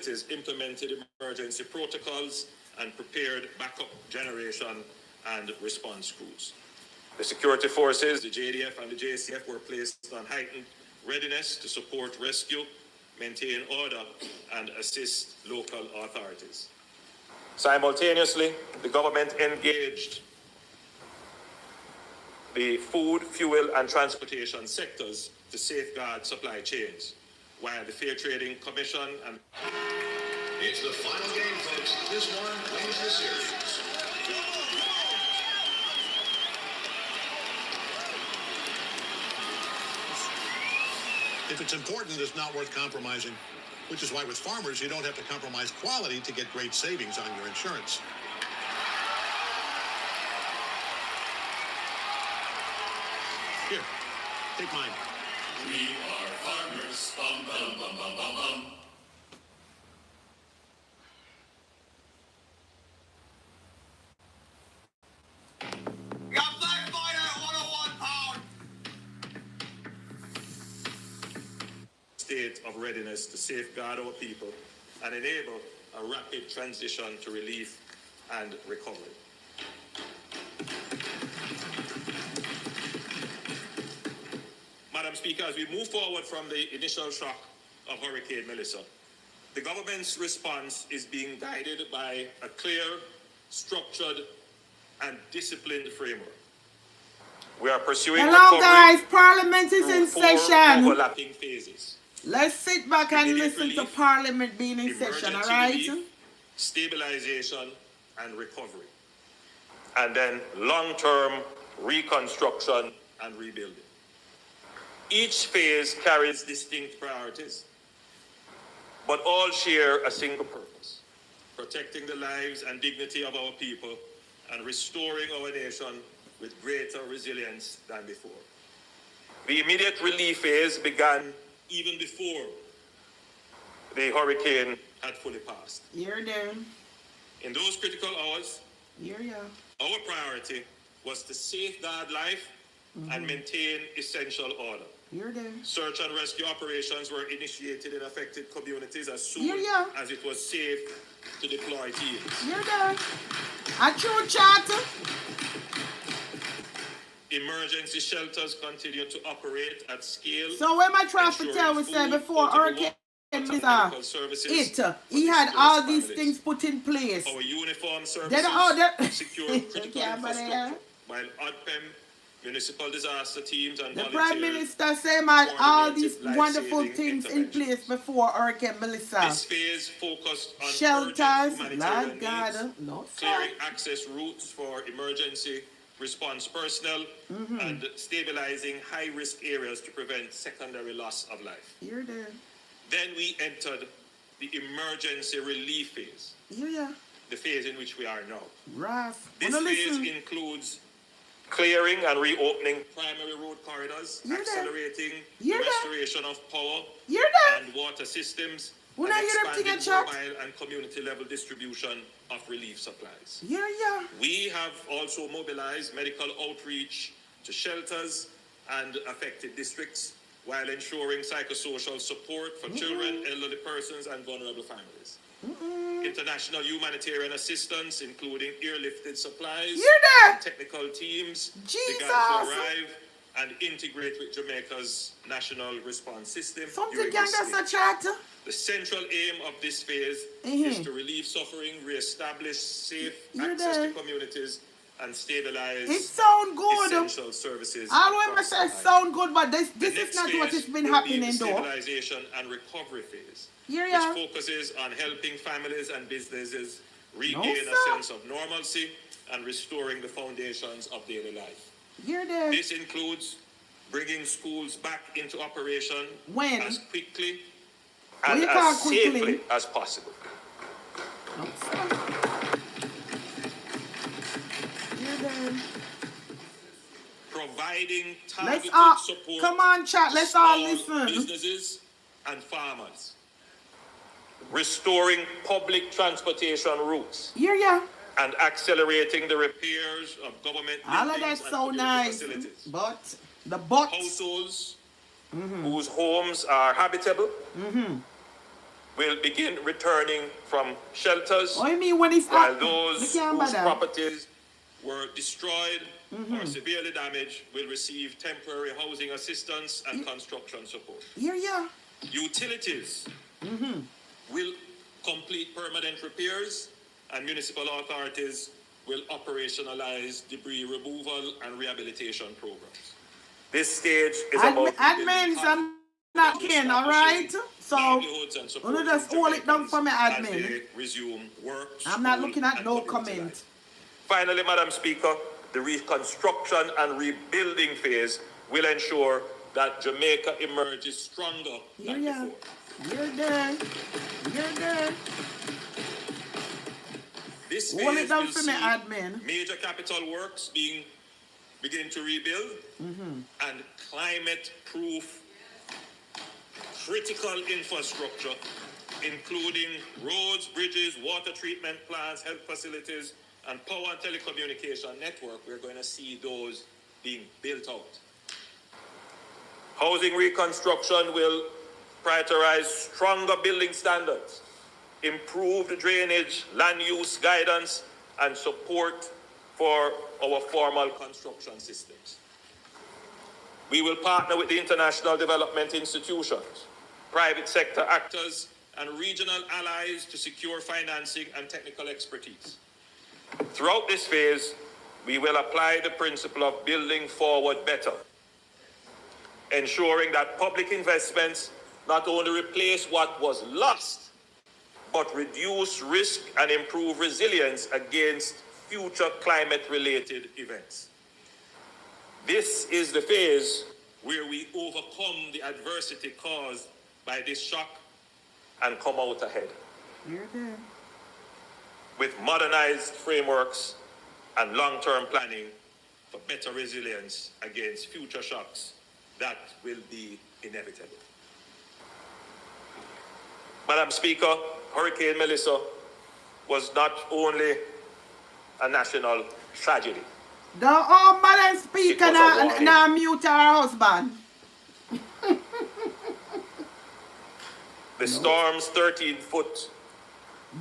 communities implemented emergency protocols and prepared backup generation and response crews. The security forces, the JDF and the JCF, were placed on heightened readiness to support rescue, maintain order, and assist local authorities. Simultaneously, the government engaged the food, fuel, and transportation sectors to safeguard supply chains, while the Fair Trading Commission and... It's the final game, folks. This one wins the series. If it's important, it's not worth compromising, which is why with farmers, you don't have to compromise quality to get great savings on your insurance. Here, take mine. We are farmers. Bum, bum, bum, bum, bum, bum. Got black fighter at 101 pound. State of readiness to safeguard our people and enable a rapid transition to relief and recovery. Madam Speaker, as we move forward from the initial shock of Hurricane Melissa, the government's response is being guided by a clear, structured, and disciplined framework. We are pursuing Hello guys, Parliament is in session. Overlapping phases. Let's sit back and listen to Parliament being in session, all right? Relief, stabilization and recovery. And then long-term reconstruction and rebuilding. Each phase carries distinct priorities, but all share a single purpose: protecting the lives and dignity of our people and restoring our nation with greater resilience than before. The immediate relief phase began even before the hurricane had fully passed. You're there. In those critical hours, our priority was to safeguard life and maintain essential order. You're there. Search and rescue operations were initiated in affected communities as soon as it was safe to deploy teams. You're there. A true charter. Emergency shelters continue to operate at scale. So when my traffic tell we said before Hurricane he had all these things put in place. Our uniform services secured critical infrastructure, while ODPEM, municipal disaster teams, and the Prime Minister said had all these wonderful things in place before Hurricane Melissa. This phase focused on shelters, Lord God, clearing access routes for emergency response personnel, and stabilizing high-risk areas to prevent secondary loss of life. You're there. Then we entered the emergency relief phase. The phase in which we are now. This phase includes clearing and reopening primary road corridors, accelerating the restoration of power and water systems, and expanding mobile and community-level distribution of relief supplies. We have also mobilized medical outreach to shelters and affected districts, while ensuring psychosocial support for children, elderly persons, and vulnerable families. International humanitarian assistance, including airlifted supplies and technical teams, began to arrive and integrate with Jamaica's national response system. The central aim of this phase is to relieve suffering, re-establish safe access to communities, and stabilize essential services. I always say sound good, but this is not what has been happening though. Stabilization and recovery phase, which focuses on helping families and businesses regain a sense of normalcy and restoring the foundations of daily life. This includes bringing schools back into operation as quickly and as safely as possible. Providing targeted support come on, chat. Let's all listen. Businesses and farmers. Restoring public transportation routes. And accelerating the repairs of government all of that's so nice. Facilities. But households whose homes are habitable will begin returning from shelters, What do you mean when it's while those whose bother? properties were destroyed or severely damaged will receive temporary housing assistance and construction support. Yeah. Utilities will complete permanent repairs, and municipal authorities will operationalize debris removal and rehabilitation programs. This stage is about admins are not kin, all right? So, you just hold it down for me, admin. Resume work, I'm not looking at no comment. Life. Finally, Madam Speaker, the reconstruction and rebuilding phase will ensure that Jamaica emerges stronger than before. You're there. This hold phase it down will for see me, admin. major capital works begin to rebuild and climate-proof critical infrastructure, including roads, bridges, water treatment plants, health facilities, and power and telecommunication network. We're going to see those being built out. Housing reconstruction will prioritize stronger building standards, improved drainage, land use guidance, and support for our formal construction systems. We will partner with the international development institutions, private sector actors, and regional allies to secure financing and technical expertise. Throughout this phase, we will apply the principle of building forward better, ensuring that public investments not only replace what was lost, but reduce risk and improve resilience against future climate-related events. This is the phase where we overcome the adversity caused by this shock and come out ahead. You're there. With modernized frameworks and long-term planning for better resilience against future shocks that will be inevitable. Madam Speaker, Hurricane Melissa was not only a national tragedy. The Madam Speaker now mute her husband. The storm's 13-foot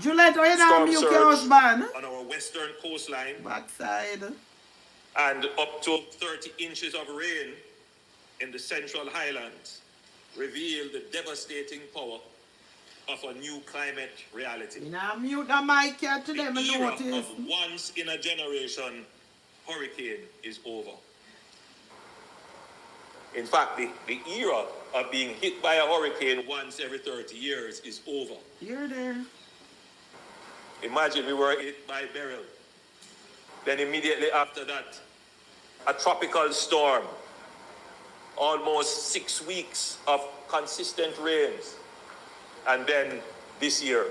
Juliet, you now mute your husband? On our western coastline. Backside. And up to 30 inches of rain in the central highlands revealed the devastating power of a new climate reality. You know, mute the mic here to them and notice. The era of once in a generation hurricane is over. In fact, the era of being hit by a hurricane once every 30 years is over. You're there. Imagine we were hit by Beryl. Then immediately after that, a tropical storm. Almost 6 weeks of consistent rains. And then this year,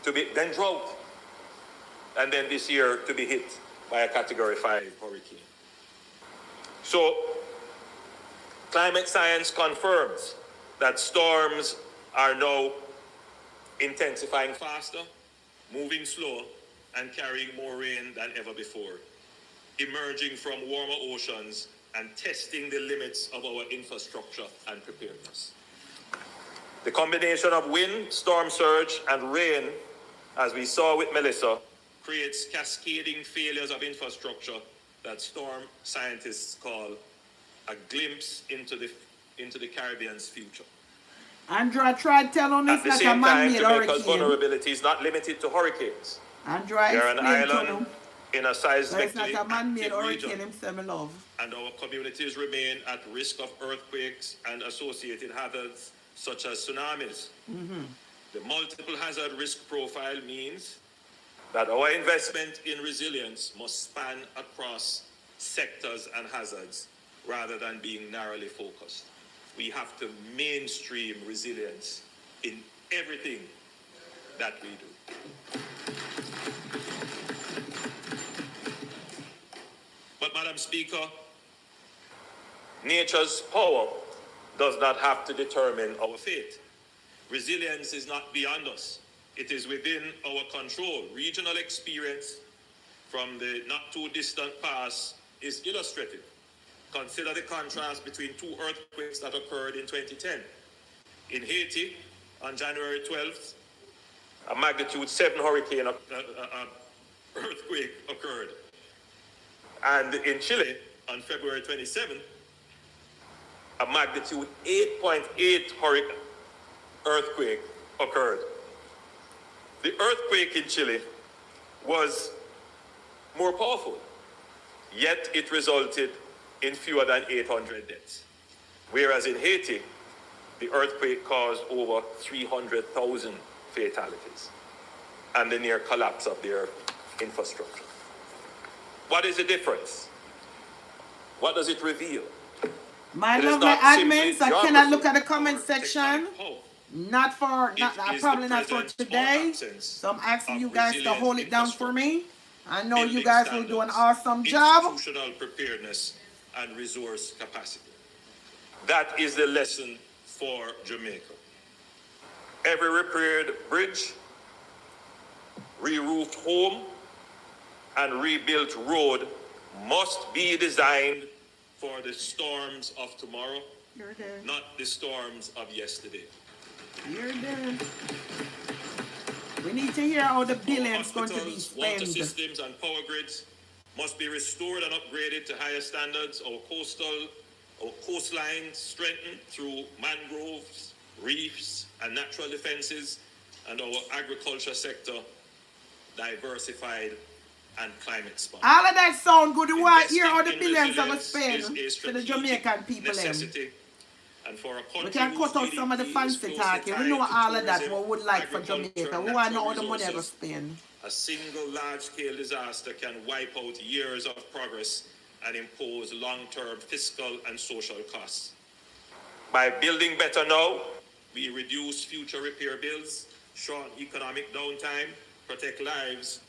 then drought. And then this year to be hit by a Category 5 hurricane. So, climate science confirms that storms are now intensifying faster, moving slower, and carrying more rain than ever before, emerging from warmer oceans and testing the limits of our infrastructure and preparedness. The combination of wind, storm surge, and rain, as we saw with Melissa, creates cascading failures of infrastructure that storm scientists call a glimpse into the Caribbean's future. Andrew, try to tell on this like a man-made hurricane. At the same time, Jamaica's vulnerability is not limited to hurricanes. Andrew, they're an island in a seismically like a man-made hurricane himself, love. And our communities remain at risk of earthquakes and associated hazards such as tsunamis. The multiple hazard risk profile means that our investment in resilience must span across sectors and hazards rather than being narrowly focused. We have to mainstream resilience in everything that we do. But, Madam Speaker, nature's power does not have to determine our fate. Resilience is not beyond us. It is within our control. Regional experience from the not too distant past is illustrative. Consider the contrast between two earthquakes that occurred in 2010. In Haiti, on January 12th, a magnitude 7 hurricane earthquake occurred. And in Chile, on February 27th, a magnitude 8.8 earthquake occurred. The earthquake in Chile was more powerful, yet it resulted in fewer than 800 deaths. Whereas in Haiti, the earthquake caused over 300,000 fatalities and the near collapse of their infrastructure. What is the difference? What does it reveal? My lovely admins, I cannot look at the comment section. Probably not for today. So I'm asking you guys to hold it down for me. I know you guys will do an awesome job. Institutional preparedness and resource capacity. That is the lesson for Jamaica. Every repaired bridge, re-roofed home, and rebuilt road must be designed for the storms of tomorrow, not the storms of yesterday. You're there. We need to hear how the billions going to be spent. Water systems and power grids must be restored and upgraded to higher standards. Our coastlines strengthened through mangroves, reefs, and natural defenses, and our agriculture sector diversified and climate smart. All of that sound good. You want to hear how the billions are spent to the Jamaican people. And for a country we can cut out some of the fancy talking. We know all of that what we would like for Jamaica. We want to know how the money ever spent. A single large-scale disaster can wipe out years of progress and impose long-term fiscal and social costs. By building better now, we reduce future repair bills, shorten economic downtime, protect lives,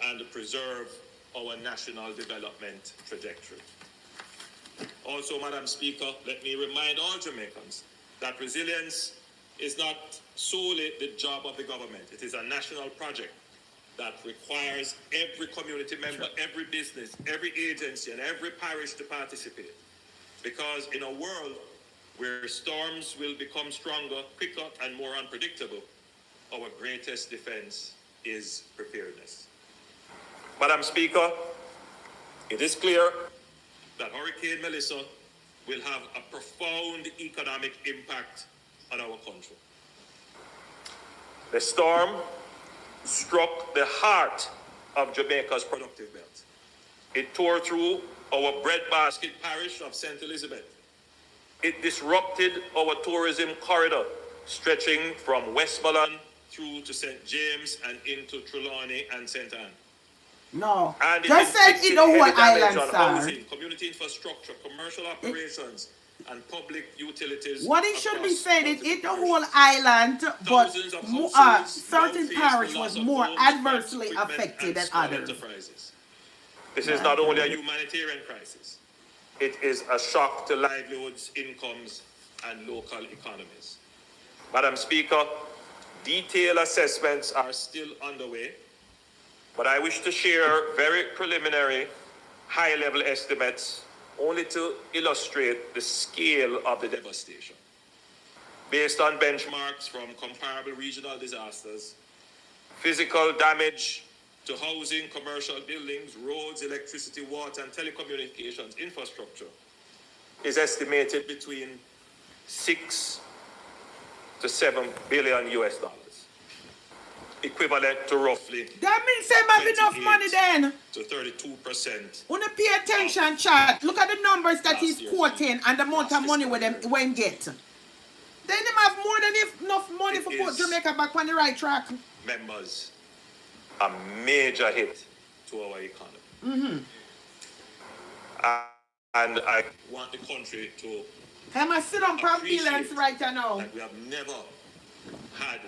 and preserve our national development trajectory. Also, Madam Speaker, let me remind all Jamaicans that resilience is not solely the job of the government. It is a national project that requires every community member, every business, every agency, and every parish to participate. Because in a world where storms will become stronger, quicker, and more unpredictable, our greatest defense is preparedness. Madam Speaker, it is clear that Hurricane Melissa will have a profound economic impact on our country. The storm struck the heart of Jamaica's productive belt. It tore through our breadbasket parish of St. Elizabeth. It disrupted our tourism corridor, stretching from Westmoreland through to St. James and into Trelawney and St. Anne. No, and just said it the whole island, sir. Housing, community infrastructure, commercial operations, and public utilities. What it should be said, it hit the whole island, but certain parish was more adversely affected than others. This is not only a humanitarian crisis. It is a shock to livelihoods, incomes, and local economies. Madam Speaker, detailed assessments are still underway, but I wish to share very preliminary, high-level estimates only to illustrate the scale of the devastation. Based on benchmarks from comparable regional disasters, physical damage to housing, commercial buildings, roads, electricity, water, and telecommunications infrastructure is estimated between $6 to $7 billion US, equivalent to roughly that means they have enough money then to 32%. When you pay attention, chat, look at the numbers that he's quoting and the amount of money with them when get. Then they have more than enough money for put Jamaica back on the right track. Members, a major hit to our economy. And I want the country to come and sit on billions right now. Like we have never had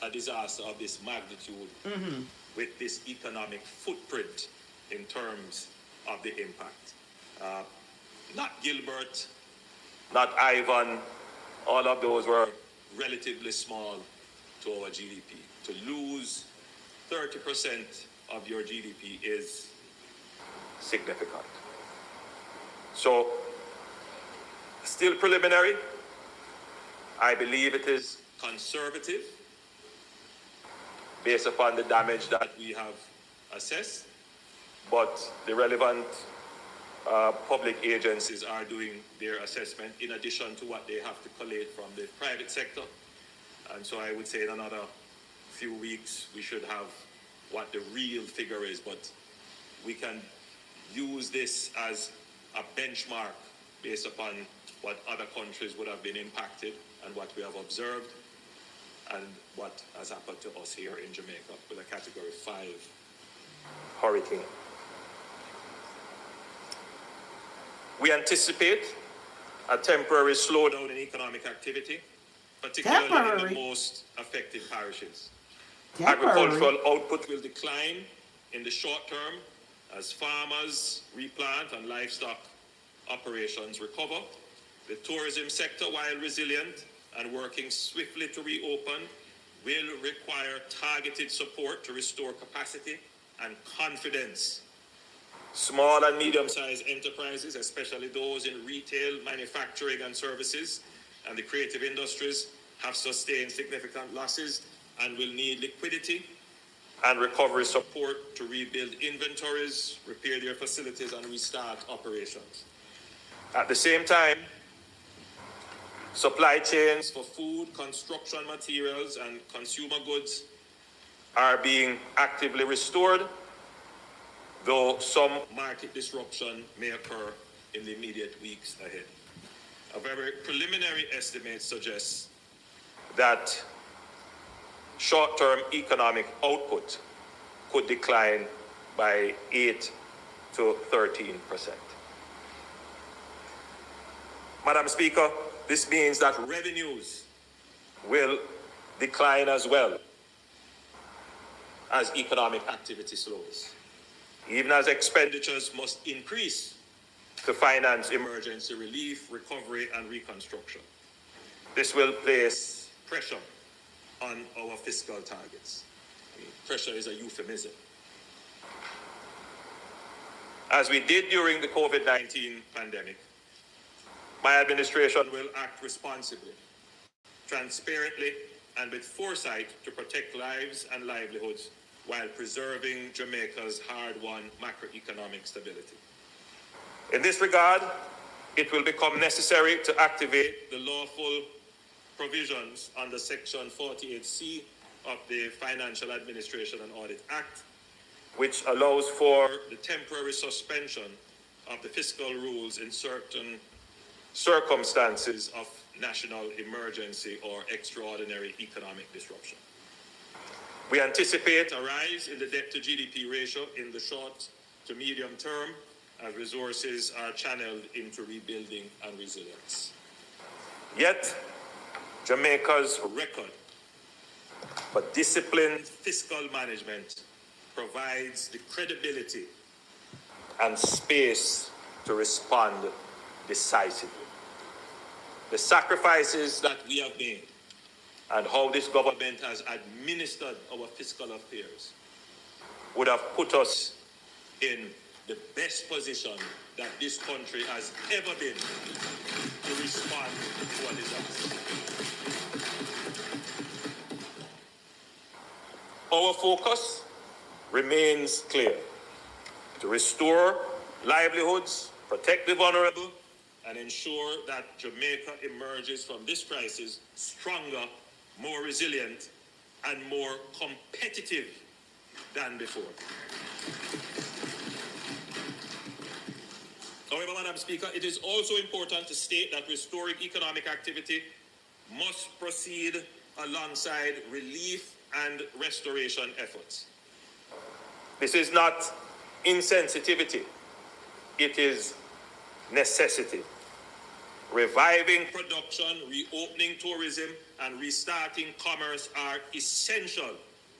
a disaster of this magnitude with this economic footprint in terms of the impact. Not Gilbert, not Ivan, all of those were relatively small to our GDP. To lose 30% of your GDP is significant. So, still preliminary. I believe it is conservative based upon the damage that we have assessed, but the relevant public agencies are doing their assessment in addition to what they have to collate from the private sector. And so I would say in another few weeks we should have what the real figure is, but we can use this as a benchmark based upon what other countries would have been impacted and what we have observed and what has happened to us here in Jamaica with a Category 5 hurricane. We anticipate a temporary slowdown in economic activity, particularly in the most affected parishes. Agricultural output will decline in the short term as farmers replant and livestock operations recover. The tourism sector, while resilient and working swiftly to reopen, will require targeted support to restore capacity and confidence. Small and medium-sized enterprises, especially those in retail, manufacturing and services, and the creative industries, have sustained significant losses and will need liquidity and recovery support to rebuild inventories, repair their facilities, and restart operations. At the same time, supply chains for food, construction materials, and consumer goods are being actively restored, though some market disruption may occur in the immediate weeks ahead. A very preliminary estimate suggests that short-term economic output could decline by 8 to 13%. Madam Speaker, this means that revenues will decline as well as economic activity slows, even as expenditures must increase to finance emergency relief, recovery, and reconstruction. This will place pressure on our fiscal targets. Pressure is a euphemism. As we did during the COVID-19 pandemic, my administration will act responsibly, transparently, and with foresight to protect lives and livelihoods while preserving Jamaica's hard-won macroeconomic stability. In this regard, it will become necessary to activate the lawful provisions under Section 48C of the Financial Administration and Audit Act, which allows for the temporary suspension of the fiscal rules in certain circumstances of national emergency or extraordinary economic disruption. We anticipate a rise in the debt to GDP ratio in the short to medium term as resources are channeled into rebuilding and resilience. Yet, Jamaica's record for disciplined fiscal management provides the credibility and space to respond decisively. The sacrifices that we have made and how this government has administered our fiscal affairs would have put us in the best position that this country has ever been to respond to a disaster. Our focus remains clear: to restore livelihoods, protect the vulnerable, and ensure that Jamaica emerges from this crisis stronger, more resilient, and more competitive than before. However, Madam Speaker, it is also important to state that restoring economic activity must proceed alongside relief and restoration efforts. This is not insensitivity, it is necessity. Reviving production, reopening tourism, and restarting commerce are essential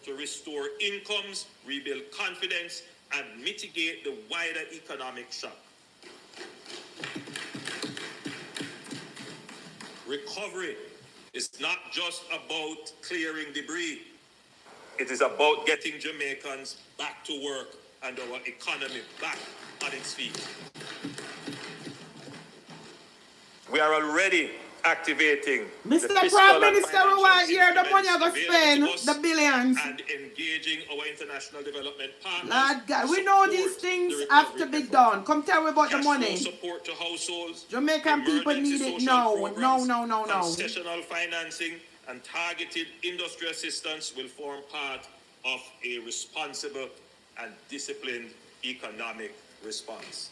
to restore incomes, rebuild confidence, and mitigate the wider economic shock. Recovery is not just about clearing debris. It is about getting Jamaicans back to work and our economy back on its feet. We are already activating Mr. the fiscal Prime and Minister, we financial want here the money instruments I go spend, available to us the billions. and engaging our international development partners. Lord God, to we know support these things the have to recovery be effort. done. Come tell me about the Cash flow money. support to households, Jamaican people emergency need it social now. programs, No. concessional financing, and targeted industry assistance will form part of a responsible and disciplined economic response.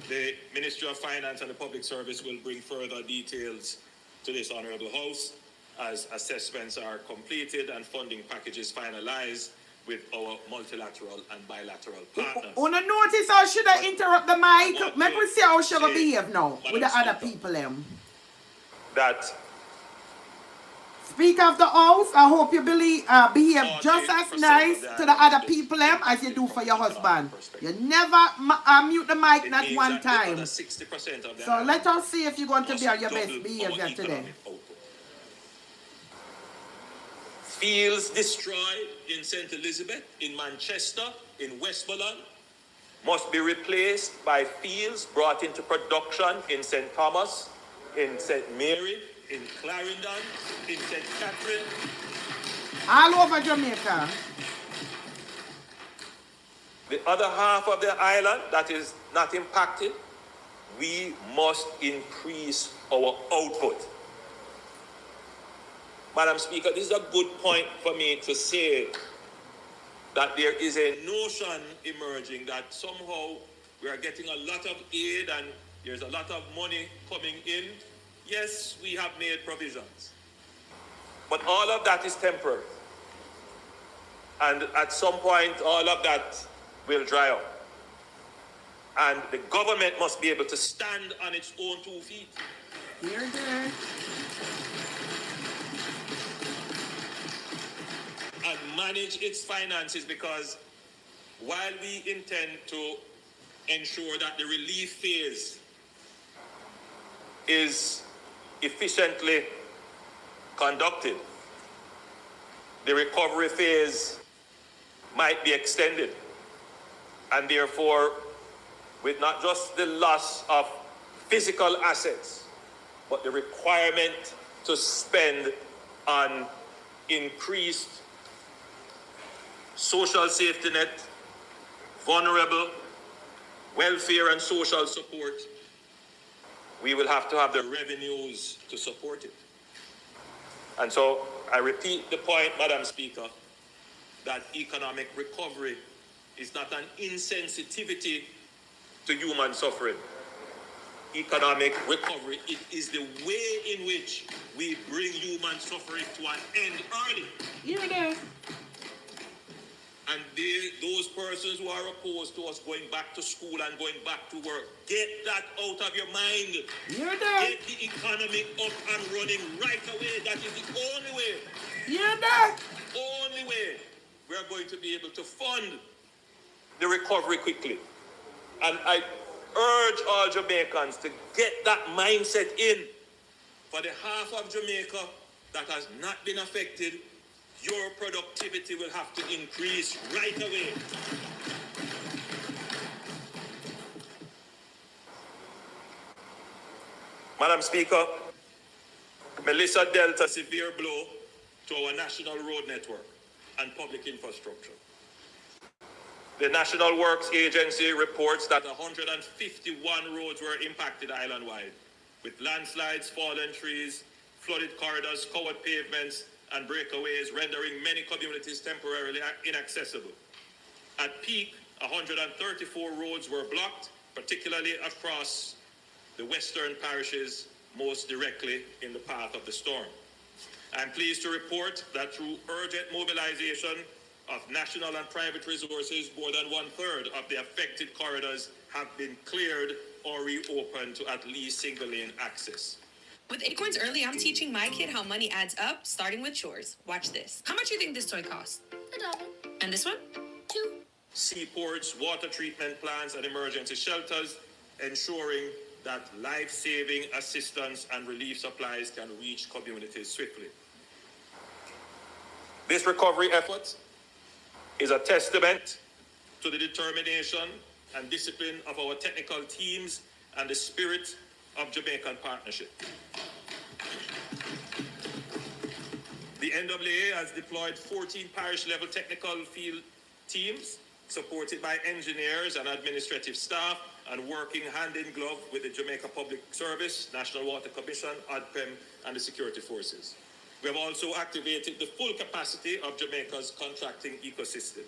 The Ministry of Finance and the Public Service will bring further details to this Honourable House as assessments are completed and funding packages finalised with our multilateral and bilateral partners. On a notice, how should I interrupt the mic? Make we see how she will behave now with the other people. That Speaker of the House, I hope you behave just as nice to the other people as you do for your husband. You never mute the mic not one time. So let us see if you're going to be on your best behavior today. Fields destroyed in St. Elizabeth, in Manchester, in Westmoreland, must be replaced by fields brought into production in St. Thomas, in St. Mary, in Clarendon, in St. Catherine. All over Jamaica. The other half of the island that is not impacted, we must increase our output. Madam Speaker, this is a good point for me to say that there is a notion emerging that somehow we are getting a lot of aid and there's a lot of money coming in. Yes, we have made provisions, but all of that is temporary. And at some point, all of that will dry up. And the government must be able to stand on its own 2 feet. Here, there. And manage its finances, because while we intend to ensure that the relief phase is efficiently conducted, the recovery phase might be extended, and therefore with not just the loss of physical assets, but the requirement to spend on increased social safety net, vulnerable, welfare and social support, we will have to have the revenues to support it. And so I repeat the point, Madam Speaker, that economic recovery is not an insensitivity to human suffering. Economic recovery, it is the way in which we bring human suffering to an end early. You're there. And those persons who are opposed to us going back to school and going back to work, get that out of your mind. You're there. Get the economy up and running right away. That is the only way. You're there. Only way we are going to be able to fund the recovery quickly. And I urge all Jamaicans to get that mindset in. For the half of Jamaica that has not been affected, your productivity will have to increase right away. Madam Speaker, Melissa dealt a severe blow to our national road network and public infrastructure. The National Works Agency reports that 151 roads were impacted island-wide, with landslides, fallen trees, flooded corridors, covered pavements, and breakaways, rendering many communities temporarily inaccessible. At peak, 134 roads were blocked, particularly across the western parishes most directly in the path of the storm. I'm pleased to report that through urgent mobilization of national and private resources, more than 1/3 of the affected corridors have been cleared or reopened to at least single-lane access. With Acorns Early, I'm teaching my kid how money adds up, starting with chores. Watch this. How much do you think this toy costs? $1. And this one? $2. Seaports, water treatment plants, and emergency shelters, ensuring that life-saving assistance and relief supplies can reach communities swiftly. This recovery effort is a testament to the determination and discipline of our technical teams and the spirit of Jamaican partnership. The NAA has deployed 14 parish-level technical field teams supported by engineers and administrative staff and working hand in glove with the Jamaica Public Service, National Water Commission, ODPEM, and the security forces. We have also activated the full capacity of Jamaica's contracting ecosystem.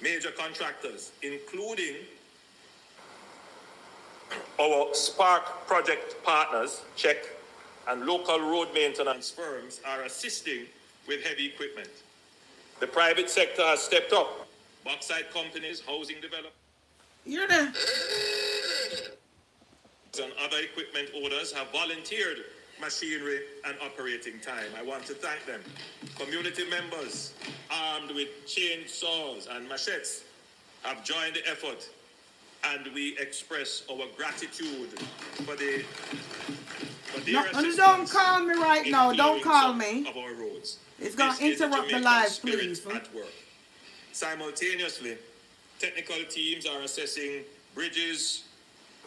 Major contractors, including our Spark project partners, Czech, and local road maintenance firms are assisting with heavy equipment. The private sector has stepped up. Bauxite companies, housing developers, You're there. and other equipment orders have volunteered machinery and operating time. I want to thank them. Community members armed with chainsaws and machetes have joined the effort, and we express our gratitude for their assistance. Don't call me right now. Don't call me. Of our roads. It's going to interrupt the live, please. At work. Simultaneously, technical teams are assessing bridges,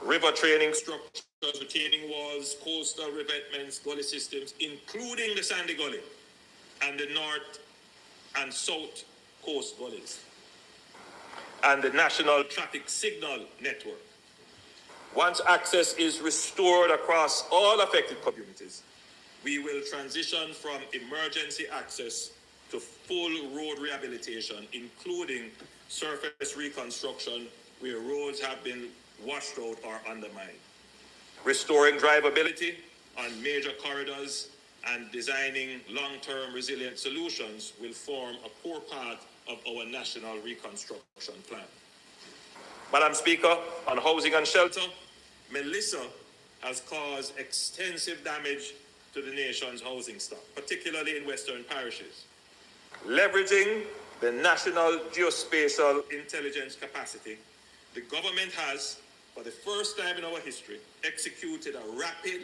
river training structures, retaining walls, coastal revetments, gully systems, including the Sandy Gully and the north and south coast gullies, and the national traffic signal network. Once access is restored across all affected communities, we will transition from emergency access to full road rehabilitation, including surface reconstruction where roads have been washed out or undermined. Restoring drivability on major corridors and designing long-term resilient solutions will form a core part of our national reconstruction plan. Madam Speaker, on housing and shelter, Melissa has caused extensive damage to the nation's housing stock, particularly in western parishes. Leveraging the national geospatial intelligence capacity, the government has, for the first time in our history, executed a rapid,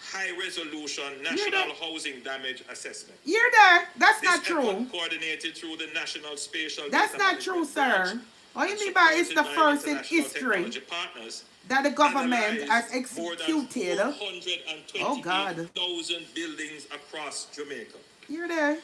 high-resolution national housing damage assessment. You're there. That's not This true. effort coordinated through the National Spatial That's Data not true, Management sir. Branch All you and mean by it's the supported by first in international history technology partners, that the government analyzed has more than executed. 428,000 buildings across Jamaica. You're there.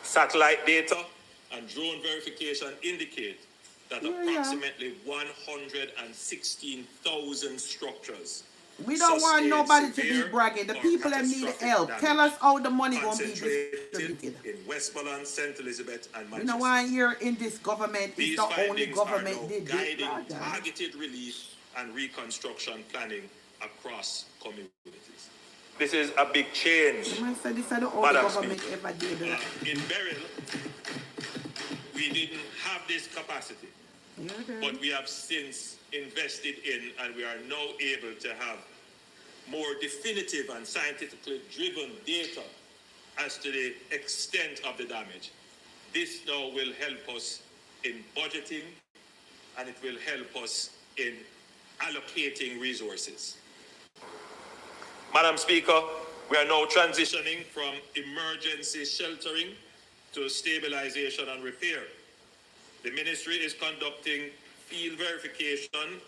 Satellite data and drone verification indicate that Yeah. approximately 116,000 structures. We don't want sustained nobody to be severe bragging. The or people that need catastrophic help. damage, Tell us how the money going to be concentrated distributed. in Westmoreland, St. Elizabeth, and We Manchester. don't want here in this government. These It's the only findings government are now did this. guiding targeted relief and reconstruction planning across communities. This is a big change. Man said this is the only Madam government Speaker. ever did that. In Beryl, we didn't have this capacity, but we have since invested in, and we are now able to have more definitive and scientifically driven data as to the extent of the damage. This now will help us in budgeting, and it will help us in allocating resources. Madam Speaker, we are now transitioning from emergency sheltering to stabilization and repair. The ministry is conducting field verification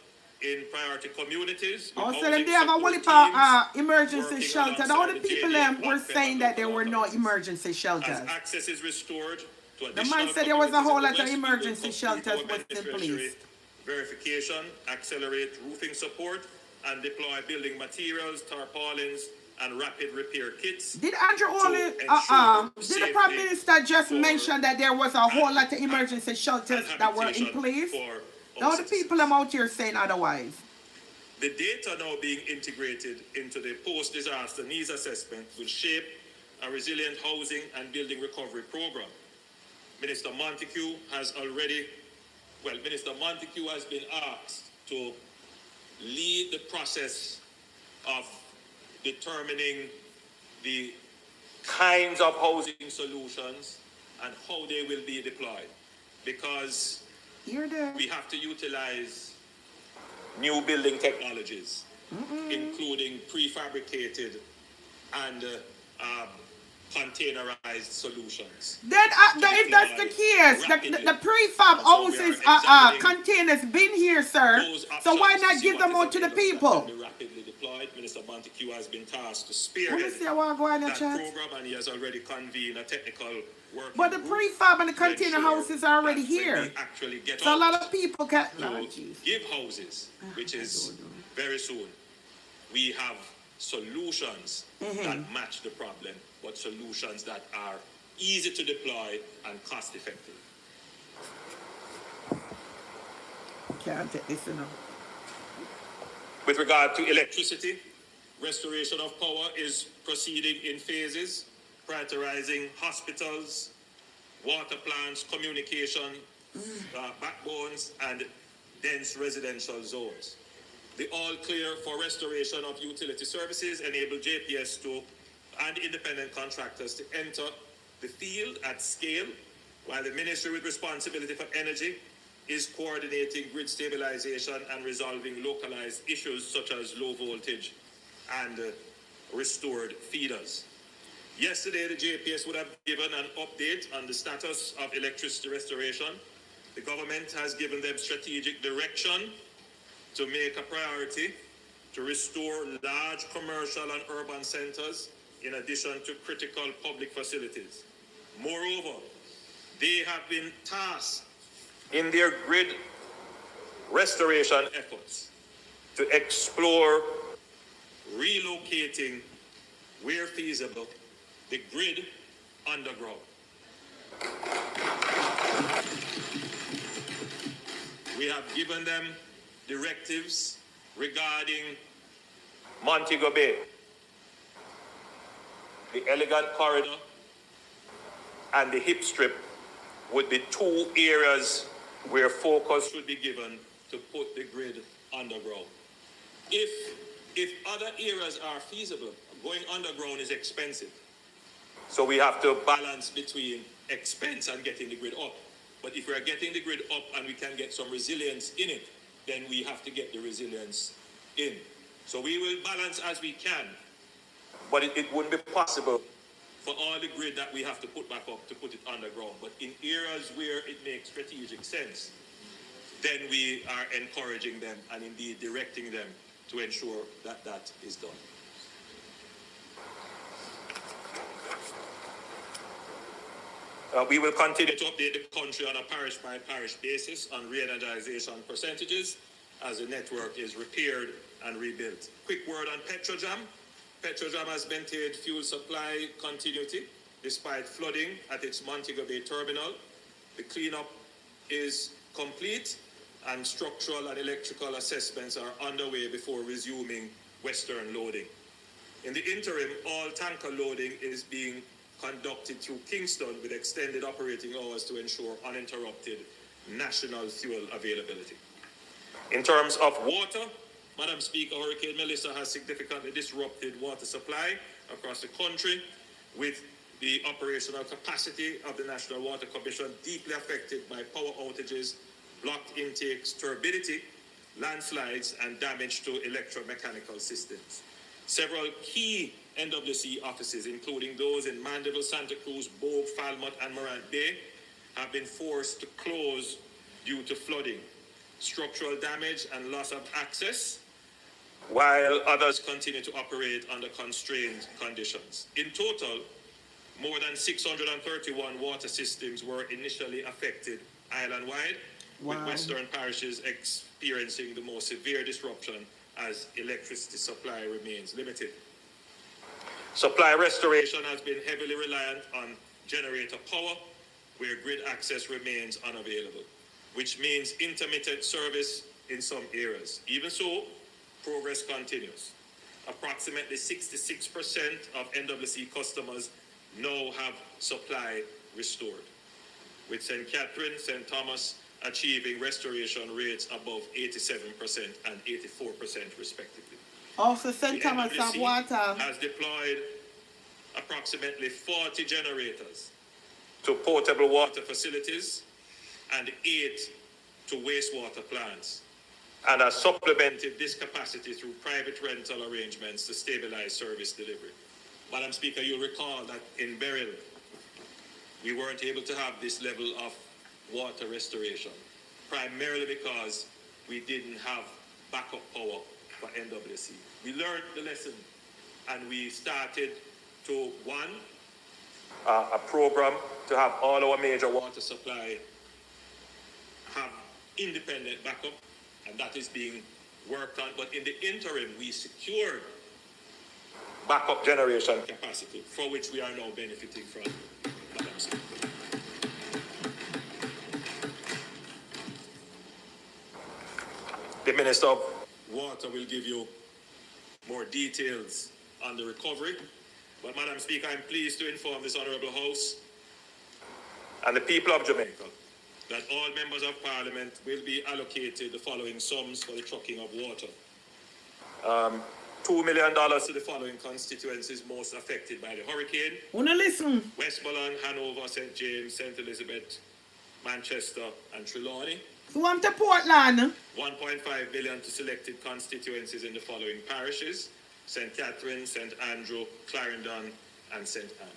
in priority communities. Oh, so then they have a whole heap of emergency shelter. All the people were saying that there were no emergency shelters. As access is restored to The man said there was a whole lot of emergency shelters was still placed. Verification, accelerate roofing support, and deploy building materials, tarpaulins, and rapid repair kits. Did Andrew only, did the Prime Minister just mention that there was a whole lot of emergency shelters that were in place? Now the people out here saying otherwise. The data now being integrated into the post-disaster needs assessment will shape a resilient housing and building recovery program. Minister Montague has been asked to lead the process of determining the kinds of housing solutions and how they will be deployed, because we have to utilize new building technologies, including prefabricated and containerized solutions. Then, if that's the case, the prefab houses containers been here, sir. So why not give them out to the people? Be rapidly deployed. Minister Montague has been tasked to spearhead that program, and he has already convened a technical working But the prefab and the container houses are already here. So a lot of people can give houses, which is very soon. We have solutions that match the problem, but solutions that are easy to deploy and cost effective. Can't take this enough. With regard to electricity, restoration of power is proceeding in phases, prioritizing hospitals, water plants, communication, backbones, and dense residential zones. The all clear for restoration of utility services enable JPS and independent contractors to enter the field at scale, while the Ministry with responsibility for energy is coordinating grid stabilization and resolving localized issues such as low voltage and restored feeders. Yesterday, the JPS would have given an update on the status of electricity restoration. The government has given them strategic direction to make a priority to restore large commercial and urban centers in addition to critical public facilities. Moreover, they have been tasked in their grid restoration efforts to explore relocating, where feasible, the grid underground. We have given them directives regarding Montego Bay, the Elegant Corridor, and the Hip Strip would be two areas where focus should be given to put the grid underground. If other areas are feasible, going underground is expensive. So we have to balance between expense and getting the grid up. But if we're getting the grid up and we can get some resilience in it, then we have to get the resilience in. So we will balance as we can, but it wouldn't be possible for all the grid that we have to put back up to put it underground. But in areas where it makes strategic sense, then we are encouraging them and indeed directing them to ensure that that is done. We will continue to update the country on a parish-by-parish basis on re-energization percentages as the network is repaired and rebuilt. Quick word on Petrojam. Petrojam has maintained fuel supply continuity despite flooding at its Montego Bay terminal. The cleanup is complete and structural and electrical assessments are underway before resuming western loading. In the interim, all tanker loading is being conducted through Kingston with extended operating hours to ensure uninterrupted national fuel availability. In terms of water, Madam Speaker, Hurricane Melissa has significantly disrupted water supply across the country, with the operational capacity of the National Water Commission deeply affected by power outages, blocked intakes, turbidity, landslides, and damage to electromechanical systems. Several key NWC offices, including those in Mandeville, Santa Cruz, Bogue, Falmouth, and Morant Bay, have been forced to close due to flooding, structural damage, and loss of access, while others continue to operate under constrained conditions. In total, more than 631 water systems were initially affected island-wide, with western parishes experiencing the most severe disruption as electricity supply remains limited. Supply restoration has been heavily reliant on generator power, where grid access remains unavailable, which means intermittent service in some areas. Even so, progress continues. Approximately 66% of NWC customers now have supply restored, with St. Catherine, St. Thomas achieving restoration rates above 87% and 84% respectively. Also, St. Thomas have water. Has deployed approximately 40 generators to potable water facilities and 8 to wastewater plants, and has supplemented this capacity through private rental arrangements to stabilize service delivery. Madam Speaker, you'll recall that in Beryl, we weren't able to have this level of water restoration, primarily because we didn't have backup power for NWC. We learned the lesson, and we started to, one, a program to have all our major water supply have independent backup, and that is being worked on. But in the interim, we secured backup generation capacity, for which we are now benefiting from. Madam Speaker. The Minister of Water will give you more details on the recovery. But Madam Speaker, I'm pleased to inform this Honourable House and the people of Jamaica that all members of Parliament will be allocated the following sums for the trucking of water. $2 million to the following constituencies most affected by the hurricane. Wanna listen? Westmoreland, Hanover, St. James, St. Elizabeth, Manchester and Trelawney. So I'm to Portland. 1.5 billion to selected constituencies in the following parishes: St. Catherine, St. Andrew, Clarendon and St. Anne.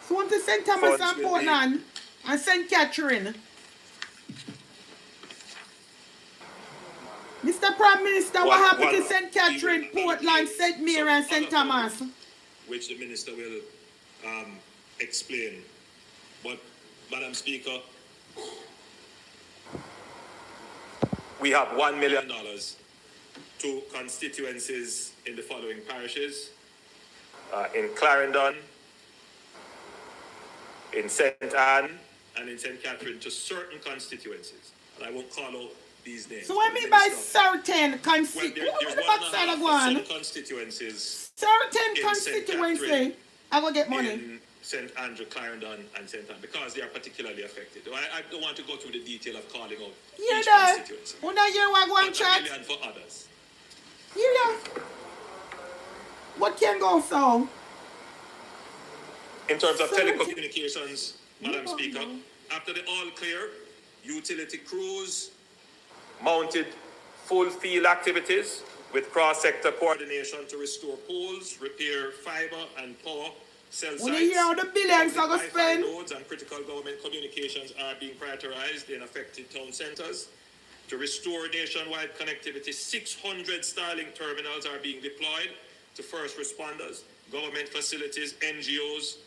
So I'm to St. Thomas and Portland and St. Catherine. Mr. Prime Minister, what happened to St. Catherine, Portland, St. Mary and St. Thomas? Which the Minister will explain. But, Madam Speaker, we have $1 million to constituencies in the following parishes: in Clarendon, in St. Anne, and in St. Catherine, to certain constituencies. And I won't call out these names. So what I mean by certain constituencies? Well, there's one constituencies. Certain constituency. I will get money. In St. Andrew, Clarendon, and St. Anne, because they are particularly affected. I don't want to go through the detail of calling out each constituency. When I hear what going chat. $1 million for others. Yeah. What can go so? In terms of telecommunications, Madam Speaker, after the all clear, utility crews mounted full field activities with cross-sector coordination to restore poles, repair fiber and power cell sites. When you hear how the billions are going to spend. Nodes and critical government communications are being prioritized in affected town centers. To restore nationwide connectivity, 600 Starlink terminals are being deployed to first responders, government facilities, NGOs,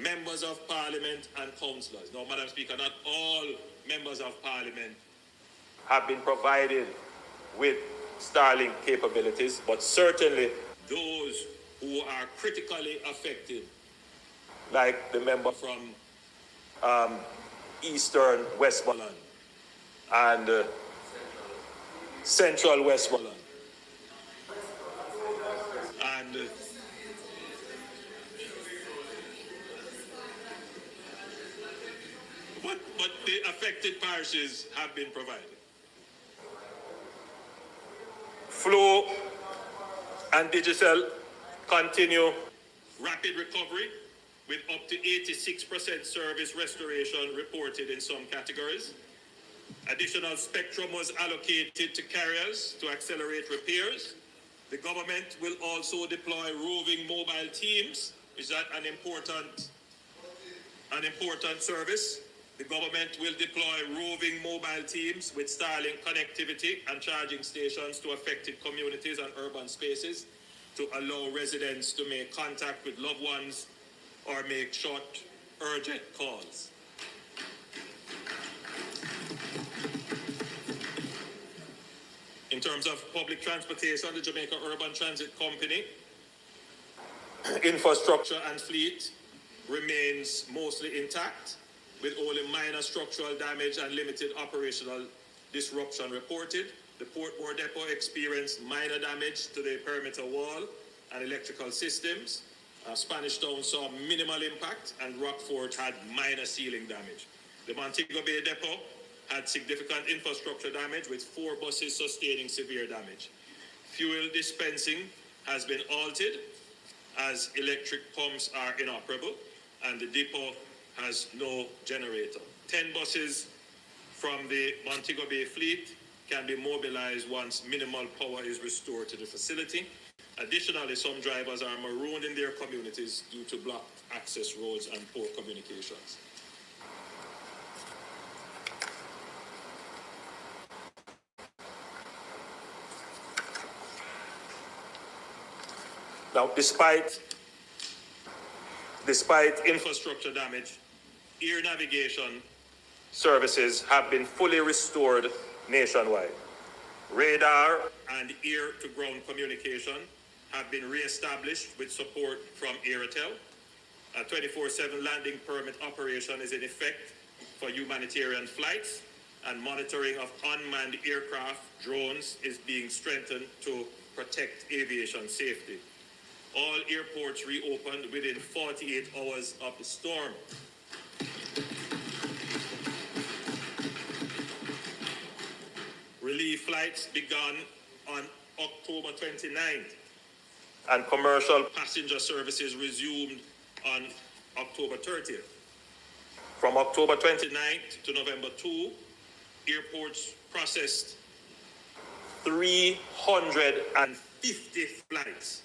members of Parliament and councillors. Now, Madam Speaker, not all members of Parliament have been provided with Starlink capabilities, but certainly those who are critically affected, like the member from Eastern Westmoreland and Central Westmoreland. And but the affected parishes have been provided. Flow and Digicel continue rapid recovery with up to 86% service restoration reported in some categories. Additional spectrum was allocated to carriers to accelerate repairs. The government will also deploy roving mobile teams. Is that an important service? The government will deploy roving mobile teams with Starlink connectivity and charging stations to affected communities and urban spaces to allow residents to make contact with loved ones or make short, urgent calls. In terms of public transportation, the Jamaica Urban Transit Company infrastructure and fleet remains mostly intact, with only minor structural damage and limited operational disruption reported. The Portmore Depot experienced minor damage to the perimeter wall and electrical systems. Spanish Town saw minimal impact, and Rockford had minor ceiling damage. The Montego Bay Depot had significant infrastructure damage, with 4 buses sustaining severe damage. Fuel dispensing has been altered as electric pumps are inoperable, and the depot has no generator. 10 buses from the Montego Bay fleet can be mobilized once minimal power is restored to the facility. Additionally, some drivers are marooned in their communities due to blocked access roads and poor communications. Now, despite infrastructure damage, air navigation services have been fully restored nationwide. Radar and air-to-ground communication have been re-established with support from Airtel. A 24/7 landing permit operation is in effect for humanitarian flights, and monitoring of unmanned aircraft, drones, is being strengthened to protect aviation safety. All airports reopened within 48 hours of the storm. Relief flights began on October 29th, and commercial passenger services resumed on October 30th. From October 29th to November 2, airports processed 350 flights,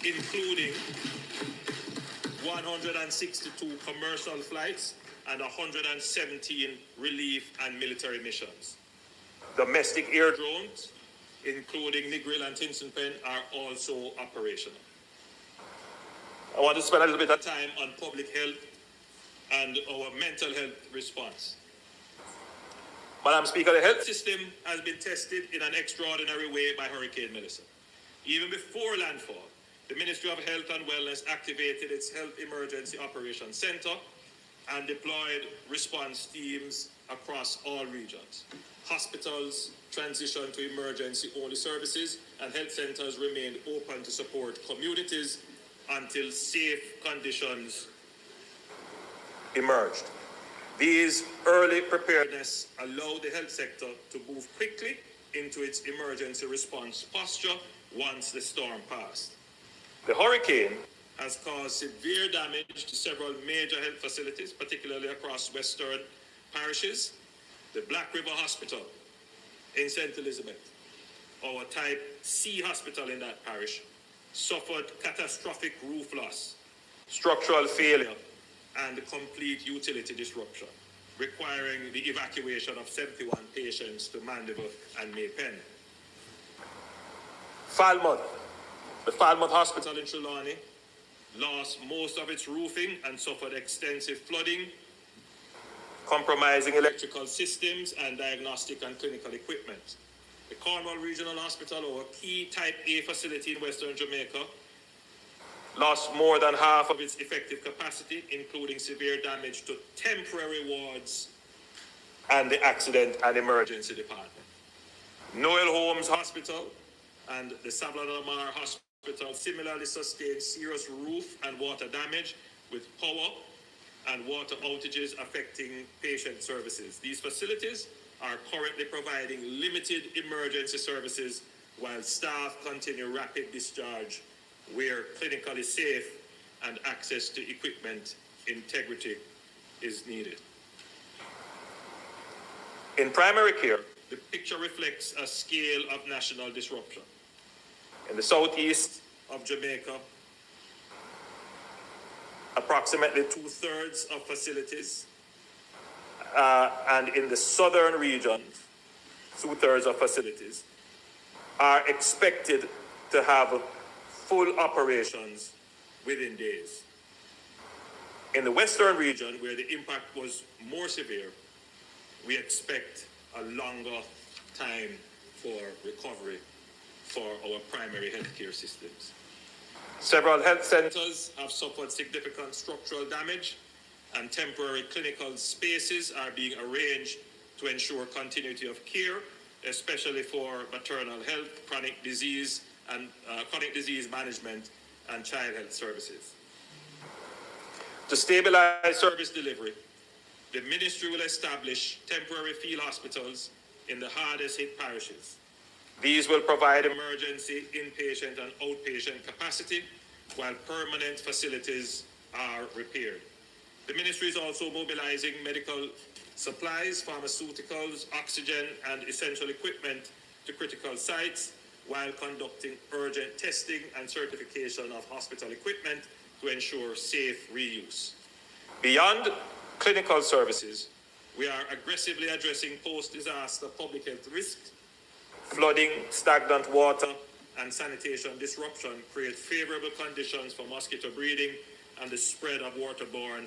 including 162 commercial flights and 117 relief and military missions. Domestic air drones, including Negril and Tinson Pen, are also operational. I want to spend a little bit of time on public health and our mental health response. Madam Speaker, the health system has been tested in an extraordinary way by Hurricane Melissa. Even before landfall, the Ministry of Health and Wellness activated its Health Emergency Operations Center and deployed response teams across all regions. Hospitals transitioned to emergency-only services, and health centers remained open to support communities until safe conditions emerged. These early preparedness allowed the health sector to move quickly into its emergency response posture once the storm passed. The hurricane has caused severe damage to several major health facilities, particularly across western parishes. The Black River Hospital in St. Elizabeth, our type C hospital in that parish, suffered catastrophic roof loss, structural failure, and complete utility disruption, requiring the evacuation of 71 patients to Mandeville and Maypen. Falmouth, the Falmouth Hospital in Trelawney, lost most of its roofing and suffered extensive flooding, compromising electrical systems and diagnostic and clinical equipment. The Cornwall Regional Hospital, our key Type A facility in Western Jamaica, lost more than half of its effective capacity, including severe damage to temporary wards and the accident and emergency department. Noel Holmes Hospital and the Sablanamar Hospital similarly sustained serious roof and water damage, with power and water outages affecting patient services. These facilities are currently providing limited emergency services while staff continue rapid discharge where clinically safe and access to equipment integrity is needed. In primary care, the picture reflects a scale of national disruption. In the southeast of Jamaica, approximately 2/3 of facilities, and in the southern region, 2/3 of facilities are expected to have full operations within days. In the western region, where the impact was more severe, we expect a longer time for recovery for our primary healthcare systems. Several health centers have suffered significant structural damage, and temporary clinical spaces are being arranged to ensure continuity of care, especially for maternal health, chronic disease management, and child health services. To stabilize service delivery, the ministry will establish temporary field hospitals in the hardest hit parishes. These will provide emergency, inpatient, and outpatient capacity while permanent facilities are repaired. The ministry is also mobilizing medical supplies, pharmaceuticals, oxygen, and essential equipment to critical sites while conducting urgent testing and certification of hospital equipment to ensure safe reuse. Beyond clinical services, we are aggressively addressing post-disaster public health risks. Flooding, stagnant water, and sanitation disruption create favorable conditions for mosquito breeding and the spread of waterborne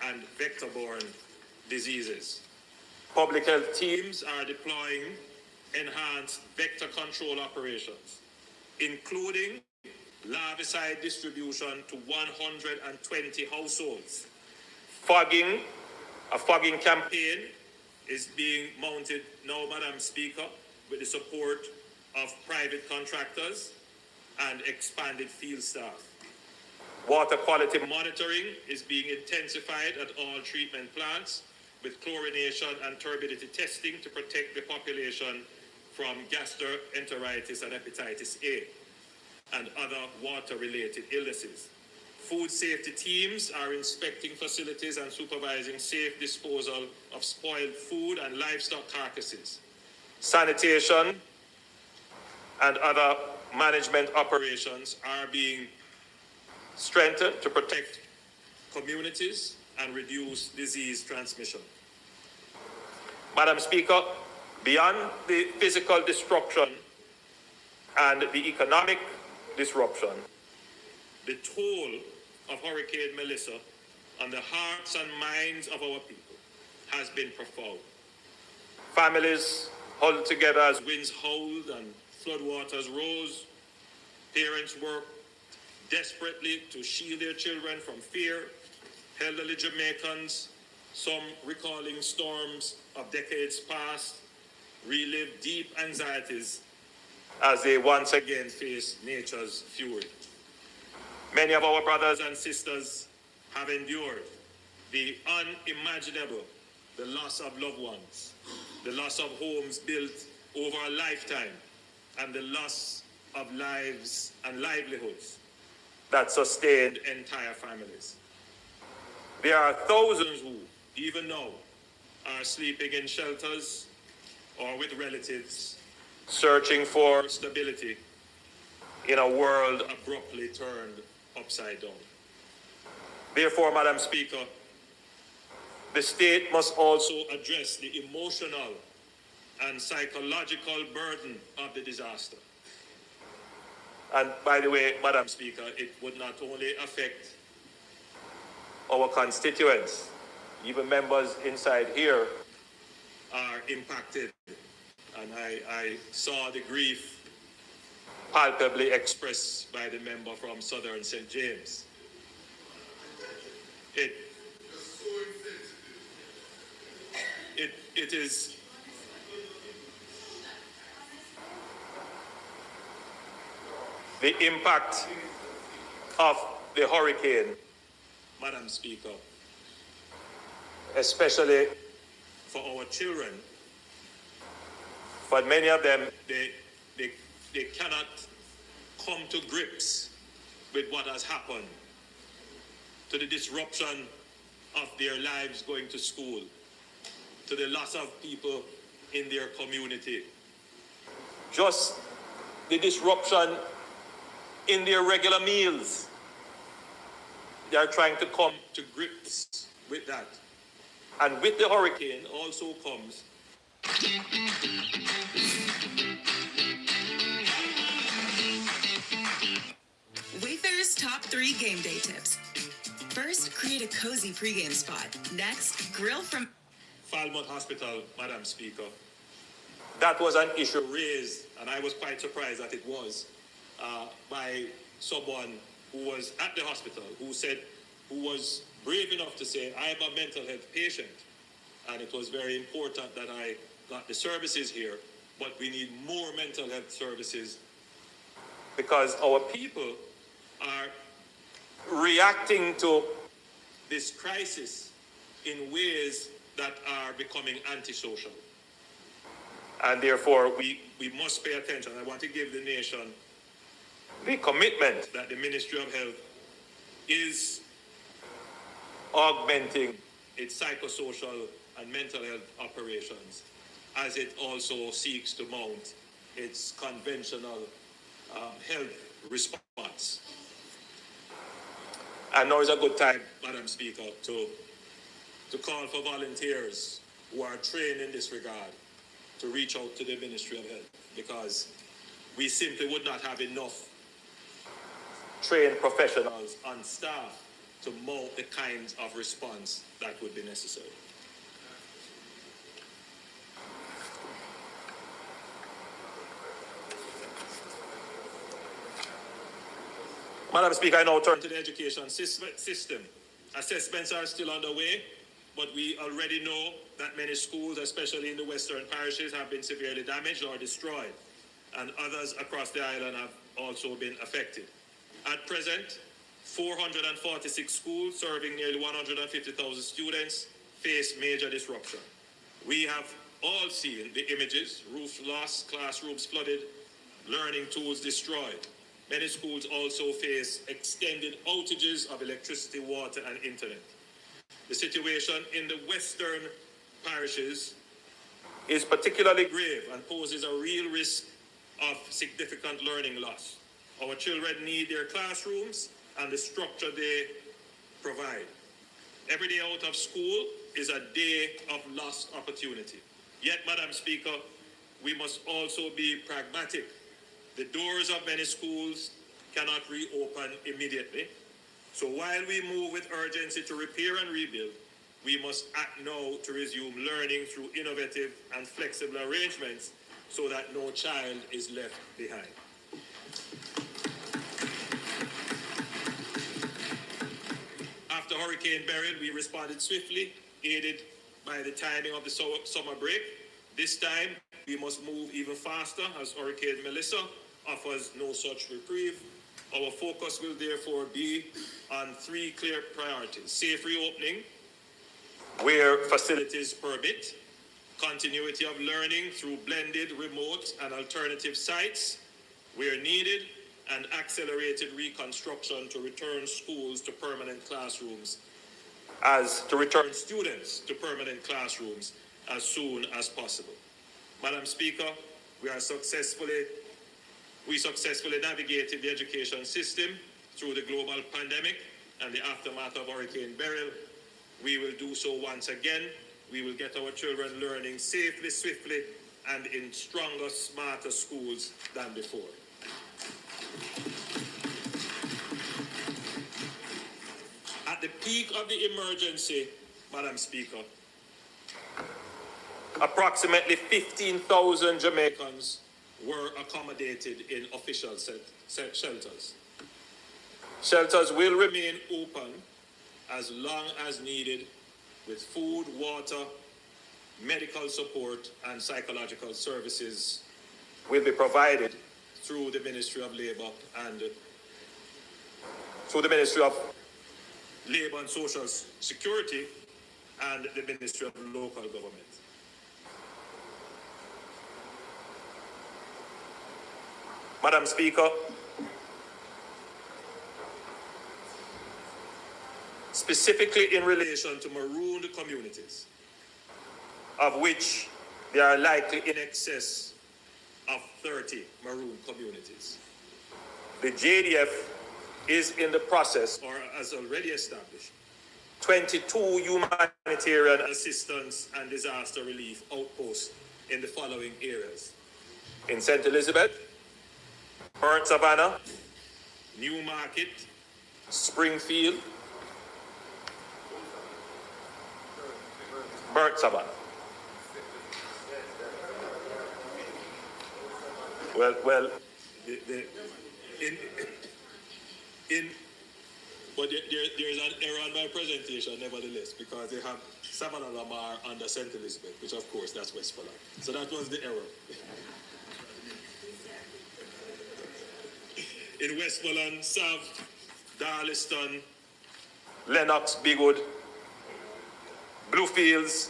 and vector-borne diseases. Public health teams are deploying enhanced vector control operations, including larvicide distribution to 120 households. A fogging campaign is being mounted now, Madam Speaker, with the support of private contractors and expanded field staff. Water quality monitoring is being intensified at all treatment plants with chlorination and turbidity testing to protect the population from gastroenteritis and hepatitis A and other water-related illnesses. Food safety teams are inspecting facilities and supervising safe disposal of spoiled food and livestock carcasses. Sanitation and other management operations are being strengthened to protect communities and reduce disease transmission. Madam Speaker, beyond the physical destruction and the economic disruption, the toll of Hurricane Melissa on the hearts and minds of our people has been profound. Families huddled together as winds howled and floodwaters rose. Parents worked desperately to shield their children from fear. Elderly Jamaicans, some recalling storms of decades past, relived deep anxieties as they once again face nature's fury. Many of our brothers and sisters have endured the unimaginable, the loss of loved ones, the loss of homes built over a lifetime, and the loss of lives and livelihoods that sustained entire families. There are thousands who, even now, are sleeping in shelters or with relatives, searching for stability in a world abruptly turned upside down. Therefore, Madam Speaker, the state must also address the emotional and psychological burden of the disaster. And by the way, Madam Speaker, it would not only affect our constituents, even members inside here are impacted. And I saw the grief palpably expressed by the member from Southern St. James. It is the impact of the hurricane, Madam Speaker, especially for our children. For many of them, they cannot come to grips with what has happened, to the disruption of their lives going to school, to the loss of people in their community, just the disruption in their regular meals. They are trying to come to grips with that. And with the hurricane also comes Wayfarer's top 3 game day tips. First, create a cozy pregame spot. Next, grill from Parliment Hospital, Madam Speaker. That was an issue raised, and I was quite surprised that it was, by someone who was at the hospital, who was brave enough to say, I'm a mental health patient, and it was very important that I got the services here, but we need more mental health services because our people are reacting to this crisis in ways that are becoming antisocial. And therefore, we must pay attention. I want to give the nation the commitment that the Ministry of Health is augmenting its psychosocial and mental health operations as it also seeks to mount its conventional health response. And now is a good time, Madam Speaker, to call for volunteers who are trained in this regard to reach out to the Ministry of Health, because we simply would not have enough trained professionals on staff to mount the kinds of response that would be necessary. Madam Speaker, I now turn to the education system. Assessments are still underway, but we already know that many schools, especially in the western parishes, have been severely damaged or destroyed, and others across the island have also been affected. At present, 446 schools serving nearly 150,000 students face major disruption. We have all seen the images: roofs lost, classrooms flooded, learning tools destroyed. Many schools also face extended outages of electricity, water, and internet. The situation in the western parishes is particularly grave and poses a real risk of significant learning loss. Our children need their classrooms and the structure they provide. Every day out of school is a day of lost opportunity. Yet, Madam Speaker, we must also be pragmatic. The doors of many schools cannot reopen immediately. So while we move with urgency to repair and rebuild, we must act now to resume learning through innovative and flexible arrangements so that no child is left behind. After Hurricane Beryl, we responded swiftly, aided by the timing of the summer break. This time, we must move even faster as Hurricane Melissa offers no such reprieve. Our focus will therefore be on three clear priorities: safe reopening, where facilities permit; continuity of learning through blended, remote, and alternative sites where needed; and accelerated reconstruction to return schools to permanent classrooms, to return students to permanent classrooms as soon as possible. Madam Speaker, we successfully navigated the education system through the global pandemic and the aftermath of Hurricane Beryl. We will do so once again. We will get our children learning safely, swiftly, and in stronger, smarter schools than before. At the peak of the emergency, Madam Speaker, approximately 15,000 Jamaicans were accommodated in official shelters. Shelters will remain open as long as needed, with food, water, medical support, and psychological services will be provided through the Ministry of Labour and Social Security and the Ministry of Local Government. Madam Speaker, specifically in relation to marooned communities, of which there are likely in excess of 30 marooned communities, the JDF is in the process, or has already established, 22 humanitarian assistance and disaster relief outposts in the following areas: in St. Elizabeth, Burnt Savannah, Newmarket, Springfield, Burnt Savannah. Well, but there's an error on my presentation, nevertheless, because they have Savannah Lamar under St. Elizabeth, which of course that's Westmoreland. So that was the error. In Westmoreland, Sav, Darliston, Lennox, Bigwood, Bluefields,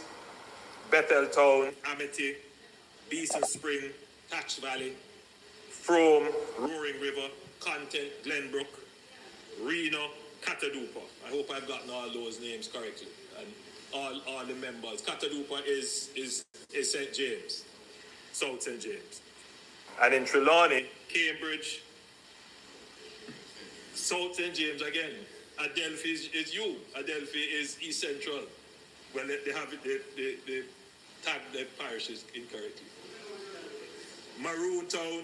Betheltown, Amity, Beeson Spring, Patch Valley, Frome, Roaring River, Content, Glenbrook, Reno, Catadupa. I hope I've gotten all those names correctly, and all the members. Catadupa is St. James, South St. James. And in Trelawney, Cambridge, South St. James again. Adelphi is you. Adelphi is East Central. Well, they have it, they tag the parishes incorrectly. Maroon Town,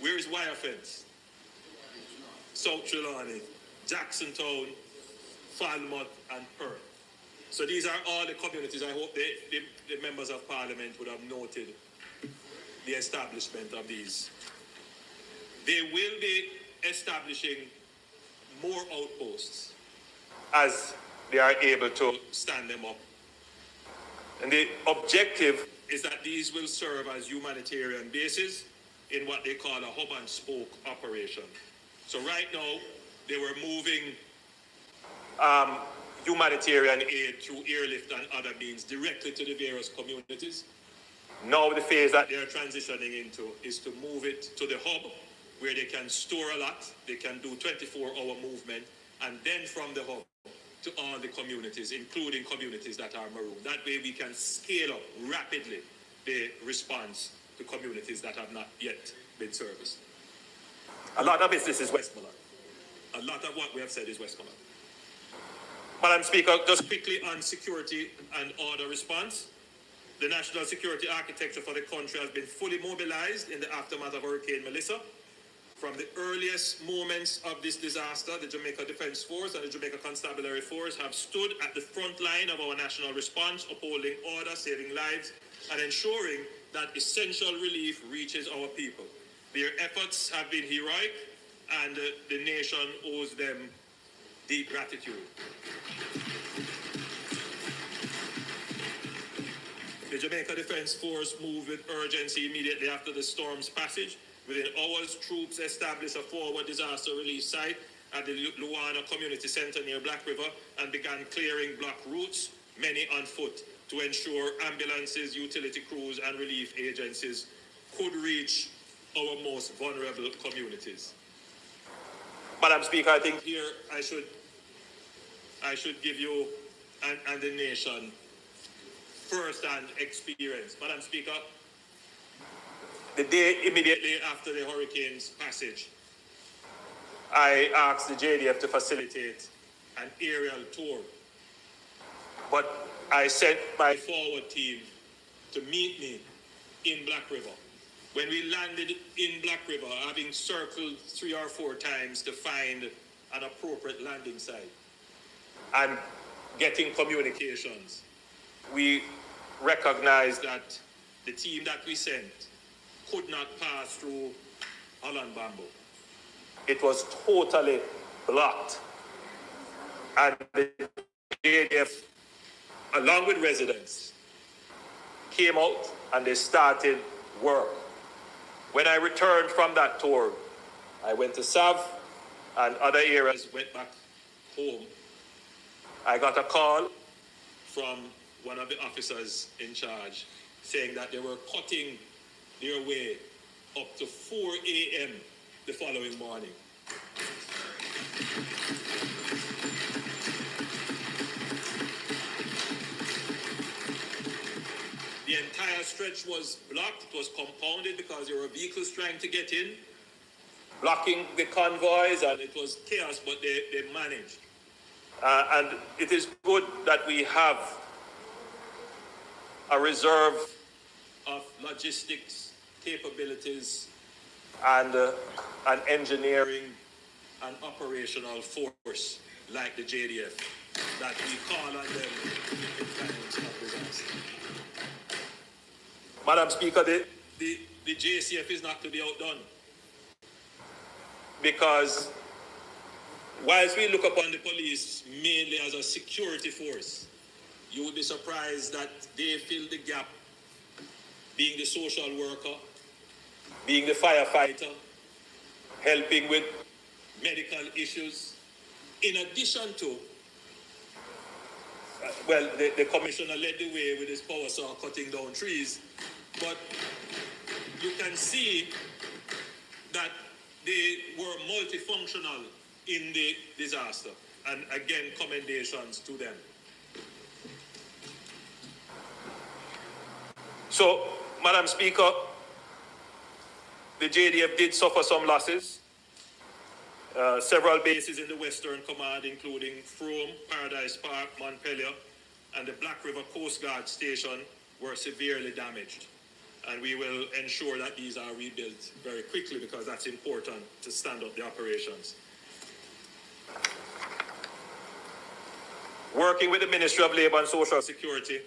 where is Wire Fence? South Trelawney, Jackson Town, Falmouth, and Perth. So these are all the communities. I hope the members of Parliament would have noted the establishment of these. They will be establishing more outposts as they are able to stand them up. And the objective is that these will serve as humanitarian bases in what they call a hub and spoke operation. So right now, they were moving humanitarian aid through airlift and other means directly to the various communities. Now the phase that they're transitioning into is to move it to the hub where they can store a lot, they can do 24-hour movement, and then from the hub to all the communities, including communities that are maroon. That way we can scale up rapidly the response to communities that have not yet been serviced. A lot of this is Westmoreland. A lot of what we have said is Westmoreland. Madam Speaker, just quickly on security and order response. The national security architecture for the country has been fully mobilized in the aftermath of Hurricane Melissa. From the earliest moments of this disaster, the Jamaica Defense Force and the Jamaica Constabulary Force have stood at the front line of our national response, upholding order, saving lives, and ensuring that essential relief reaches our people. Their efforts have been heroic, and the nation owes them deep gratitude. The Jamaica Defense Force moved with urgency immediately after the storm's passage. Within hours, troops established a forward disaster relief site at the Luana Community Center near Black River and began clearing block routes, many on foot, to ensure ambulances, utility crews, and relief agencies could reach our most vulnerable communities. Madam Speaker, I think here I should give you and the nation first-hand experience. Madam Speaker, the day immediately after the hurricane's passage, I asked the JDF to facilitate an aerial tour. But I sent my forward team to meet me in Black River. When we landed in Black River, having circled 3 or 4 times to find an appropriate landing site and getting communications, we recognized that the team that we sent could not pass through Holland Bamboo. It was totally blocked. And the JDF, along with residents, came out and they started work. When I returned from that tour, I went to Sav and other areas, went back home. I got a call from one of the officers in charge saying that they were cutting their way up to 4 a.m. the following morning. The entire stretch was blocked. It was compounded because there were vehicles trying to get in, blocking the convoys, and it was chaos, but they managed. And it is good that we have a reserve of logistics capabilities and an engineering and operational force like the JDF, that we call on them in times of disaster. Madam Speaker, the JCF is not to be outdone, because whilst we look upon the police mainly as a security force, you would be surprised that they fill the gap, being the social worker, being the firefighter, helping with medical issues, in addition to, well, the commissioner led the way with his power saw cutting down trees, but you can see that they were multifunctional in the disaster, and again, commendations to them. So, Madam Speaker, the JDF did suffer some losses, Several bases in the Western Command, including Frome, Paradise Park, Montpelier, and the Black River Coast Guard Station, were severely damaged. And we will ensure that these are rebuilt very quickly because that's important to stand up the operations. Working with the Ministry of Labour and Social Security,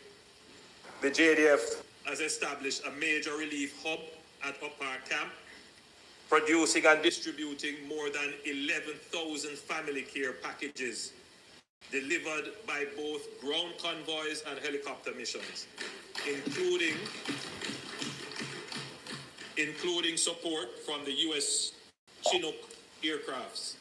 the JDF has established a major relief hub at Upper Camp, producing and distributing more than 11,000 family care packages delivered by both ground convoys and helicopter missions, including support from the U.S. Chinook aircrafts.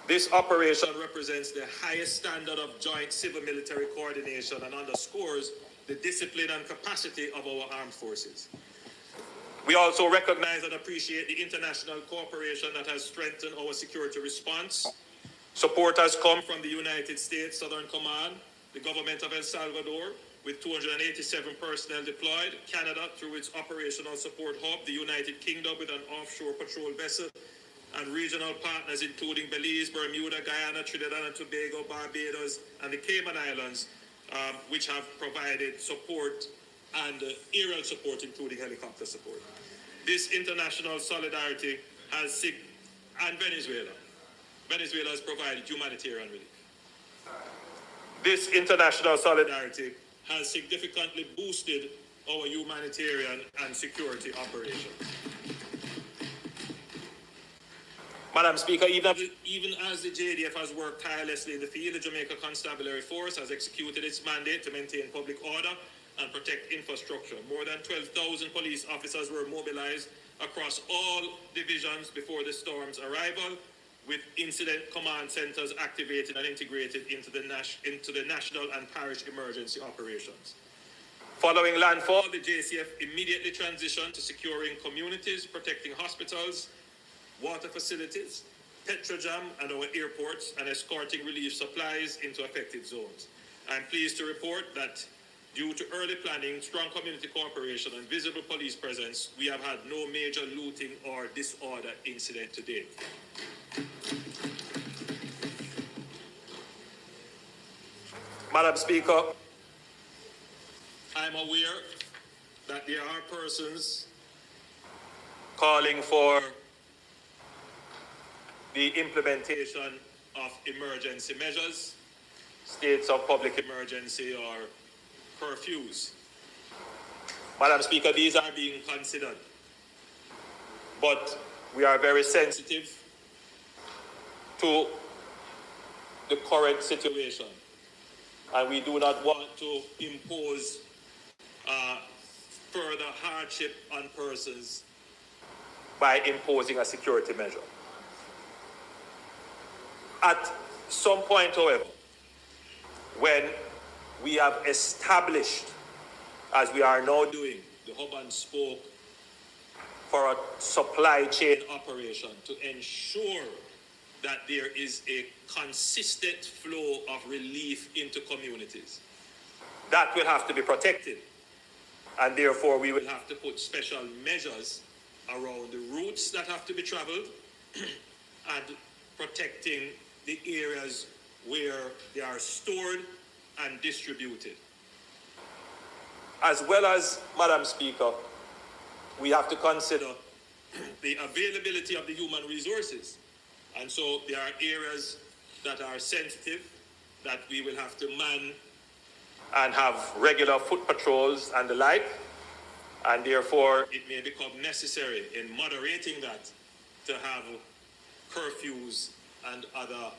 This operation represents the highest standard of joint civil-military coordination and underscores the discipline and capacity of our armed forces. We also recognize and appreciate the international cooperation that has strengthened our security response. Support has come from the United States Southern Command, the government of El Salvador, with 287 personnel deployed, Canada through its operational support hub, the United Kingdom with an offshore patrol vessel, and regional partners including Belize, Bermuda, Guyana, Trinidad and Tobago, Barbados, and the Cayman Islands, which have provided support and aerial support, including helicopter support. This international solidarity has, and Venezuela has provided humanitarian relief. This international solidarity has significantly boosted our humanitarian and security operations. Madam Speaker, even as the JDF has worked tirelessly in the field, the Jamaica Constabulary Force has executed its mandate to maintain public order and protect infrastructure. More than 12,000 police officers were mobilized across all divisions before the storm's arrival, with incident command centers activated and integrated into the national and parish emergency operations. Following landfall, the JCF immediately transitioned to securing communities, protecting hospitals, water facilities, Petrojam and our airports, and escorting relief supplies into affected zones. I'm pleased to report that due to early planning, strong community cooperation, and visible police presence, we have had no major looting or disorder incident to date. Madam Speaker, I'm aware that there are persons calling for the implementation of emergency measures, states of public emergency or curfews. Madam Speaker, these are being considered, but we are very sensitive to the current situation, and we do not want to impose further hardship on persons by imposing a security measure. At some point, however, when we have established, as we are now doing, the hub and spoke for a supply chain operation to ensure that there is a consistent flow of relief into communities, that will have to be protected. And therefore, we will have to put special measures around the routes that have to be traveled and protecting the areas where they are stored and distributed. As well as, Madam Speaker, we have to consider the availability of the human resources. And so there are areas that are sensitive that we will have to man and have regular foot patrols and the like. And therefore, it may become necessary in moderating that to have curfews and other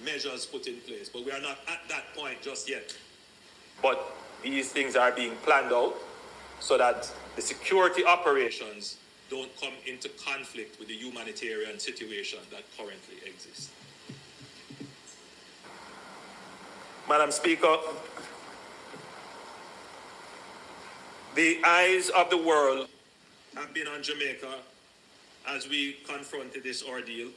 measures put in place. But we are not at that point just yet. But these things are being planned out so that the security operations don't come into conflict with the humanitarian situation that currently exists. Madam Speaker, the eyes of the world have been on Jamaica as we confronted this ordeal,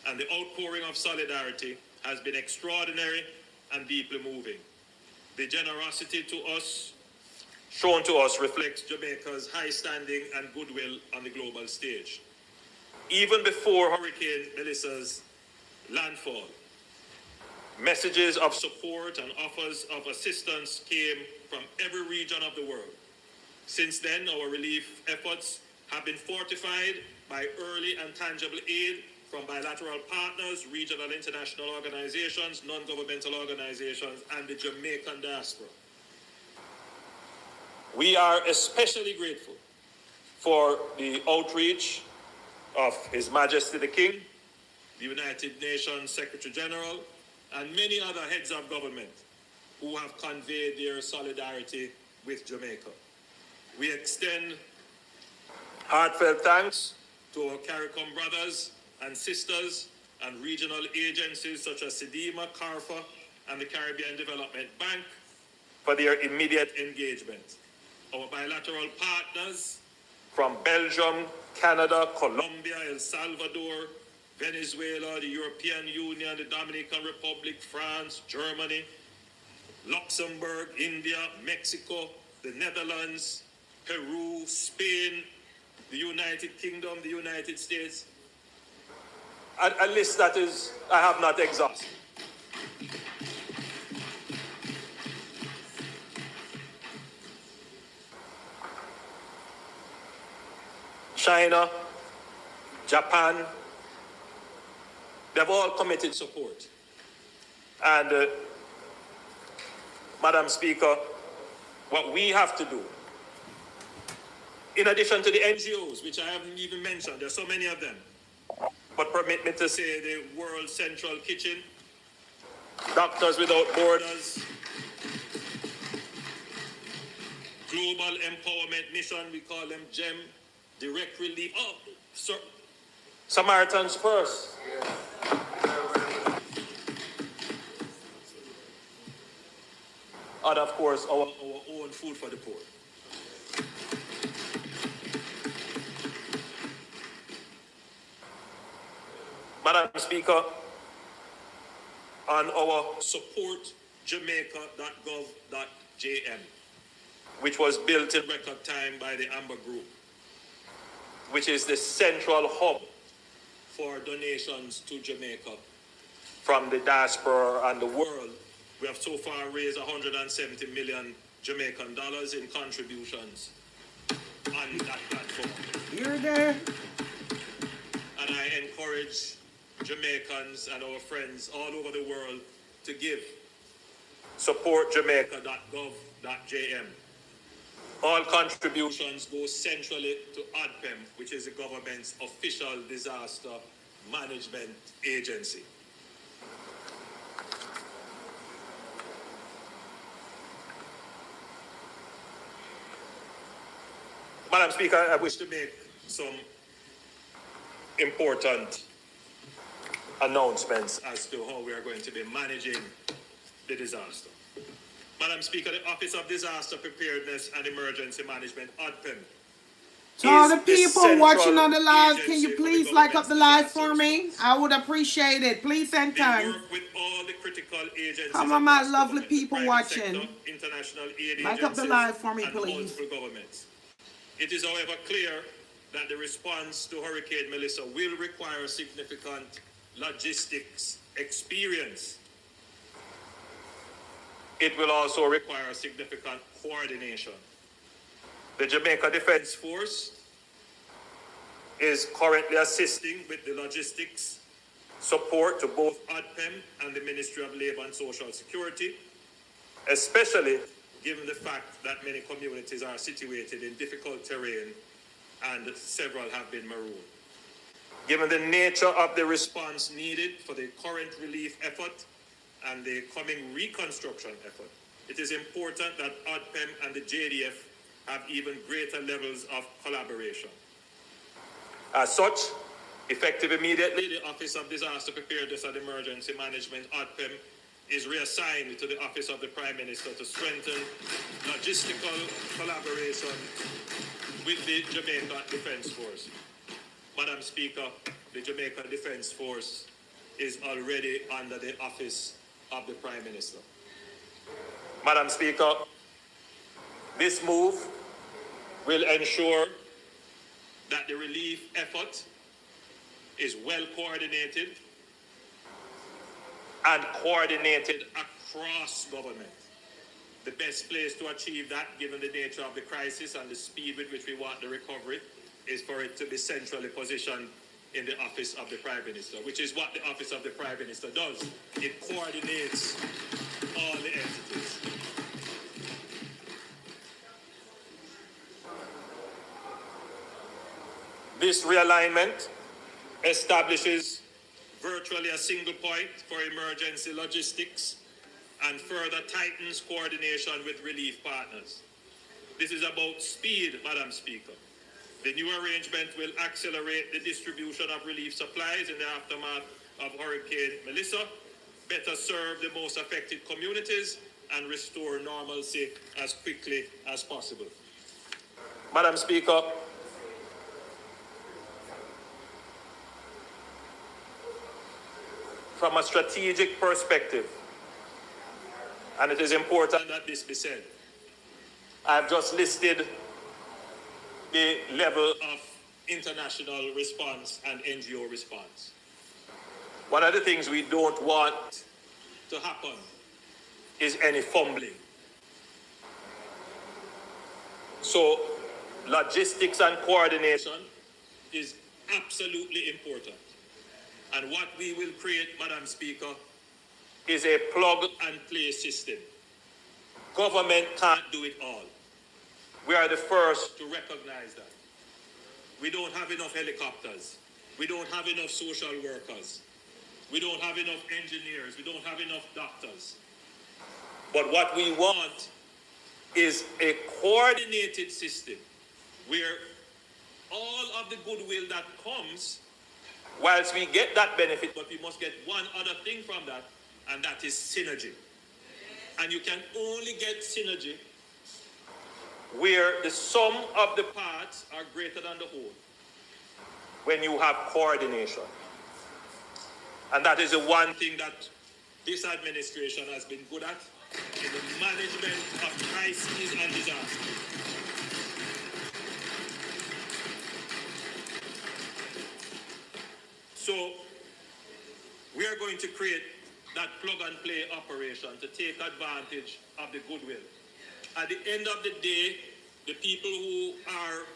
and the outpouring of solidarity has been extraordinary and deeply moving. The generosity shown to us reflects Jamaica's high standing and goodwill on the global stage. Even before Hurricane Melissa's landfall. Messages of support and offers of assistance came from every region of the world. Since then, our relief efforts have been fortified by early and tangible aid from bilateral partners, regional international organizations, non-governmental organizations, and the Jamaican diaspora. We are especially grateful for the outreach of His Majesty the King, the United Nations Secretary General, and many other heads of government who have conveyed their solidarity with Jamaica. We extend heartfelt thanks to our CARICOM brothers and sisters and regional agencies such as SEDIMA, CARFA, and the Caribbean Development Bank for their immediate engagement. Our bilateral partners from Belgium, Canada, Colombia, El Salvador, Venezuela, the European Union, the Dominican Republic, France, Germany, Luxembourg, India, Mexico, the Netherlands, Peru, Spain, the United Kingdom, the United States. A list that is, I have not exhausted. China, Japan, they've all committed support. And, Madam Speaker, what we have to do, in addition to the NGOs, which I haven't even mentioned, there's so many of them, but permit me to say the World Central Kitchen, Doctors Without Borders, Global Empowerment Mission, we call them GEM, Direct Relief, Samaritans First. And of course, our own food for the poor. Madam Speaker, on our supportjamaica.gov.jm, which was built in record time by the Amber Group, which is the central hub for donations to Jamaica from the diaspora and the world. We have so far raised 170 million Jamaican dollars in contributions on that platform. You're there. And I encourage Jamaicans and our friends all over the world to give. Supportjamaica.gov.jm. All contributions go centrally to ADPEM, which is the government's official disaster management agency. Madam Speaker, I wish to make some important announcements as to how we are going to be managing the disaster. Madam Speaker, the Office of Disaster Preparedness and Emergency Management, ADPEM. To all the people watching on the live, can you please like up the live for me? I would appreciate it. Please send time. Work with all the critical agencies. Come on, my lovely people watching. Sector, international aid like up the live for me, and please. multiple governments. It is, however, clear that the response to Hurricane Melissa will require significant logistics experience. It will also require significant coordination. The Jamaica Defense Force is currently assisting with the logistics support to both ADPEM and the Ministry of Labour and Social Security, especially given the fact that many communities are situated in difficult terrain and several have been marooned. Given the nature of the response needed for the current relief effort and the coming reconstruction effort, it is important that ADPEM and the JDF have even greater levels of collaboration. As such, effective immediately, the Office of Disaster Preparedness and Emergency Management, ADPEM, is reassigned to the Office of the Prime Minister to strengthen logistical collaboration with the Jamaica Defense Force. Madam Speaker, the Jamaica Defense Force is already under the Office of the Prime Minister. Madam Speaker, this move will ensure that the relief effort is well coordinated and coordinated across government. The best place to achieve that, given the nature of the crisis and the speed with which we want the recovery, is for it to be centrally positioned in the office of the Prime Minister, which is what the office of the Prime Minister does. It coordinates all the entities. This realignment establishes virtually a single point for emergency logistics and further tightens coordination with relief partners. This is about speed, Madam Speaker. The new arrangement will accelerate the distribution of relief supplies in the aftermath of Hurricane Melissa, better serve the most affected communities, and restore normalcy as quickly as possible. Madam Speaker, from a strategic perspective, and it is important that this be said, I've just listed the level of international response and NGO response. One of the things we don't want to happen is any fumbling. So logistics and coordination is absolutely important. And what we will create, Madam Speaker, is a plug-and-play system. Government can't do it all. We are the first to recognize that. We don't have enough helicopters. We don't have enough social workers. We don't have enough engineers. We don't have enough doctors. But what we want is a coordinated system where all of the goodwill that comes, whilst we get that benefit, but we must get one other thing from that, and that is synergy. And you can only get synergy where the sum of the parts are greater than the whole, when you have coordination. And that is the one thing that this administration has been good at in the management of crises and disasters. So we are going to create that plug-and-play operation to take advantage of the goodwill. At the end of the day, the people who are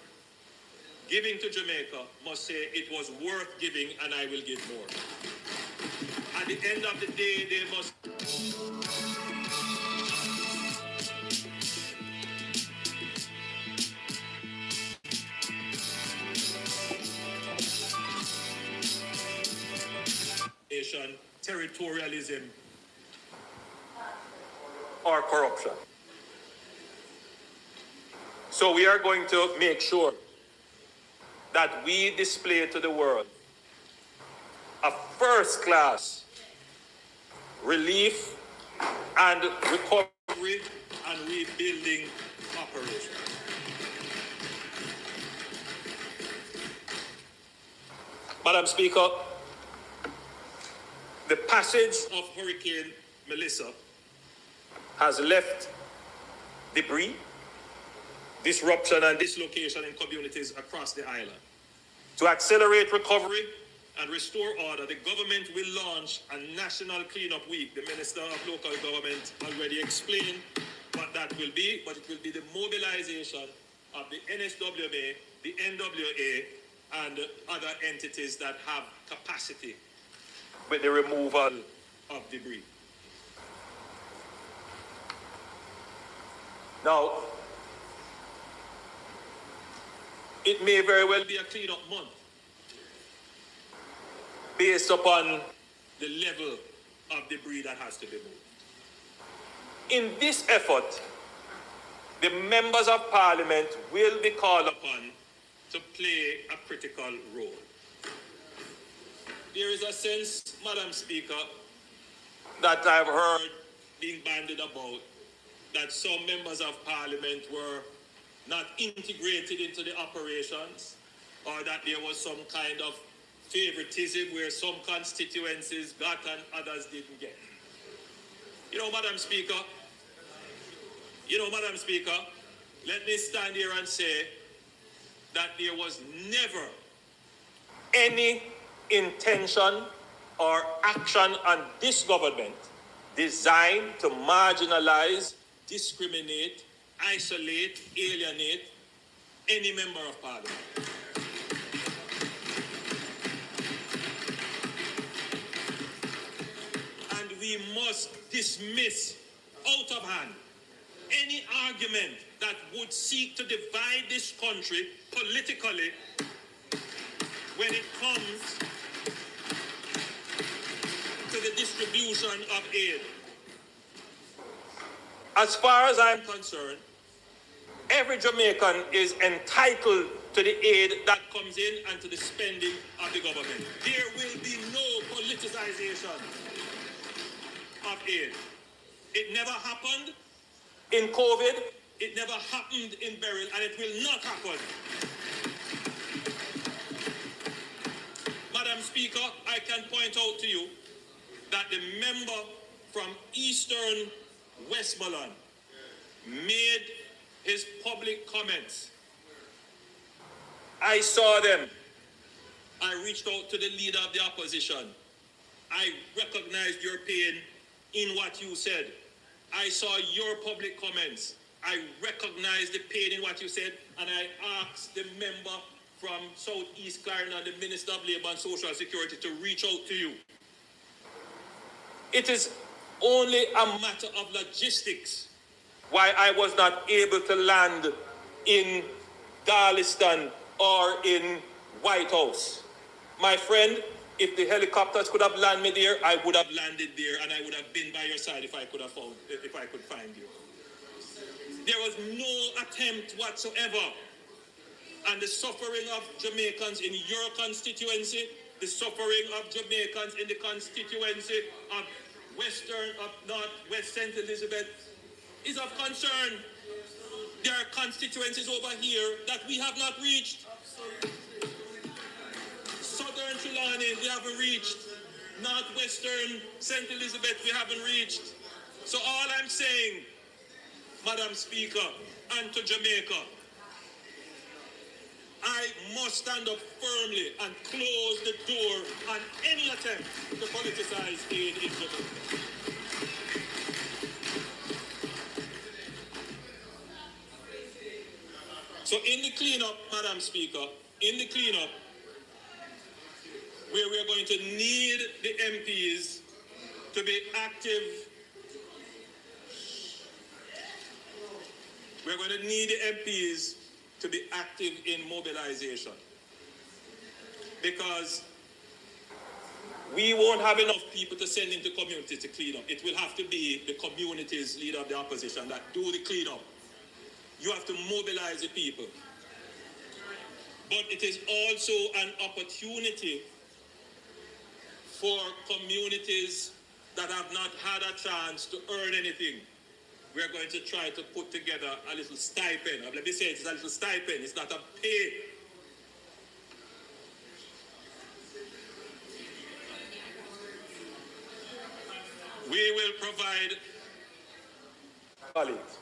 giving to Jamaica must say it was worth giving and I will give more. At the end of the day, they must... territorialism or corruption. So we are going to make sure that we display to the world a first-class relief and recovery and rebuilding operation. Madam Speaker, the passage of Hurricane Melissa has left debris, disruption, and dislocation in communities across the island. To accelerate recovery and restore order, the government will launch a national cleanup week. The Minister of Local Government already explained what that will be, but it will be the mobilization of the NSWMA, the NWA, and other entities that have capacity with the removal of debris. Now, it may very well be a cleanup month based upon the level of debris that has to be moved. In this effort, the members of Parliament will be called upon to play a critical role. There is a sense, Madam Speaker, that I've heard being bandied about that some members of Parliament were not integrated into the operations, or that there was some kind of favoritism where some constituencies got and others didn't get. Madam Speaker, let me stand here and say that there was never any intention or action on this government designed to marginalize, discriminate, isolate, alienate any member of Parliament. And we must dismiss out of hand any argument that would seek to divide this country politically when it comes to the distribution of aid. As far as I'm concerned, every Jamaican is entitled to the aid that comes in and to the spending of the government. There will be no politicization of aid. It never happened in COVID, it never happened in Beryl, and it will not happen. Madam Speaker, I can point out to you that the member from Eastern Westmoreland made his public comments. I saw them. I reached out to the leader of the opposition. I recognized your pain in what you said. I saw your public comments. I recognized the pain in what you said, and I asked the member from Southeast Clarendon, the Minister of Labour and Social Security, to reach out to you. It is only a matter of logistics why I was not able to land in Darliston or in White House. My friend, if the helicopters could have landed me there, I would have landed there, and I would have been by your side if I could find you. There was no attempt whatsoever. And the suffering of Jamaicans in your constituency, the suffering of Jamaicans in the constituency of Northwest St. Elizabeth is of concern. There are constituencies over here that we have not reached. Southern Trelawney, we haven't reached. Northwestern St. Elizabeth, we haven't reached. So all I'm saying, Madam Speaker, and to Jamaica, I must stand up firmly and close the door on any attempt to politicize aid in Jamaica. So in the cleanup, Madam Speaker, in the cleanup, where we're going to need the MPs to be active, we're going to need the MPs to be active in mobilization, because we won't have enough people to send into communities to clean up. It will have to be the communities, leader of the opposition, that do the cleanup. You have to mobilize the people. But it is also an opportunity for communities that have not had a chance to earn anything. We're going to try to put together a little stipend. Let me say it's a little stipend. It's not a pay. We will provide colleagues.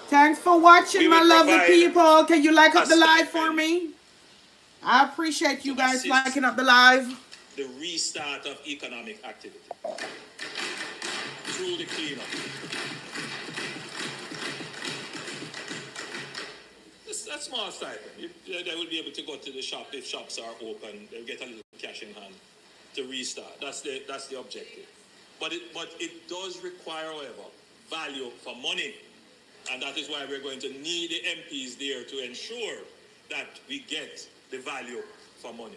Thanks for watching, my lovely people. Can you like up the live for me? I appreciate you guys liking up the live. The restart of economic activity through the cleanup. That's small stipend. They will be able to go to the shop if shops are open. They'll get a little cash in hand to restart. That's the objective. But it does require, however, value for money. And that is why we're going to need the MPs there to ensure that we get the value for money.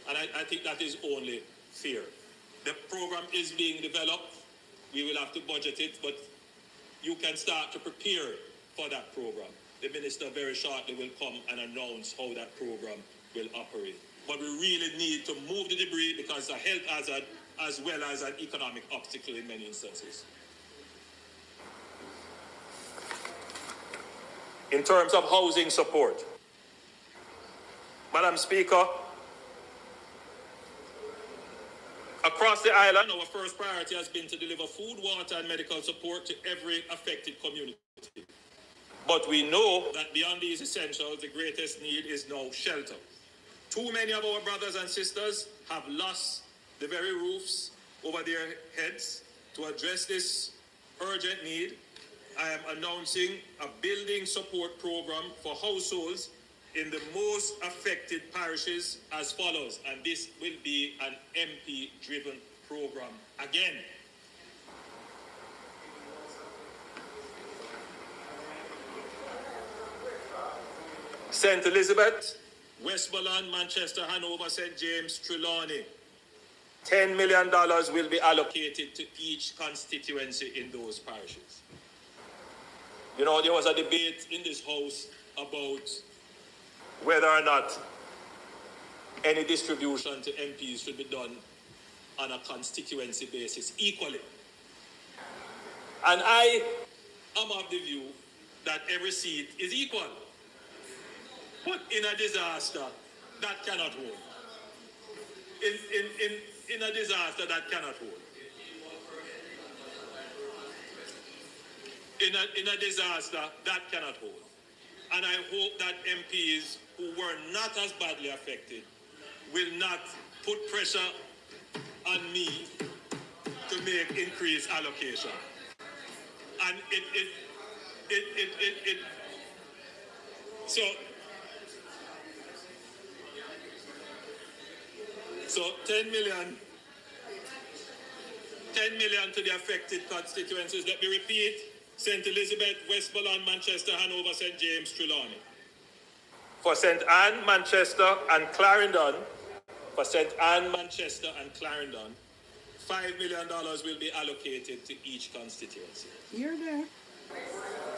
And I think that is only fair. The program is being developed. We will have to budget it, but you can start to prepare for that program. The minister very shortly will come and announce how that program will operate. But we really need to move the debris because it's a health hazard as well as an economic obstacle in many instances. In terms of housing support, Madam Speaker, across the island, our first priority has been to deliver food, water, and medical support to every affected community. But we know that beyond these essentials, the greatest need is now shelter. Too many of our brothers and sisters have lost the very roofs over their heads. To address this urgent need, I am announcing a building support program for households in the most affected parishes as follows, and this will be an MP-driven program again. St. Elizabeth, Westmoreland, Manchester, Hanover, St. James, Trelawney. $10 million will be allocated to each constituency in those parishes. You know, there was a debate in this house about whether or not any distribution to MPs should be done on a constituency basis equally. And I am of the view that every seat is equal. But in a disaster, that cannot hold. In a disaster, that cannot hold. In a disaster, that cannot hold. And I hope that MPs who were not as badly affected will not put pressure on me to make increased allocation. And so 10 million to the affected constituencies. Let me repeat: St. Elizabeth, Westmoreland, Manchester, Hanover, St. James, Trelawney. For St. Anne, Manchester, and Clarendon, $5 million will be allocated to each constituency. You're there.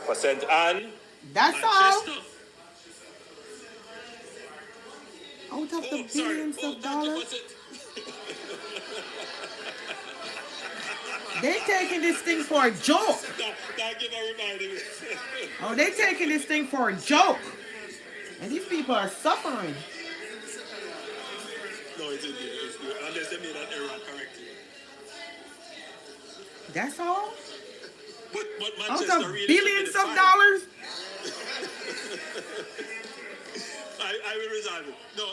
For St. Anne, that's Manchester. All. Out of the billions of dollars. They're taking this thing for a joke. Thank you for reminding me. Oh, they're taking this thing for a joke. And these people are suffering. No, it's good. Unless they made an error correctly. That's all? But Out Manchester of really billions of dollars? I will resolve it. No,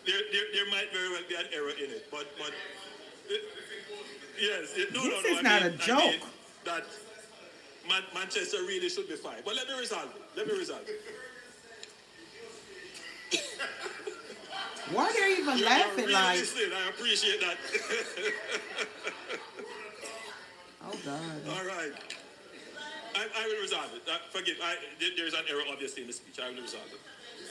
there might very well be an error in it, but yes, this is not a joke. I mean that Manchester really should be fine. But let me resolve it. Why are they even laughing really like? Listening. I appreciate that. Oh God. All right. I will resolve it. Forgive. There is an error obviously in the speech. I will resolve it.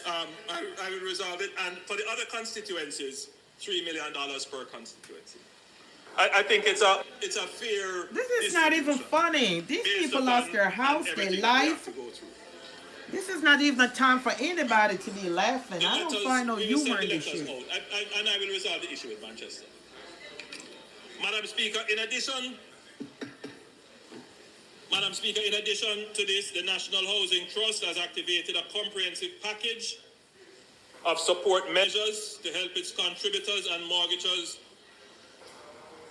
I will resolve it. And for the other constituencies, $3 million per constituency. I think it's a fair. This is not even funny. These people lost their house, their life. This is not even a time for anybody to be laughing. I don't find no humor in this shit. And I will resolve the issue with Manchester. Madam Speaker, in addition to this, the National Housing Trust has activated a comprehensive package of support measures to help its contributors and mortgagors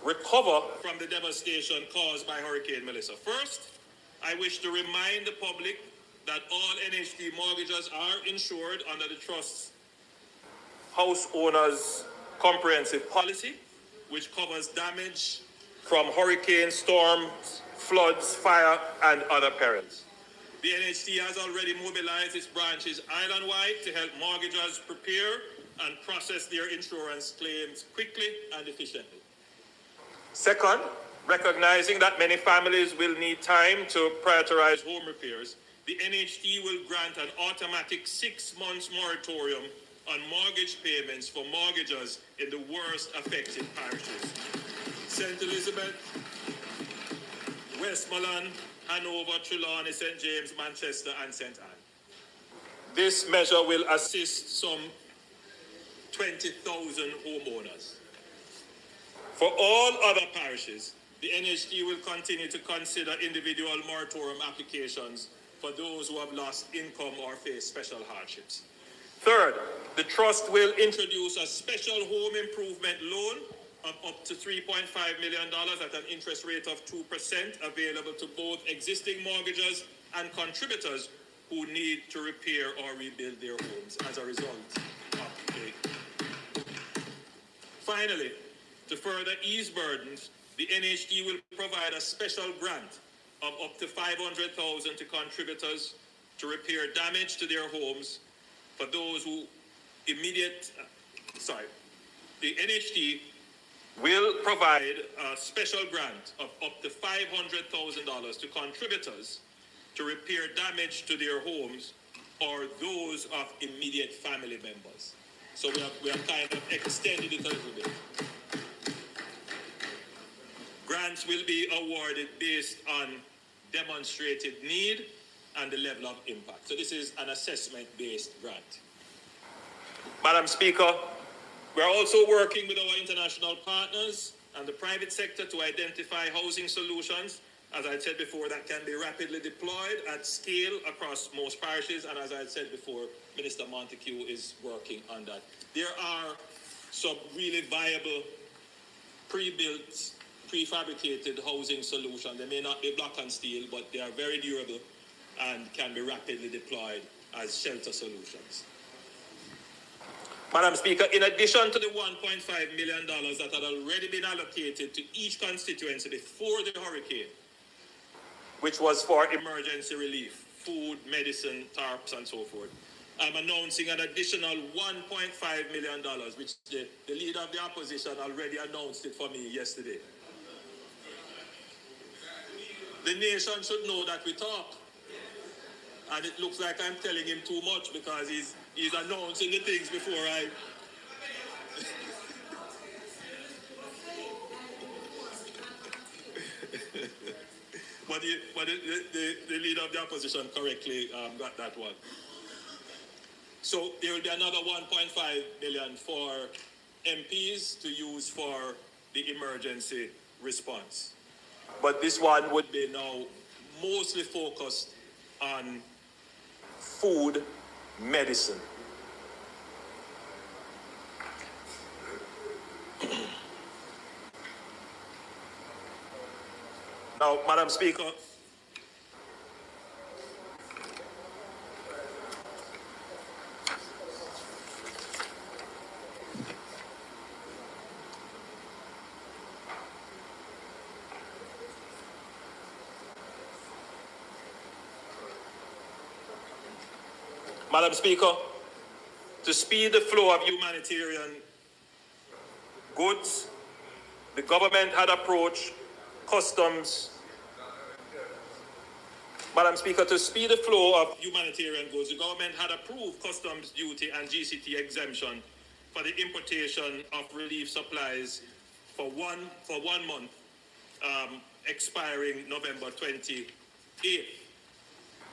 recover from the devastation caused by Hurricane Melissa. First, I wish to remind the public that all NHT mortgagors are insured under the Trust's House Owners Comprehensive Policy, which covers damage from hurricane, storms, floods, fire, and other perils. The NHT has already mobilized its branches island-wide to help mortgagors prepare and process their insurance claims quickly and efficiently. Second, recognizing that many families will need time to prioritize home repairs, the NHT will grant an automatic 6 months moratorium on mortgage payments for mortgagors in the worst affected parishes: St. Elizabeth, Westmoreland, Hanover, Trelawney, St. James, Manchester, and St. Anne. This measure will assist some 20,000 homeowners. For all other parishes, the NHT will continue to consider individual moratorium applications for those who have lost income or face special hardships. Third, the Trust will introduce a special home improvement loan of up to $3.5 million at an interest rate of 2% available to both existing mortgagors and contributors who need to repair or rebuild their homes as a result of Okay. Finally, to further ease burdens, the NHD will provide a special grant of up to $500,000 to contributors to repair damage to their homes for those who the NHD will provide a special grant of up to $500,000 to contributors to repair damage to their homes or those of immediate family members. So we have kind of extended it a little bit. Grants will be awarded based on demonstrated need and the level of impact. So this is an assessment-based grant. Madam Speaker, we're also working with our international partners and the private sector to identify housing solutions, as I said before, that can be rapidly deployed at scale across most parishes. And as I said before, Minister Montague is working on that. There are some really viable pre-built, prefabricated housing solutions. They may not be block and steel, but they are very durable and can be rapidly deployed as shelter solutions. Madam Speaker, in addition to the $1.5 million that had already been allocated to each constituency before the hurricane, which was for emergency relief, food, medicine, tarps, and so forth, I'm announcing an additional $1.5 million, which the leader of the opposition already announced it for me yesterday. The nation should know that we talk. And it looks like I'm telling him too much because he's announcing the things before I... But the leader of the opposition correctly got that one. So there will be another 1.5 million for MPs to use for the emergency response. But this one would be now mostly focused on food, medicine. Now, Madam Speaker, to speed the flow of humanitarian goods, the government had approached customs. Madam Speaker, to speed the flow of humanitarian goods, the government had approved customs duty and GCT exemption for the importation of relief supplies for one month, expiring November 28th.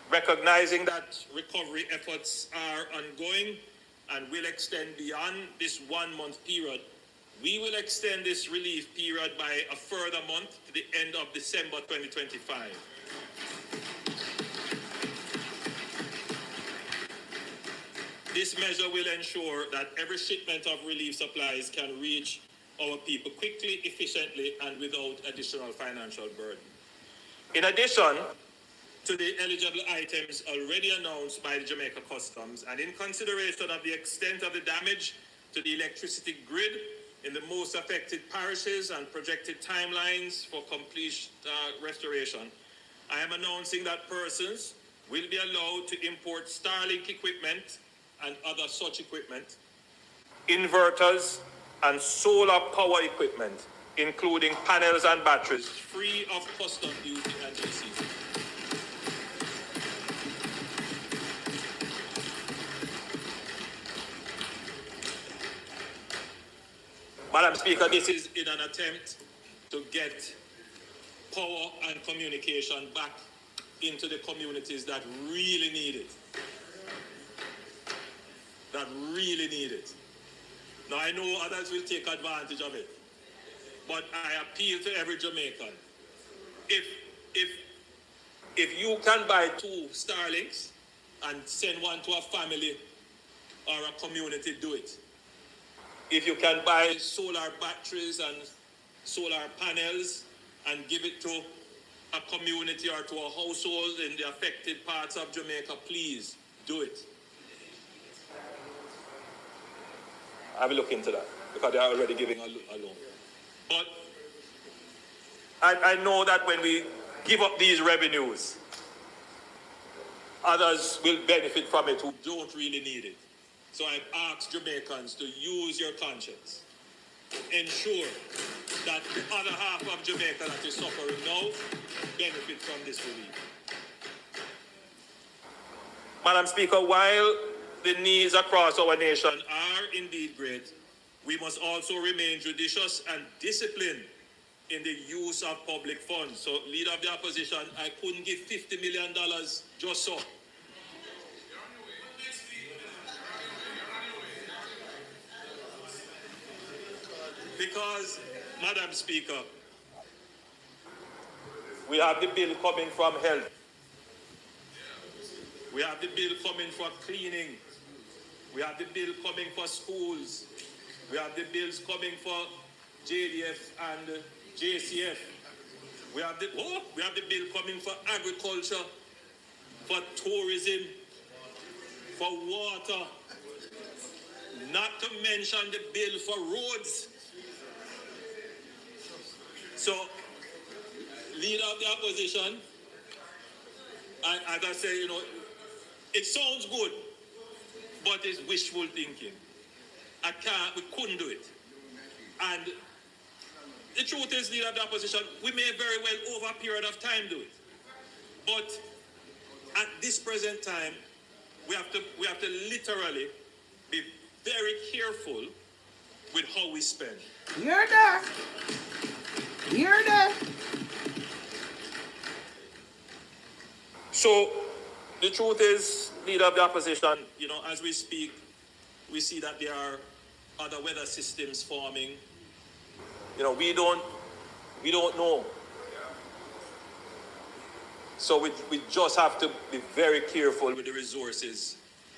Recognizing that recovery efforts are ongoing and will extend beyond this 1 month period, we will extend this relief period by a further month to the end of December 2025. This measure will ensure that every shipment of relief supplies can reach our people quickly, efficiently, and without additional financial burden. In addition to the eligible items already announced by the Jamaica Customs, and in consideration of the extent of the damage to the electricity grid in the most affected parishes and projected timelines for complete restoration, I am announcing that persons will be allowed to import Starlink equipment and other such equipment, inverters and solar power equipment, including panels and batteries, free of custom duty and GCT. Madam Speaker, this is in an attempt to get power and communication back into the communities that really need it. Now, I know others will take advantage of it, but I appeal to every Jamaican. If you can buy 2 Starlinks and send one to a family or a community, do it. If you can buy solar batteries and solar panels and give it to a community or to a household in the affected parts of Jamaica, please do it. I will look into that because they are already giving a loan. But I know that when we give up these revenues, others will benefit from it who don't really need it. So I've asked Jamaicans to use your conscience. Ensure that the other half of Jamaica that is suffering now benefit from this relief. Madam Speaker, while the needs across our nation are indeed great, we must also remain judicious and disciplined in the use of public funds. So, Leader of the Opposition, I couldn't give $50 million just so. Because, Madam Speaker, we have the bill coming from health. We have the bill coming for cleaning. We have the bill coming for schools. We have the bills coming for JDF and JCF. We have the bill coming for agriculture, for tourism, for water, not to mention the bill for roads. So, Leader of the Opposition, as I say, it sounds good, but it's wishful thinking. We couldn't do it. And the truth is, Leader of the Opposition, we may very well over a period of time do it. But at this present time, we have to literally be very careful with how we spend. You're there. You're there. So, the truth is, Leader of the Opposition, as we speak, we see that there are other weather systems forming. We don't know. So we just have to be very careful with the resources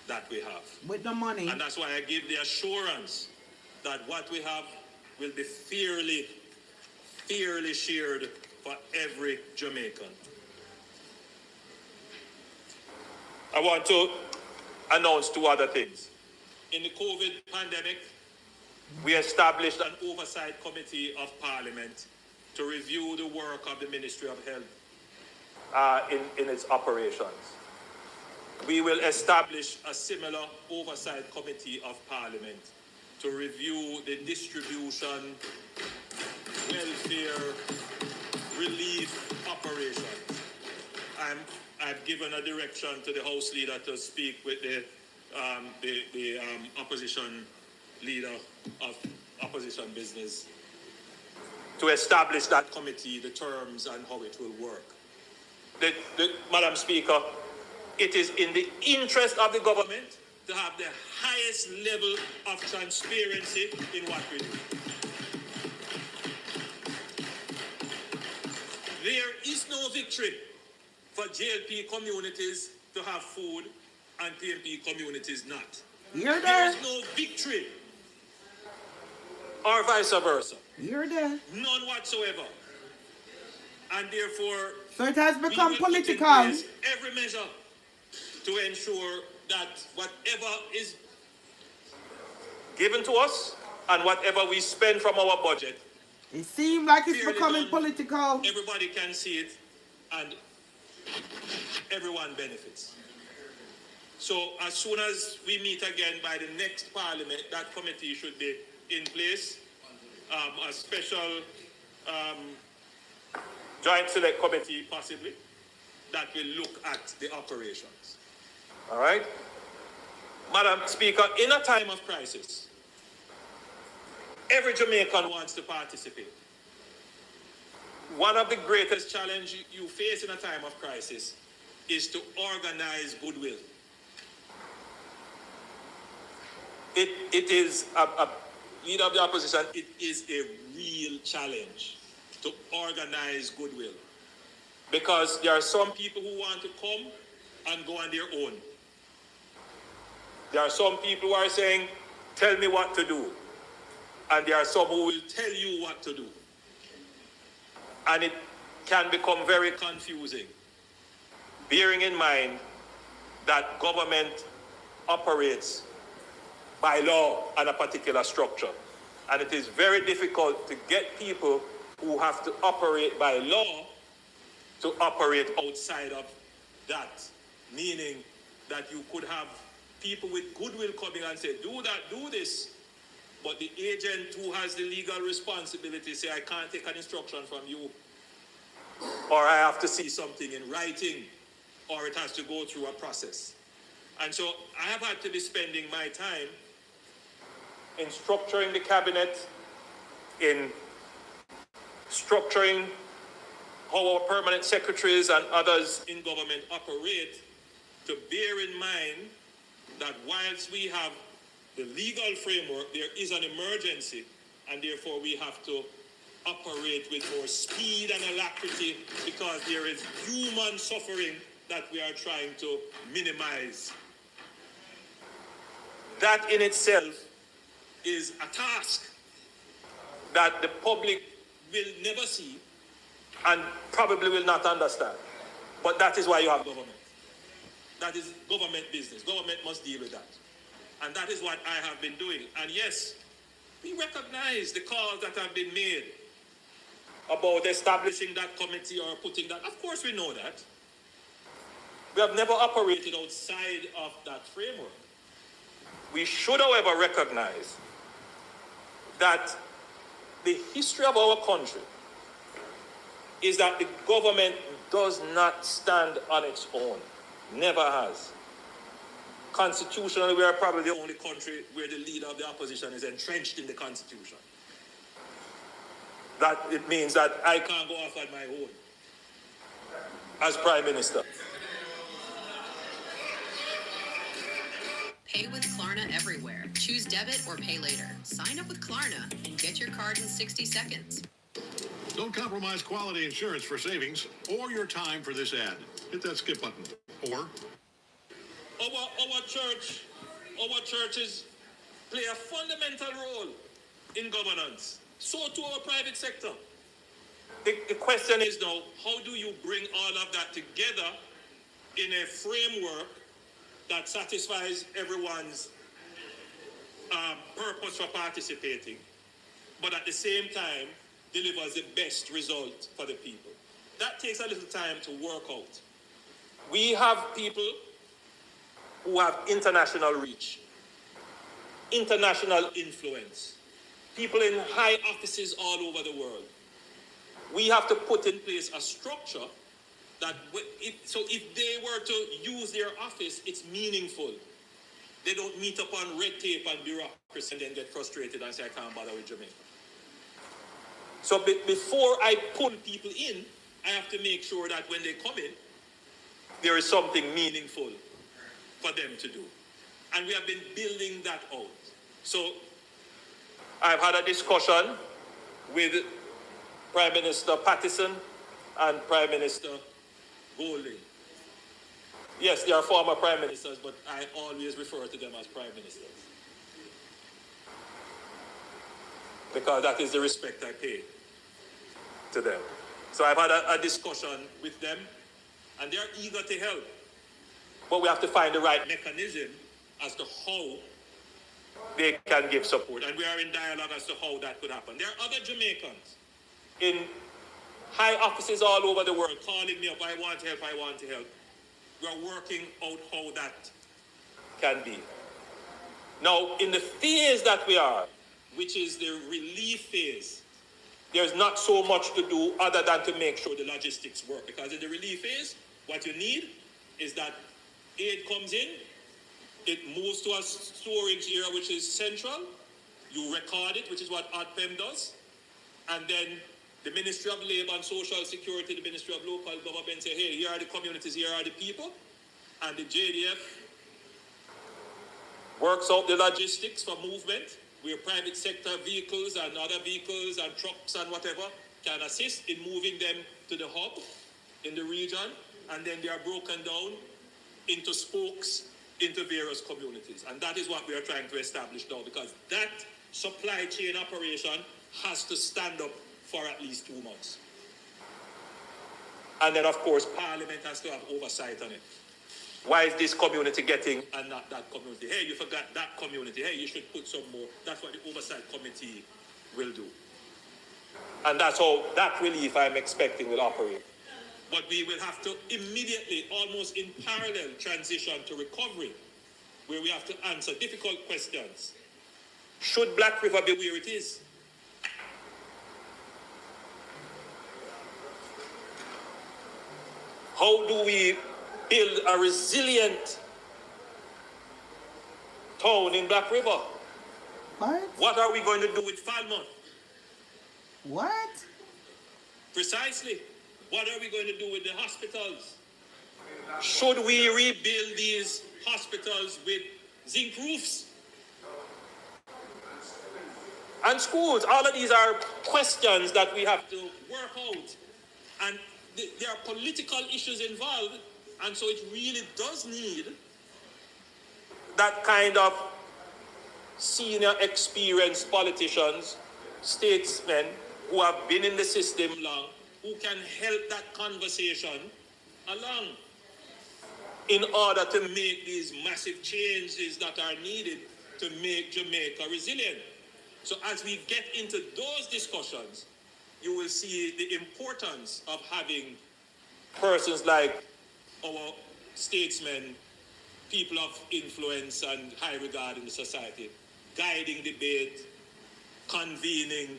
that we have. With the money. And that's why I give the assurance that what we have will be fairly shared for every Jamaican. I want to announce two other things. In the COVID pandemic, we established an oversight committee of Parliament to review the work of the Ministry of Health in its operations. We will establish a similar oversight committee of Parliament to review the distribution, welfare, relief operations. I've given a direction to the House Leader to speak with the opposition leader of opposition business to establish that committee, the terms and how it will work. Madam Speaker, it is in the interest of the government to have the highest level of transparency in what we do. There is no victory for JLP communities to have food and PMP communities not. You're there. There is no victory, or vice versa. You're there. None whatsoever. And therefore, so it has become political. Every measure to ensure that whatever is given to us and whatever we spend from our budget, it seems like it's becoming political. Everybody can see it and everyone benefits. So as soon as we meet again by the next Parliament, that committee should be in place. A special joint select committee possibly that will look at the operations. All right? Madam Speaker, in a time of crisis, every Jamaican wants to participate. One of the greatest challenges you face in a time of crisis is to organize goodwill. It is a Leader of the Opposition, it is a real challenge to organize goodwill. Because there are some people who want to come and go on their own. There are some people who are saying, tell me what to do. And there are some who will tell you what to do. And it can become very confusing, bearing in mind that government operates by law and a particular structure. And it is very difficult to get people who have to operate by law to operate outside of that, meaning that you could have people with goodwill coming and say, do that, do this, but the agent who has the legal responsibility say, I can't take an instruction from you, or I have to see something in writing, or it has to go through a process. And so I have had to be spending my time in structuring the cabinet, in structuring how our permanent secretaries and others in government operate, to bear in mind that whilst we have the legal framework, there is an emergency, and therefore we have to operate with more speed and alacrity because there is human suffering that we are trying to minimize. That in itself is a task that the public will never see and probably will not understand. But that is why you have government. That is government business. Government must deal with that. And that is what I have been doing. And yes, we recognize the calls that have been made about establishing that committee or putting that. Of course we know that. We have never operated outside of that framework. We should, however, recognize that the history of our country is that the government does not stand on its own. Never has. Constitutionally, we are probably the only country where the leader of the opposition is entrenched in the Constitution. That it means that I can't go off on my own as Prime Minister. Pay with Klarna everywhere. Choose debit or pay later. Sign up with Klarna and get your card in 60 seconds. Don't compromise quality insurance for savings or your time for this ad. Hit that skip button. Or our churches play a fundamental role in governance. So too our private sector. The question is now, how do you bring all of that together in a framework that satisfies everyone's purpose for participating, but at the same time delivers the best result for the people? That takes a little time to work out. We have people who have international reach, international influence, people in high offices all over the world. We have to put in place a structure that, if they were to use their office, it's meaningful. They don't meet up on red tape and bureaucracy and then get frustrated and say, I can't bother with Jamaica. So before I pull people in, I have to make sure that when they come in, there is something meaningful for them to do. And we have been building that out. So I've had a discussion with Prime Minister Pattison and Prime Minister Golding. Yes, they are former Prime Ministers, but I always refer to them as Prime Ministers, because that is the respect I pay to them. So I've had a discussion with them, and they're eager to help. But we have to find the right mechanism as to how they can give support. And we are in dialogue as to how that could happen. There are other Jamaicans in high offices all over the world calling me up, I want help, I want to help. We are working out how that can be. Now, in the phase that we are, which is the relief phase, there's not so much to do other than to make sure the logistics work. Because in the relief phase, what you need is that aid comes in, it moves to a storage area which is central, you record it, which is what ADPEM does, and then the Ministry of Labour and Social Security, the Ministry of Local Government say, hey, here are the communities, here are the people, and the JDF works out the logistics for movement, where private sector vehicles and other vehicles and trucks and whatever can assist in moving them to the hub in the region, and then they are broken down into spokes into various communities. And that is what we are trying to establish now, because that supply chain operation has to stand up for at least 2 months. And then, of course, Parliament has to have oversight on it. Why is this community getting and not that community? Hey, you forgot that community. Hey, you should put some more. That's what the oversight committee will do. And that's how that relief I'm expecting will operate. But we will have to immediately, almost in parallel, transition to recovery, where we have to answer difficult questions. Should Black River be where it is? How do we build a resilient town in Black River? What? What are we going to do with Parliment? What? Precisely. What are we going to do with the hospitals? Should we rebuild these hospitals with zinc roofs? And schools. All of these are questions that we have to work out. And there are political issues involved. And so it really does need that kind of senior experienced politicians, statesmen who have been in the system long, who can help that conversation along in order to make these massive changes that are needed to make Jamaica resilient. So as we get into those discussions, you will see the importance of having persons like our statesmen, people of influence and high regard in the society, guiding debate, convening,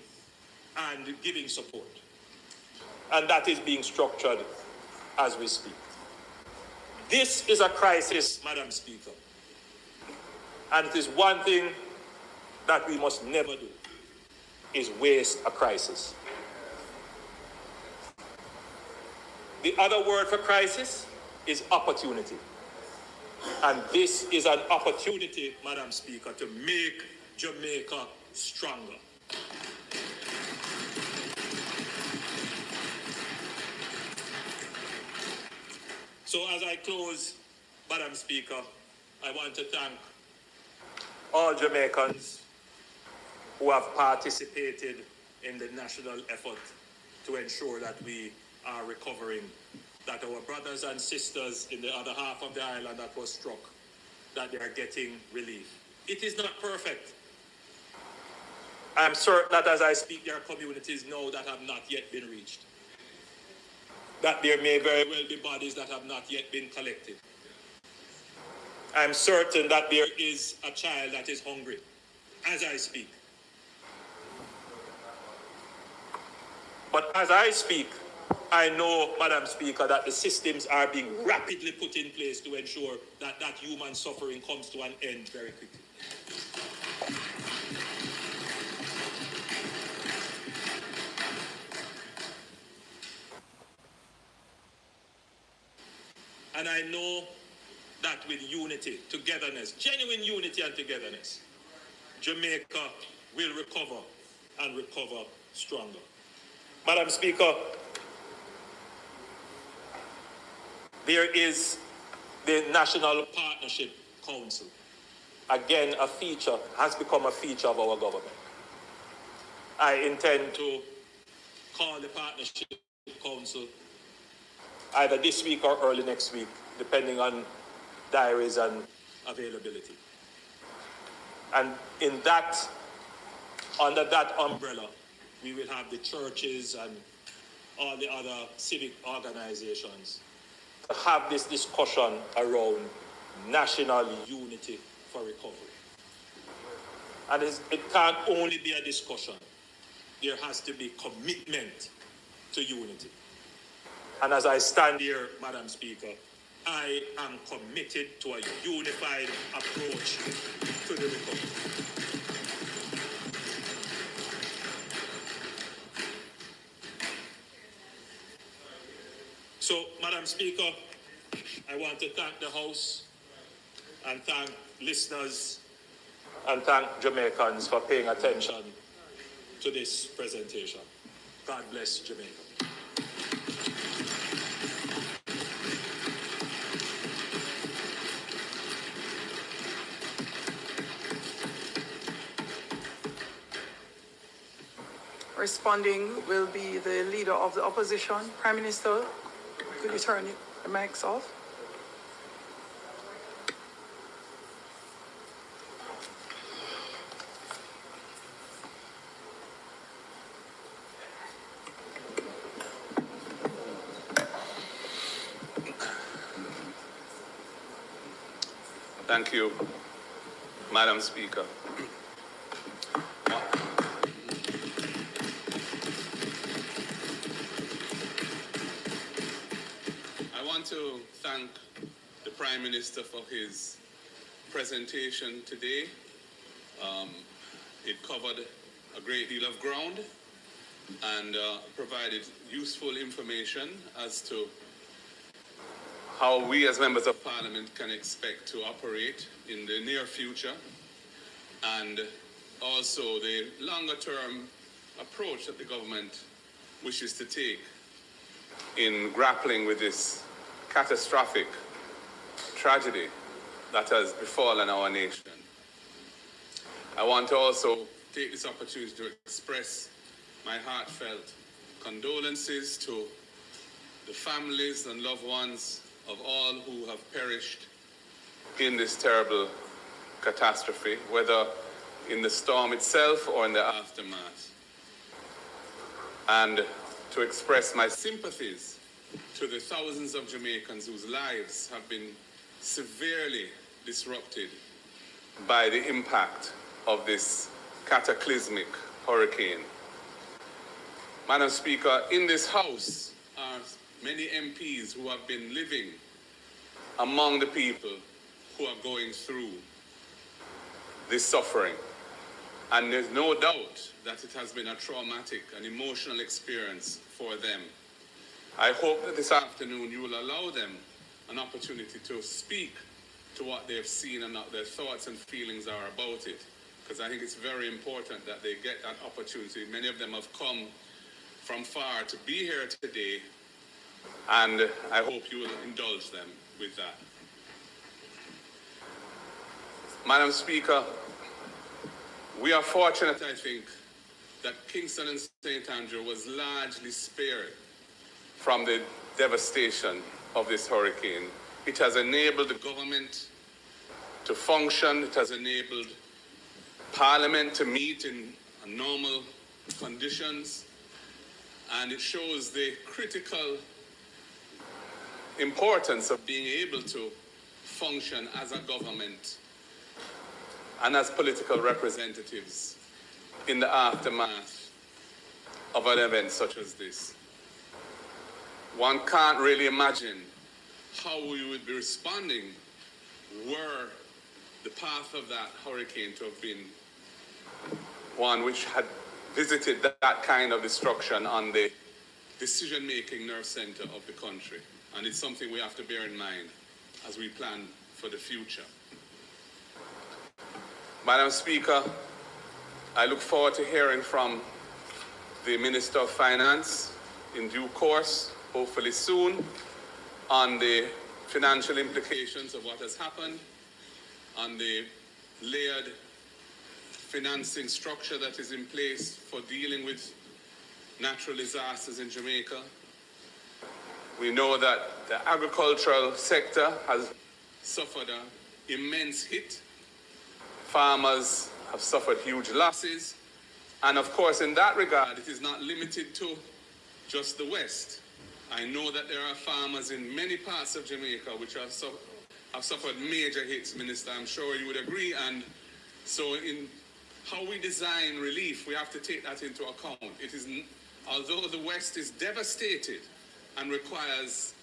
and giving support. And that is being structured as we speak. This is a crisis, Madam Speaker. And it is one thing that we must never do, is waste a crisis. The other word for crisis is opportunity. And this is an opportunity, Madam Speaker, to make Jamaica stronger. So as I close, Madam Speaker, I want to thank all Jamaicans who have participated in the national effort to ensure that we are recovering, that our brothers and sisters in the other half of the island that was struck, that they are getting relief. It is not perfect. I am certain that as I speak, there are communities now that have not yet been reached, that there may very well be bodies that have not yet been collected. I am certain that there is a child that is hungry as I speak. But as I speak, I know, Madam Speaker, that the systems are being rapidly put in place to ensure that that human suffering comes to an end very quickly. And I know that with unity, togetherness, genuine unity and togetherness, Jamaica will recover and recover stronger. Madam Speaker, there is the National Partnership Council. Again, a feature, has become a feature of our government. I intend to call the Partnership Council either this week or early next week, depending on diaries and availability. And in that, under that umbrella, we will have the churches and all the other civic organizations to have this discussion around national unity for recovery. And it can't only be a discussion. There has to be commitment to unity. And as I stand here, Madam Speaker, I am committed to a unified approach to the recovery. So, Madam Speaker, I want to thank the House and thank listeners and thank Jamaicans for paying attention to this presentation. God bless Jamaica. Responding will be the leader of the opposition. Prime Minister, could you turn the mics off? Thank you, Madam Speaker. I want to thank the Prime Minister for his presentation today. It covered a great deal of ground and provided useful information as to how we as members of Parliament can expect to operate in the near future, and also the longer-term approach that the government wishes to take in grappling with this catastrophic tragedy that has befallen our nation. I want to also take this opportunity to express my heartfelt condolences to the families and loved ones of all who have perished in this terrible catastrophe, whether in the storm itself or in the aftermath. And to express my sympathies to the thousands of Jamaicans whose lives have been severely disrupted by the impact of this cataclysmic hurricane. Madam Speaker, in this House are many MPs who have been living among the people who are going through this suffering. And there's no doubt that it has been a traumatic and emotional experience for them. I hope that this afternoon you will allow them an opportunity to speak to what they've seen and what their thoughts and feelings are about it, because I think it's very important that they get that opportunity. Many of them have come from far to be here today, and I hope you will indulge them with that. Madam Speaker, we are fortunate, I think, that Kingston and St. Andrew was largely spared from the devastation of this hurricane. It has enabled the government to function. It has enabled Parliament to meet in normal conditions. And it shows the critical importance of being able to function as a government and as political representatives in the aftermath of an event such as this. One can't really imagine how we would be responding were the path of that hurricane to have been one which had visited that kind of destruction on the decision-making nerve center of the country. And it's something we have to bear in mind as we plan for the future. Madam Speaker, I look forward to hearing from the Minister of Finance in due course, hopefully soon, on the financial implications of what has happened, on the layered financing structure that is in place for dealing with natural disasters in Jamaica. We know that the agricultural sector has suffered an immense hit. Farmers have suffered huge losses. And of course, in that regard, it is not limited to just the West. I know that there are farmers in many parts of Jamaica which have suffered major hits, Minister. I'm sure you would agree. And so in how we design relief, we have to take that into account. It is, although the West is devastated and requires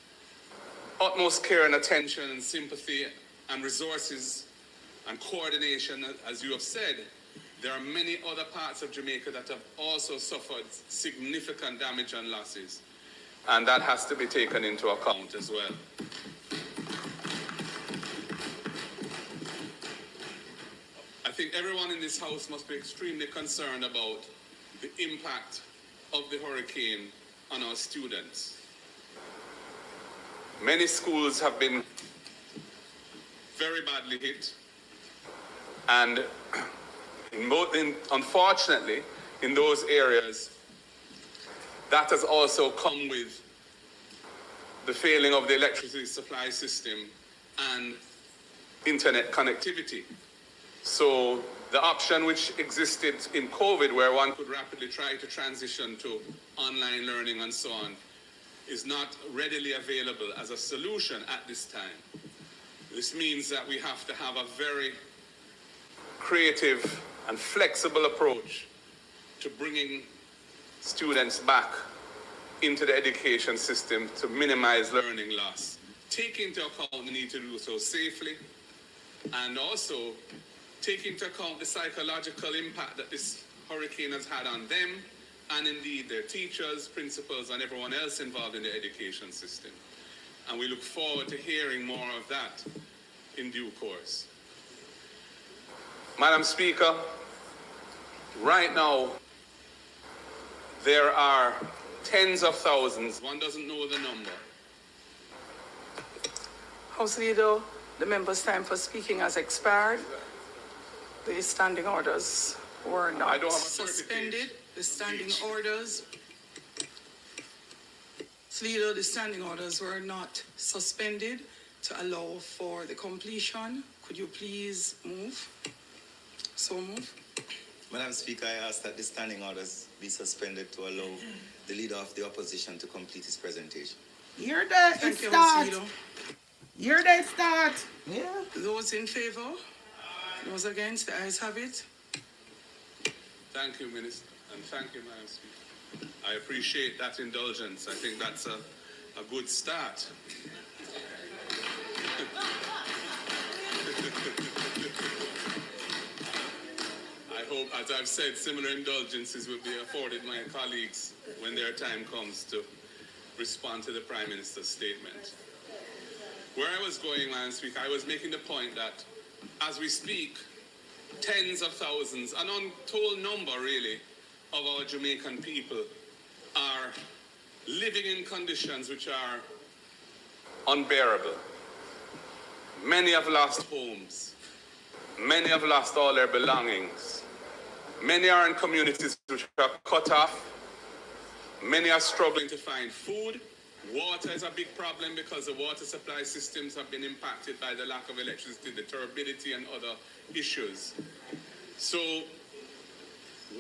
utmost care and attention and sympathy and resources and coordination, as you have said, there are many other parts of Jamaica that have also suffered significant damage and losses. And that has to be taken into account as well. I think everyone in this House must be extremely concerned about the impact of the hurricane on our students. Many schools have been very badly hit, and unfortunately, in those areas, that has also come with the failing of the electricity supply system and internet connectivity. So the option which existed in COVID, where one could rapidly try to transition to online learning and so on, is not readily available as a solution at this time. This means that we have to have a very creative and flexible approach to bringing students back into the education system to minimize learning loss. Take into account the need to do so safely, and also take into account the psychological impact that this hurricane has had on them, and indeed their teachers, principals, and everyone else involved in the education system. And we look forward to hearing more of that in due course. Madam Speaker, right now, there are tens of thousands, one doesn't know the number. House Leader, the member's time for speaking has expired. The standing orders were not suspended. The standing orders, Leader, the standing orders were not suspended to allow for the completion. Could you please move? So move. Madam Speaker, I ask that the standing orders be suspended to allow the Leader of the Opposition to complete his presentation. Here they start. Here they start. Yeah. Those in favor? Those against? The ayes have it. Thank you, Minister, and thank you, Madam Speaker. I appreciate that indulgence. I think that's a good start. I hope, as I've said, similar indulgences will be afforded my colleagues when their time comes to respond to the Prime Minister's statement. Where I was going, Madam Speaker, I was making the point that as we speak, tens of thousands, an untold number really, of our Jamaican people are living in conditions which are unbearable. Many have lost homes. Many have lost all their belongings. Many are in communities which are cut off. Many are struggling to find food. Water is a big problem because the water supply systems have been impacted by the lack of electricity, the turbidity, and other issues. So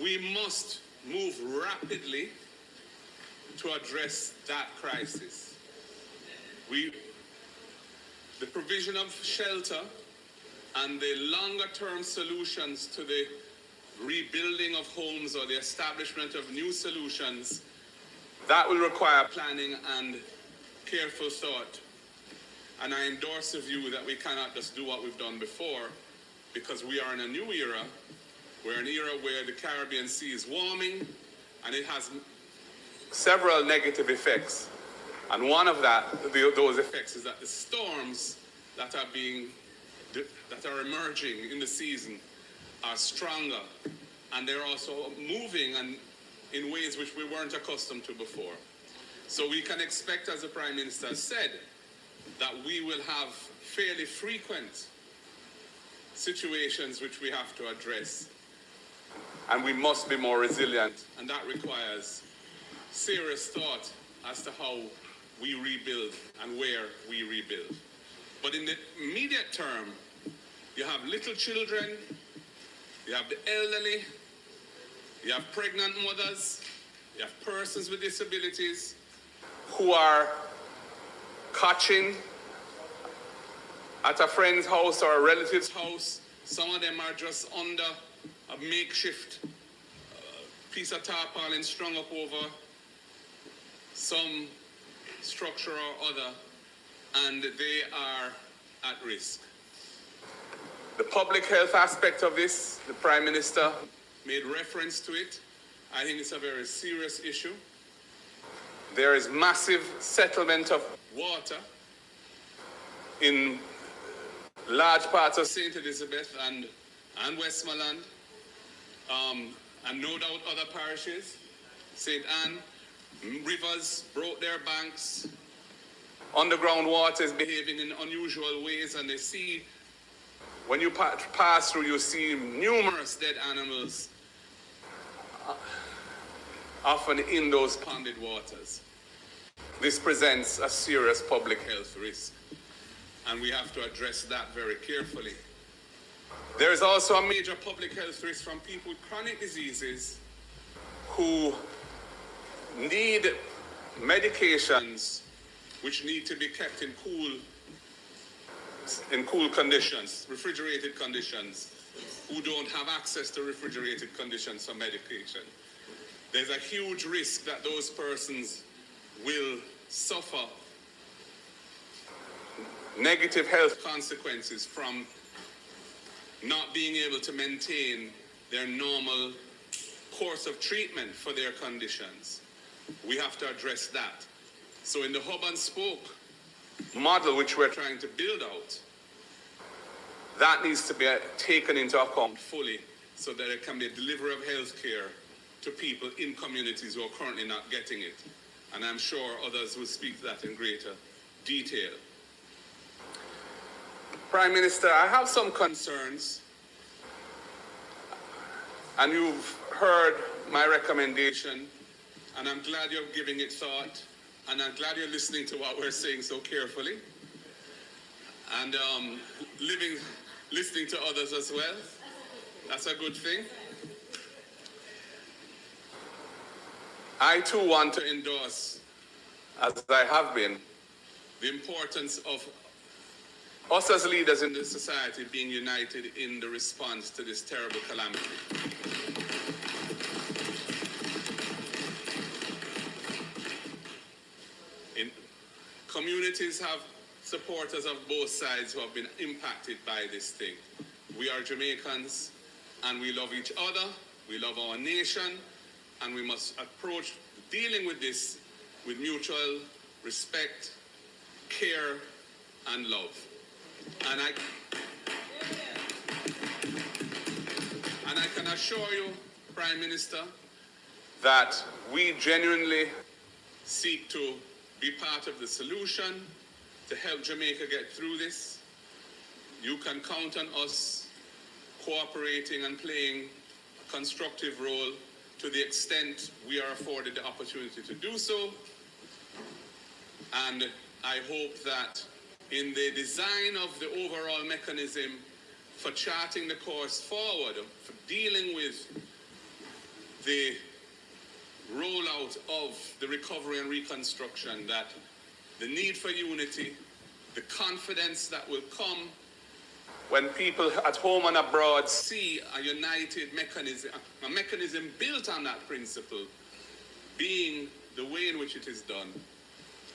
we must move rapidly to address that crisis. The provision of shelter and the longer-term solutions to the rebuilding of homes or the establishment of new solutions, that will require planning and careful thought. And I endorse the view that we cannot just do what we've done before, because we are in a new era. We're in an era where the Caribbean Sea is warming, and it has several negative effects. And one of those effects is that the storms that are emerging in the season are stronger, and they're also moving and in ways which we weren't accustomed to before. So we can expect, as the Prime Minister said, that we will have fairly frequent situations which we have to address. And we must be more resilient, and that requires serious thought as to how we rebuild and where we rebuild. But in the immediate term, you have little children, you have the elderly, you have pregnant mothers, you have persons with disabilities who are catching at a friend's house or a relative's house. Some of them are just under a makeshift piece of tarpaulin strung up over some structure or other, and they are at risk. The public health aspect of this, the Prime Minister made reference to it. I think it's a very serious issue. There is massive settlement of water in large parts of St. Elizabeth and Westmoreland, and no doubt other parishes. St. Anne, rivers broke their banks. Underground water is behaving in unusual ways, and they see, when you pass through, you see numerous dead animals, often in those ponded waters. This presents a serious public health risk, and we have to address that very carefully. There is also a major public health risk from people with chronic diseases who need medications which need to be kept in cool in cool conditions, refrigerated conditions, who don't have access to refrigerated conditions for medication. There's a huge risk that those persons will suffer negative health consequences from not being able to maintain their normal course of treatment for their conditions. We have to address that. So in the hub and spoke model which we're trying to build out, that needs to be taken into account fully so that there can be a delivery of health care to people in communities who are currently not getting it. And I'm sure others will speak to that in greater detail. Prime Minister, I have some concerns, and you've heard my recommendation, and I'm glad you're giving it thought, and I'm glad you're listening to what we're saying so carefully, and listening to others as well. That's a good thing. I too want to endorse, as I have been, the importance of us as leaders in the society being united in the response to this terrible calamity. Communities have supporters of both sides who have been impacted by this thing. We are Jamaicans, and we love each other, we love our nation, and we must approach dealing with this with mutual respect, care, and love. And I can assure you, Prime Minister, that we genuinely seek to be part of the solution to help Jamaica get through this. You can count on us cooperating and playing a constructive role to the extent we are afforded the opportunity to do so. And I hope that in the design of the overall mechanism for charting the course forward, for dealing with the rollout of the recovery and reconstruction, that the need for unity, the confidence that will come when people at home and abroad see a united mechanism, a mechanism built on that principle being the way in which it is done.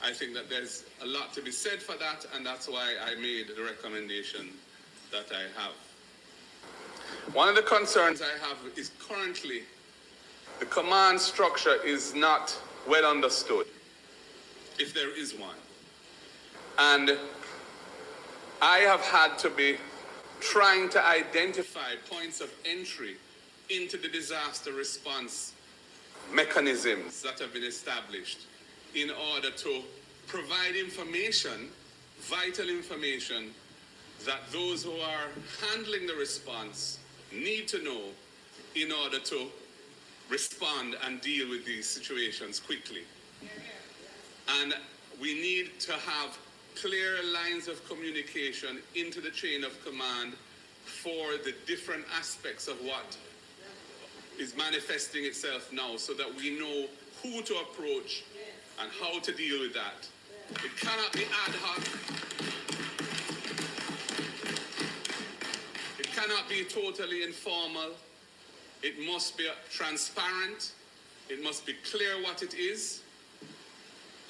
I think that there's a lot to be said for that, and that's why I made the recommendation that I have. One of the concerns I have is currently the command structure is not well understood, if there is one. And I have had to be trying to identify points of entry into the disaster response mechanisms that have been established in order to provide information, vital information, that those who are handling the response need to know in order to respond and deal with these situations quickly. And we need to have clear lines of communication into the chain of command for the different aspects of what is manifesting itself now, so that we know who to approach and how to deal with that. It cannot be ad hoc. It cannot be totally informal. It must be transparent. It must be clear what it is.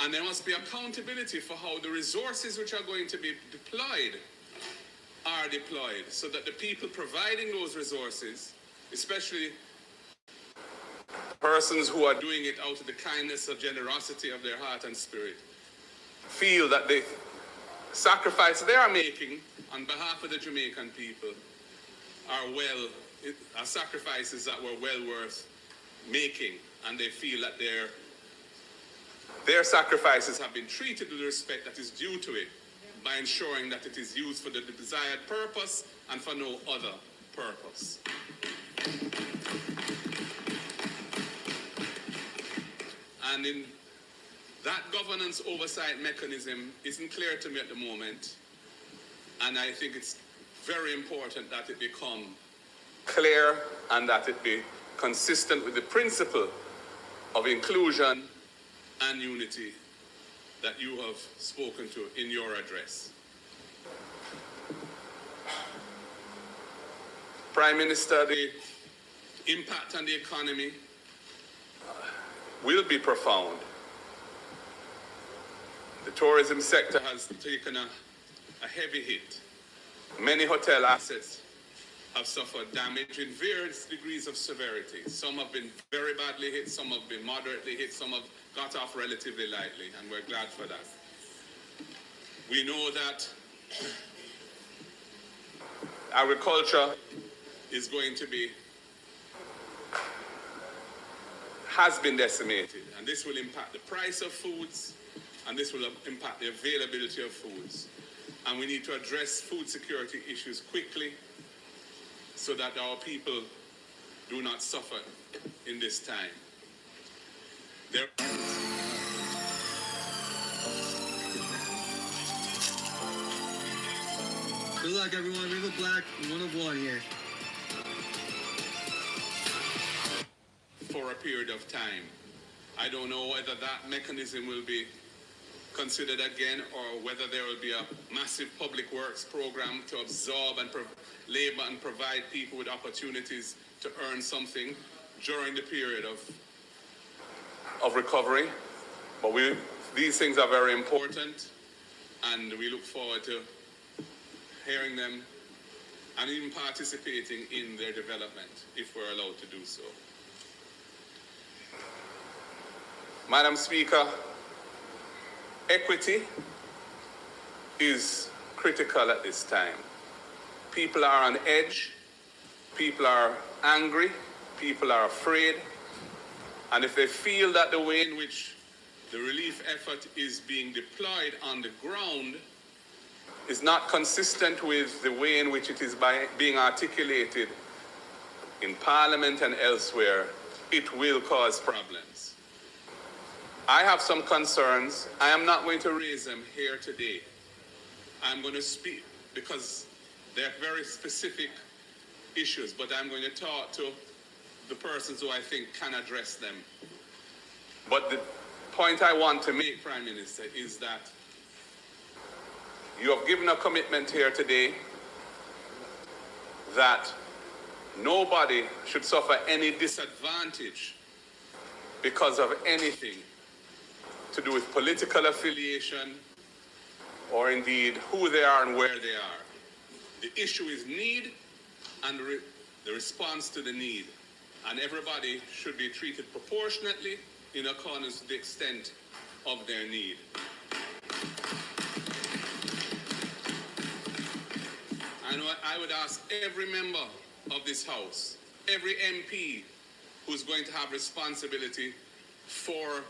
And there must be accountability for how the resources which are going to be deployed are deployed, so that the people providing those resources, especially persons who are doing it out of the kindness or generosity of their heart and spirit, feel that the sacrifice they are making on behalf of the Jamaican people are sacrifices that were well worth making, and they feel that their sacrifices have been treated with the respect that is due to it, by ensuring that it is used for the desired purpose and for no other purpose. And in that governance oversight mechanism isn't clear to me at the moment, and I think it's very important that it become clear and that it be consistent with the principle of inclusion and unity that you have spoken to in your address. Prime Minister, the impact on the economy will be profound. The tourism sector has taken a heavy hit. Many hotel assets have suffered damage in various degrees of severity. Some have been very badly hit, some have been moderately hit, some have got off relatively lightly, and we're glad for that. We know that agriculture is going to be, has been decimated, and this will impact the price of foods, and this will impact the availability of foods. And we need to address food security issues quickly so that our people do not suffer in this time. Good luck, everyone. We have a black 101 here. For a period of time. I don't know whether that mechanism will be considered again or whether there will be a massive public works program to absorb and labor and provide people with opportunities to earn something during the period of recovery. But these things are very important, and we look forward to hearing them and even participating in their development if we're allowed to do so. Madam Speaker, equity is critical at this time. People are on edge, people are angry, people are afraid, and if they feel that the way in which the relief effort is being deployed on the ground is not consistent with the way in which it is being articulated in Parliament and elsewhere, it will cause problems. I have some concerns. I am not going to raise them here today. I'm going to speak because they're very specific issues, but I'm going to talk to the persons who I think can address them. But the point I want to make, Prime Minister, is that you have given a commitment here today that nobody should suffer any disadvantage because of anything to do with political affiliation or indeed who they are and where they are. The issue is need and the response to the need. And everybody should be treated proportionately in accordance with the extent of their need. And I would ask every member of this House, every MP who's going to have responsibility for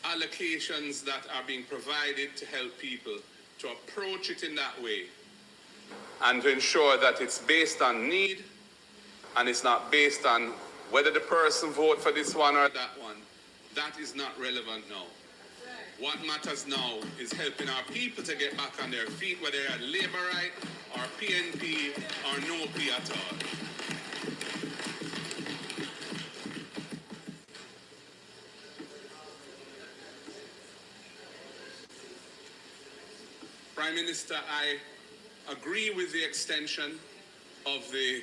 allocations that are being provided to help people to approach it in that way and to ensure that it's based on need and it's not based on whether the person vote for this one or that one. That is not relevant now. What matters now is helping our people to get back on their feet, whether they're at Labourite or PNP or no P at all. Prime Minister, I agree with the extension of the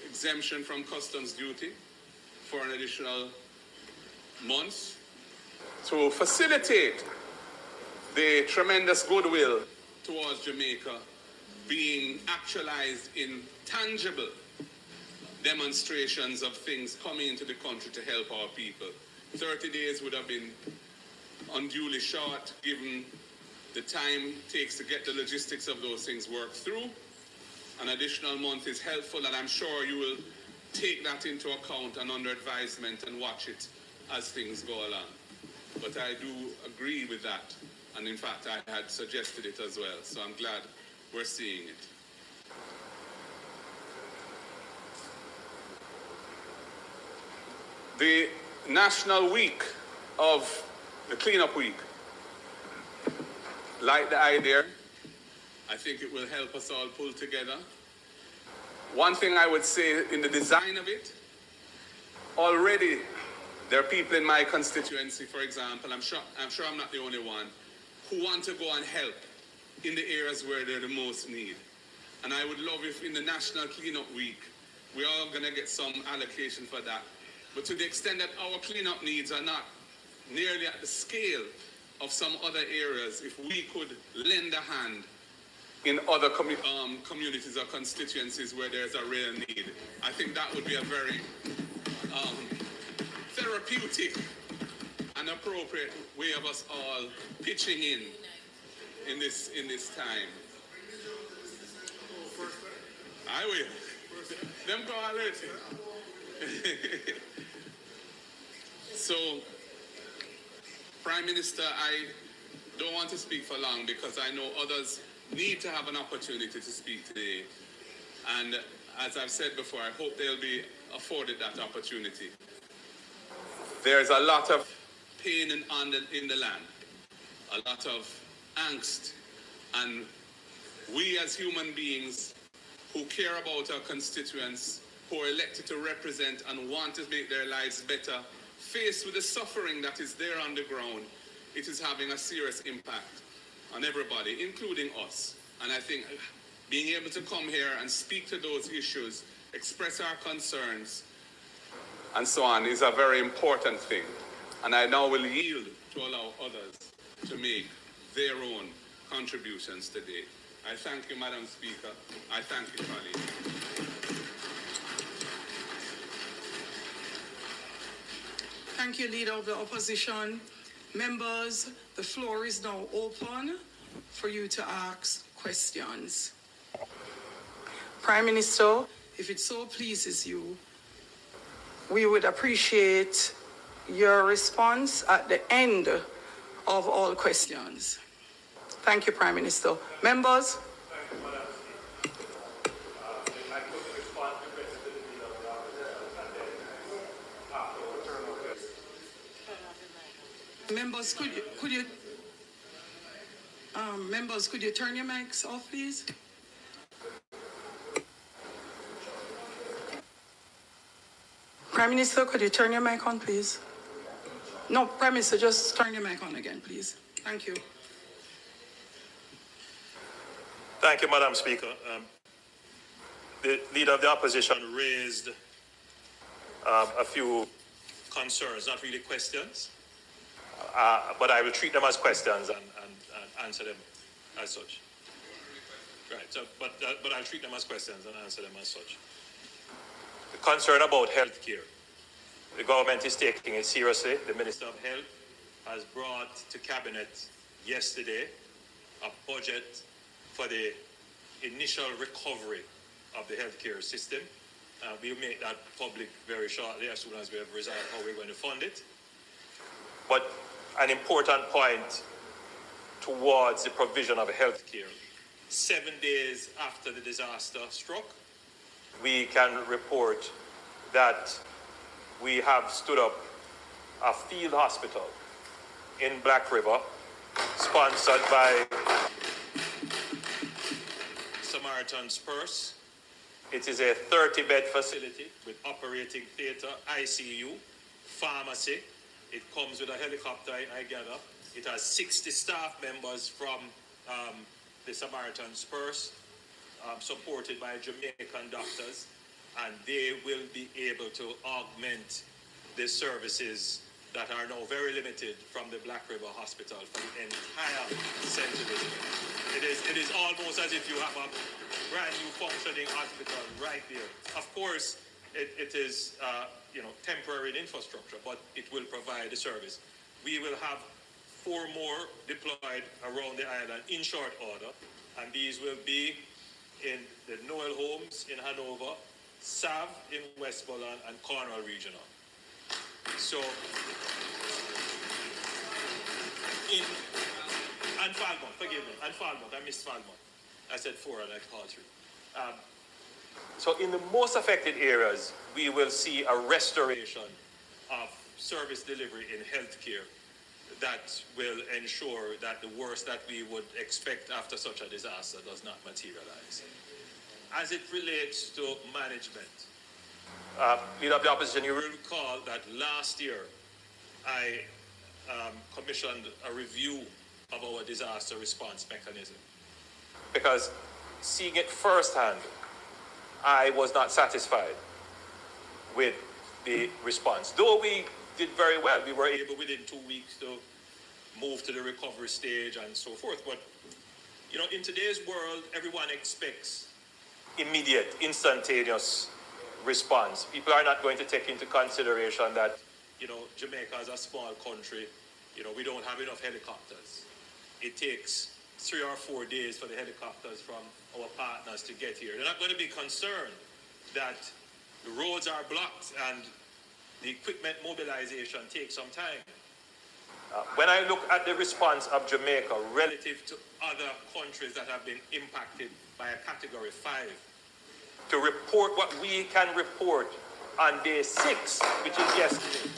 exemption from customs duty for an additional month to facilitate the tremendous goodwill towards Jamaica being actualized in tangible demonstrations of things coming into the country to help our people. 30 days would have been unduly short given the time it takes to get the logistics of those things worked through. An additional month is helpful, and I'm sure you will take that into account and under advisement and watch it as things go along. But I do agree with that, and in fact I had suggested it as well, so I'm glad we're seeing it. The National Week of the Cleanup Week, like the idea, I think it will help us all pull together. One thing I would say in the design of it, already there are people in my constituency, for example, I'm sure I'm not the only one, who want to go and help in the areas where they're the most need. And I would love if in the National Cleanup Week, we are going to get some allocation for that. But to the extent that our cleanup needs are not nearly at the scale of some other areas, if we could lend a hand in other communities or constituencies where there's a real need, I think that would be a very therapeutic and appropriate way of us all pitching in this time. I will. Them go alert. So, Prime Minister, I don't want to speak for long because I know others need to have an opportunity to speak today. And as I've said before, I hope they'll be afforded that opportunity. There's a lot of pain in the land, a lot of angst, and we as human beings who care about our constituents, who are elected to represent and want to make their lives better, faced with the suffering that is there on the ground, it is having a serious impact on everybody, including us. And I think being able to come here and speak to those issues, express our concerns, and so on is a very important thing. And I now will yield to allow others to make their own contributions today. I thank you, Madam Speaker. I thank you, colleagues. Thank you, Leader of the Opposition. Members, the floor is now open for you to ask questions. Prime Minister, if it so pleases you, we would appreciate your response at the end of all questions. Thank you, Prime Minister. Members? Members, could you turn your mics off, please? Prime Minister, could you turn your mic on, please? No, Prime Minister, just turn your mic on again, please. Thank you. Thank you, Madam Speaker. The Leader of the Opposition raised a few concerns, not really questions, but I will treat them as questions and answer them as such. Right, so, but I'll treat them as questions and answer them as such. The concern about health care. The government is taking it seriously. The Minister of Health has brought to Cabinet yesterday a budget for the initial recovery of the healthcare system. We'll make that public very shortly as soon as we have resolved how we're going to fund it. But an important point towards the provision of healthcare. 7 days after the disaster struck, we can report that we have stood up a field hospital in Black River, sponsored by Samaritan's Purse. It is a 30-bed facility with operating theater, ICU, pharmacy. It comes with a helicopter, I gather. It has 60 staff members from the Samaritan's Purse, supported by Jamaican doctors, and they will be able to augment the services that are now very limited from the Black River Hospital for the entire Central District. It is almost as if you have a brand new functioning hospital right there. Of course, it is temporary in infrastructure, but it will provide the service. We will have 4 more deployed around the island in short order, and these will be in the Noel Homes in Hanover, Sav in Westmoreland, and Cornwall Regional. So, and Falmouth, forgive me, and Falmouth, I missed Falmouth. I said 4 and I called 3. So in the most affected areas, we will see a restoration of service delivery in healthcare that will ensure that the worst that we would expect after such a disaster does not materialize. As it relates to management, Leader of the Opposition, you will recall that last year I commissioned a review of our disaster response mechanism, because seeing it firsthand, I was not satisfied with the response. Though we did very well, we were able within 2 weeks to move to the recovery stage and so forth. But, you know, in today's world, everyone expects immediate, instantaneous response. People are not going to take into consideration that, you know, Jamaica is a small country. You know, we don't have enough helicopters. It takes 3 or 4 days for the helicopters from our partners to get here. They're not going to be concerned that the roads are blocked and the equipment mobilization takes some time. When I look at the response of Jamaica relative to other countries that have been impacted by a Category 5, to report what we can report on day 6, which is yesterday.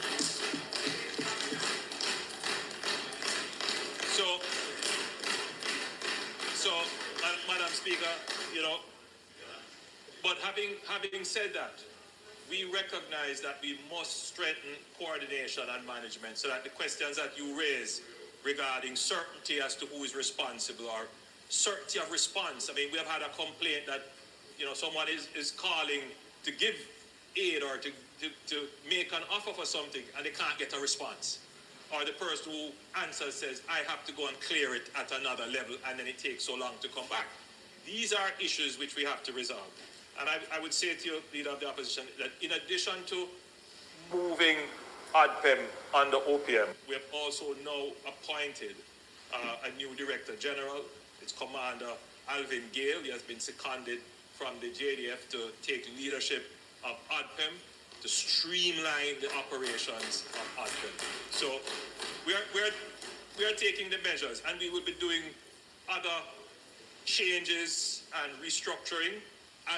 So, Madam Speaker, you know, but having said that, we recognize that we must strengthen coordination and management so that the questions that you raise regarding certainty as to who is responsible or certainty of response. I mean, we have had a complaint that, you know, someone is calling to give aid or to make an offer for something and they can't get a response. Or the person who answers says, I have to go and clear it at another level and then it takes so long to come back. These are issues which we have to resolve. And I would say to you, Leader of the Opposition, that in addition to moving ADPEM under OPM, we have also now appointed a new Director General. It's Commander Alvin Gale. He has been seconded from the JDF to take leadership of ADPEM to streamline the operations of ADPEM. So we are taking the measures, and we will be doing other changes and restructuring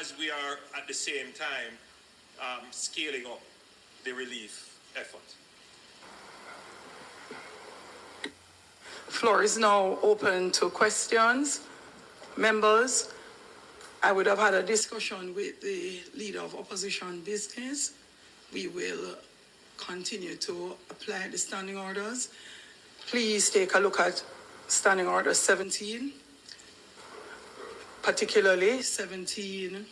as we are at the same time scaling up the relief effort. Floor is now open to questions. Members, I would have had a discussion with the Leader of Opposition Business. We will continue to apply the standing orders. Please take a look at Standing Order 17. Particularly 17B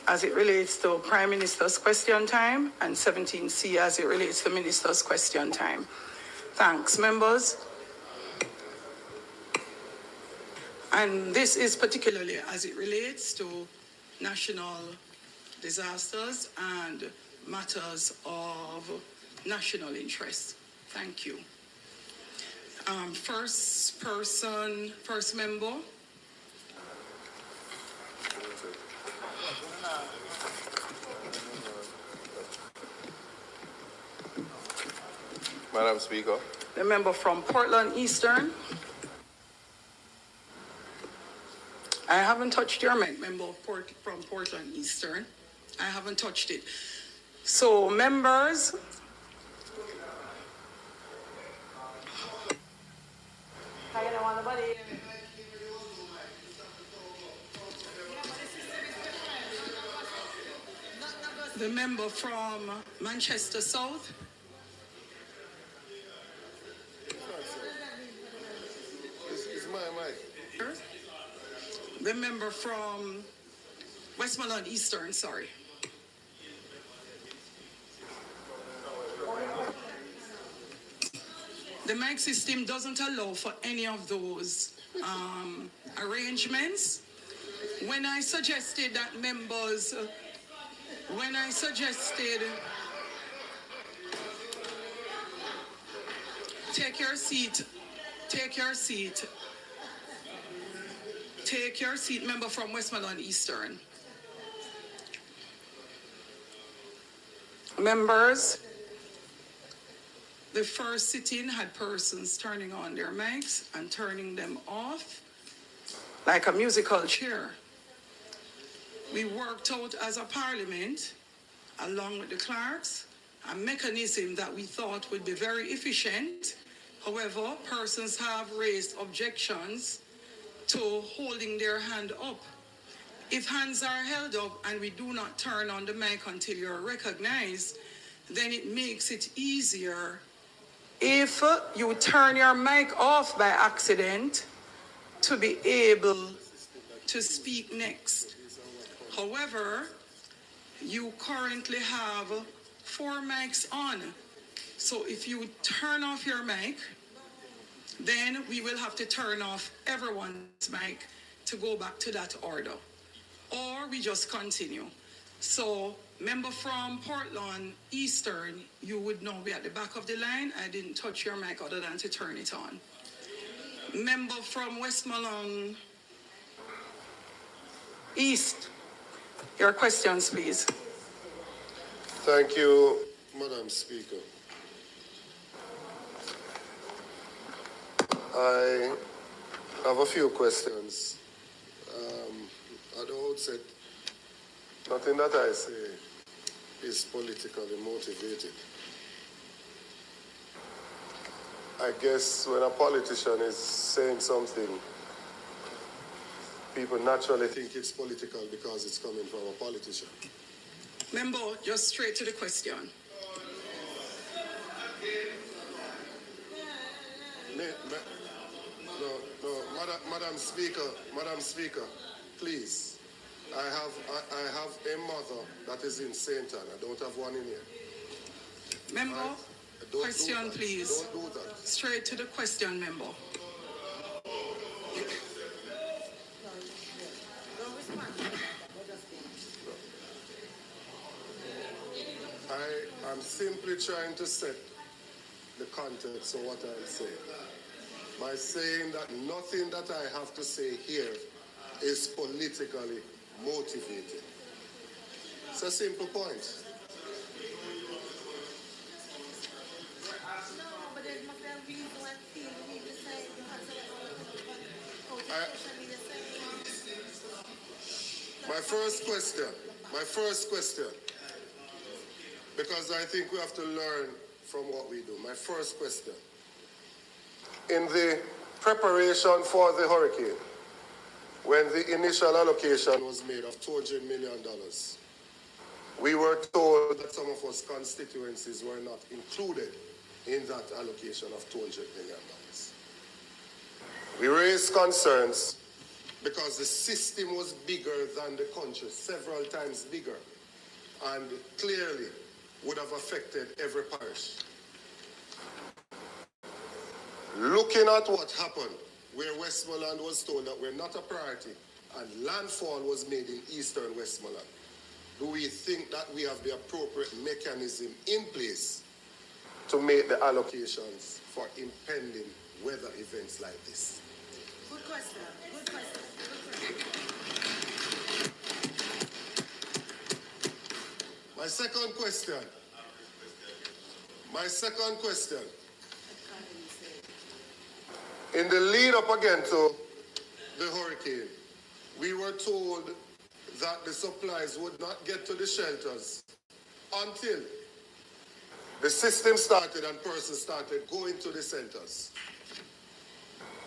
as it relates to Prime Minister's question time and 17C as it relates to Minister's question time. Thanks, members. And this is particularly as it relates to national disasters and matters of national interest. Thank you. First member. Madam Speaker. The member from Portland Eastern. I haven't touched your mic, member from Portland Eastern. I haven't touched it. So, members, the member from Manchester South. It's my mic. The member from Westmoreland Eastern, sorry. The mic system doesn't allow for any of those arrangements. When I suggested that members, take your seat, member from Westmoreland Eastern. Members, the first sitting had persons turning on their mics and turning them off like a musical chair. We worked out as a parliament, along with the clerks, a mechanism that we thought would be very efficient. However, persons have raised objections to holding their hand up. If hands are held up and we do not turn on the mic until you're recognized, then it makes it easier if you turn your mic off by accident, to be able to speak next. However, you currently have 4 mics on. So if you turn off your mic, then we will have to turn off everyone's mic to go back to that order. Or we just continue. So, member from Portland Eastern, you would now be at the back of the line. I didn't touch your mic other than to turn it on. Member from Westmoreland East, your questions, please. Thank you, Madam Speaker. I have a few questions. At the outset, nothing that I say is politically motivated. I guess when a politician is saying something, people naturally think it's political because it's coming from a politician. Member, just straight to the question. Madam Speaker, please. I have a mother that is in St. Anne. I don't have one in here. Member, question, please. Don't do that. Straight to the question, member. I am simply trying to set the context of what I'm saying by saying that nothing that I have to say here is politically motivated. It's a simple point. My first question, because I think we have to learn from what we do. My first question. In the preparation for the hurricane, when the initial allocation was made of $200 million, we were told that some of us constituencies were not included in that allocation of $200 million. We raised concerns because the system was bigger than the country, several times bigger, and clearly would have affected every parish. Looking at what happened, where Westmoreland was told that we're not a priority, and landfall was made in eastern Westmoreland, do we think that we have the appropriate mechanism in place to make the allocations for impending weather events like this? Good question. Good question. My second question. In the lead up again to the hurricane, we were told that the supplies would not get to the shelters until the system started and persons started going to the centers.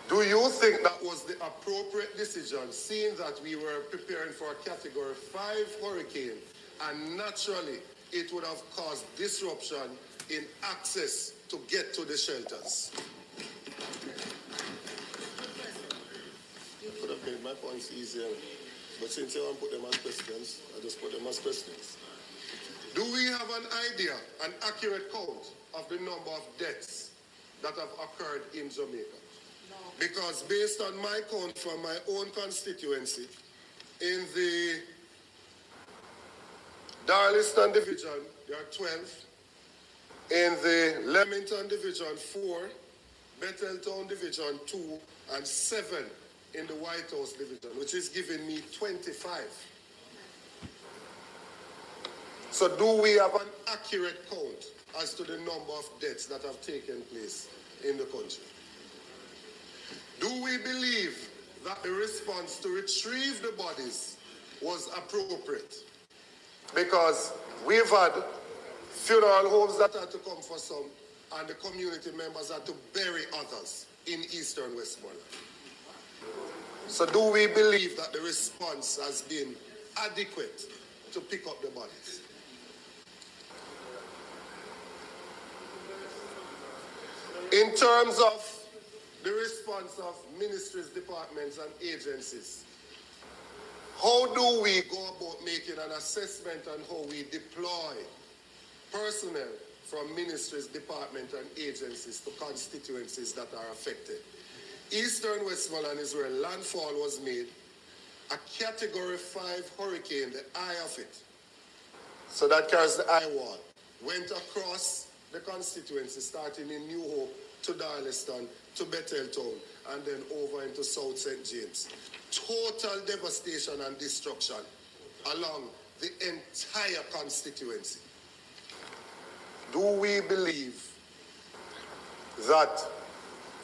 Do you think that was the appropriate decision, seeing that we were preparing for a Category 5 hurricane, and naturally it would have caused disruption in access to get to the shelters? You could have made my points easier, but since you want to put them as questions, I just put them as questions. Do we have an idea, an accurate count of the number of deaths that have occurred in Jamaica? No. Because based on my count from my own constituency, in the Darliston division, there are 12. In the Leamington division, 4. Betheltown division, 2. And 7 in the White House division, which is giving me 25. So do we have an accurate count as to the number of deaths that have taken place in the country? Do we believe that the response to retrieve the bodies was appropriate? Because we've had funeral homes that had to come for some, and the community members had to bury others in eastern Westmoreland. So do we believe that the response has been adequate to pick up the bodies? In terms of the response of ministries, departments, and agencies, how do we go about making an assessment on how we deploy personnel from ministries, departments, and agencies to constituencies that are affected? Eastern Westmoreland is where landfall was made, a Category 5 hurricane, the eye of it. So that carries the eye wall. Went across the constituency, starting in New Hope to Darleston to Betheltown, and then over into South St. James. Total devastation and destruction along the entire constituency. Do we believe that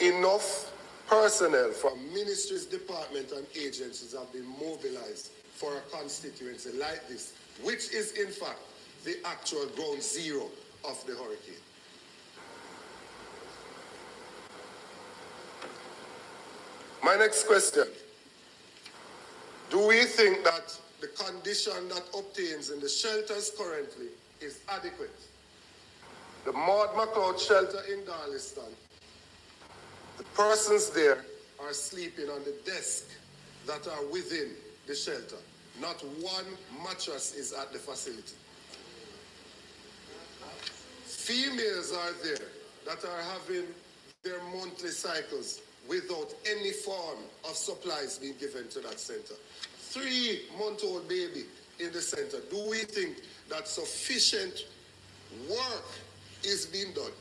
enough personnel from ministries, departments, and agencies have been mobilized for a constituency like this, which is in fact the actual ground zero of the hurricane? My next question: do we think that the condition that obtains in the shelters currently is adequate? The Maud McLeod shelter in Darleston, the persons there are sleeping on the desk that are within the shelter. Not one mattress is at the facility. Females are there that are having their monthly cycles without any form of supplies being given to that center. 3-month-old baby in the center. Do we think that sufficient work is being done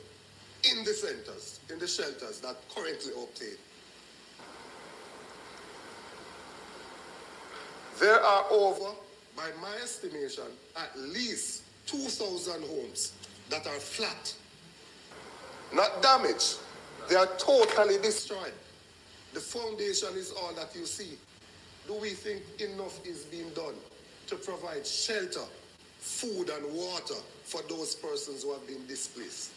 in the centers, in the shelters that currently obtain? There are over, by my estimation, at least 2,000 homes that are flat, not damaged. They are totally destroyed. The foundation is all that you see. Do we think enough is being done to provide shelter, food, and water for those persons who have been displaced?